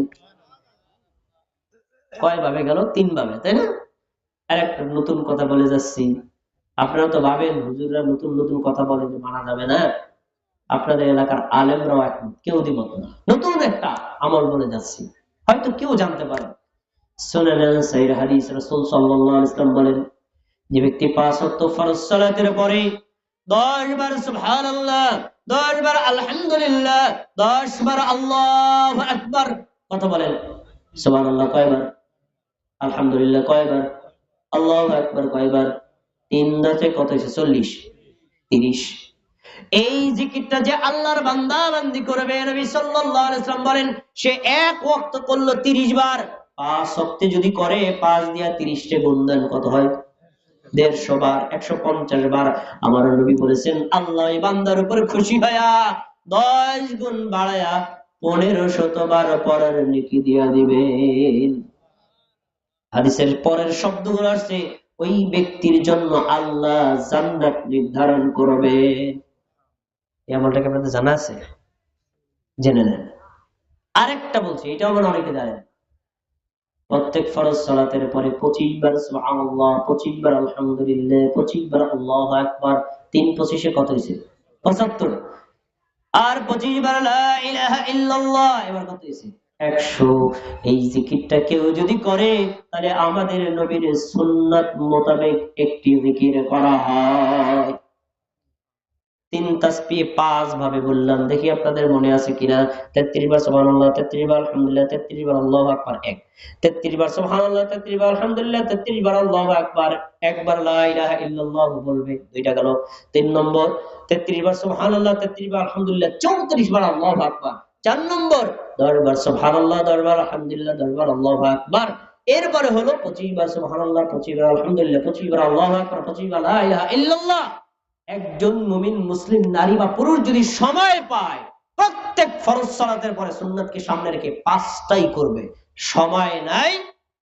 কয় ভাবে গেল? 3 ভাবে, তাই না? আর একটা নতুন কথা বলে যাচ্ছি, আপনারা তো ভাবেন হুজুররা নতুন নতুন কথা বলে যে মানা যাবে না। আপনাদের এলাকার আলেমরাও একমত, কেউ দ্বিমত না। নতুন একটা আমল বলে যাচ্ছি, হয়তো কেউ জানতে পারে। শুনে নেন, সহিহ হাদিস, রাসূল সাল্লাল্লাহু আলাইহি ওয়াসাল্লাম বলেন, যে ব্যক্তি 5 ওয়াক্ত ফরজ সালাতের পরে 10 বার সুবহানাল্লাহ, 10 বার আলহামদুলিল্লাহ, 10 বার আল্লাহু আকবার, কথা বলেন, সুবহানাল্লাহ কয়বার, আলহামদুলিল্লাহ কয়বার, আল্লাহু আকবার কয়বার, 3 দাতে কত হয়েছে? 40, 30। এই জিকিরটা যে আল্লাহর বান্দা বান্দি করবে, নবী সাল্লাল্লাহু আলাইহি ওয়াসাল্লাম বলেন, সে এক ওয়াক্ত করলো 30 বার, 5 ওয়াক্তে যদি করে 5 দিয়া 30 তে গুণ দেন, কত হয়? 150 বার, 150 বার। আমার নবী বলেছেন, আল্লাহ এই বান্দার উপর খুশি হয়া 10 গুণ বাড়ায়া 1500 বার পড়ার নেকি দিয়া দিবেন। হাদিসের পরের শব্দগুলো আসছে, ওই ব্যক্তির জন্য আল্লাহ জান্নাত নির্ধারণ করবে। এই আমলটাকে আপনাদের জানা আছে? জেনে নেন। আরেকটা বলছি, এটাও মানে অনেকে জানেন, প্রত্যেক ফরজ সালাতের পরে 25 বার সুবহানাল্লাহ, 25 বার আলহামদুলিল্লাহ, 25 বার আল্লাহু আকবার, 3 25 কত হয়েছে? 75। আর 25 বার লা ইলাহা ইল্লাল্লাহ, এবার কত হয়েছে? 100। এই জিকিরটা কেউ যদি করে, তাহলে আমাদের নবীর সুন্নাত মোতাবেক একটি জিকির করা হয়। 3 তাসবিহ 5 ভাবে বললাম, দেখি আপনাদের মনে আছে কিনা। 33 বার সুবহানাল্লাহ, 33 বার আলহামদুলিল্লাহ, 33 বার আল্লাহু আকবার 1, 33 বার সুবহানাল্লাহ, 33 বার আলহামদুলিল্লাহ, 33 বার আল্লাহু আকবার, একবার লা ইলাহা ইল্লাল্লাহ বলবে, দুইটা গেল। 3 নম্বর, 33 বার সুবহানাল্লাহ, 33 বার আলহামদুলিল্লাহ, 34 বার আল্লাহু আকবার। 4 নম্বর, 10 বার সুবহানাল্লাহ, 10 বার আলহামদুলিল্লাহ, 10 বার আল্লাহু আকবার। এরপরে হলো 25 বার সুবহানাল্লাহ, 25 বার আলহামদুলিল্লাহ, 25 বার আল্লাহু আকবার, 25 বার লা ইলাহা ইল্লাল্লাহ। একজন মুমিন মুসলিম নারী বা পুরুষ যদি সময় পায়, প্রত্যেক ফরজ সালাতের পরে সুন্নাতকে সামনে রেখে 5টাই করবে। সময় নাই,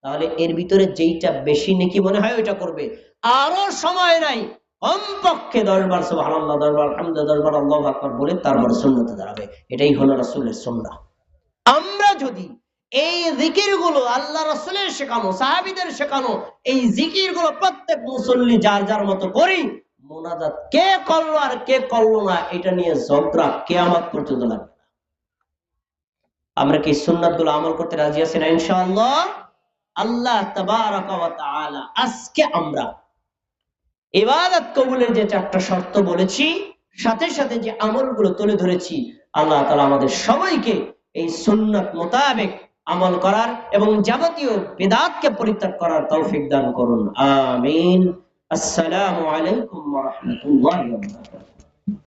তাহলে এর ভিতরে যেইটা বেশি নেকি মনে হয় ওইটা করবে। আরো সময় নাই, কমপক্ষে 10 বার সুবহানাল্লাহ, 10 বার আলহামদুলিল্লাহ, 10 বার আল্লাহু আকবার বলে তারপর সুন্নতে দাঁড়াবে। এটাই হলো রাসূলের সুন্নাহ। আমরা যদি এই জিকিরগুলো, আল্লাহ রাসূলের শেখানো, সাহাবীদের শেখানো এই জিকিরগুলো প্রত্যেক মুসল্লি যার যার মতো করি, মোনাজাত কে করলো আর কে করলো না এটা নিয়ে ঝগড়া কিয়ামত পর্যন্ত লাগবে না। আমরা কি সুন্নাতগুলো আমল করতে রাজি আছি না? ইনশাআল্লাহ। আল্লাহ তাবারাকা ওয়া তাআলা আজকে আমরা ইবাদত কবুলের যে 4টা শর্ত বলেছি, সাথে সাথে যে আমলগুলো তুলে ধরেছি, আল্লাহ তাআলা আমাদের সবাইকে এই সুন্নাত মোতাবেক আমল করার এবং যাবতীয় বিদআতকে পরিত্যাগ করার তৌফিক দান করুন। আমিন। আসসালামু আলাইকুম ওয়া রাহমাতুল্লাহি ওয়া বারাকাতুহু।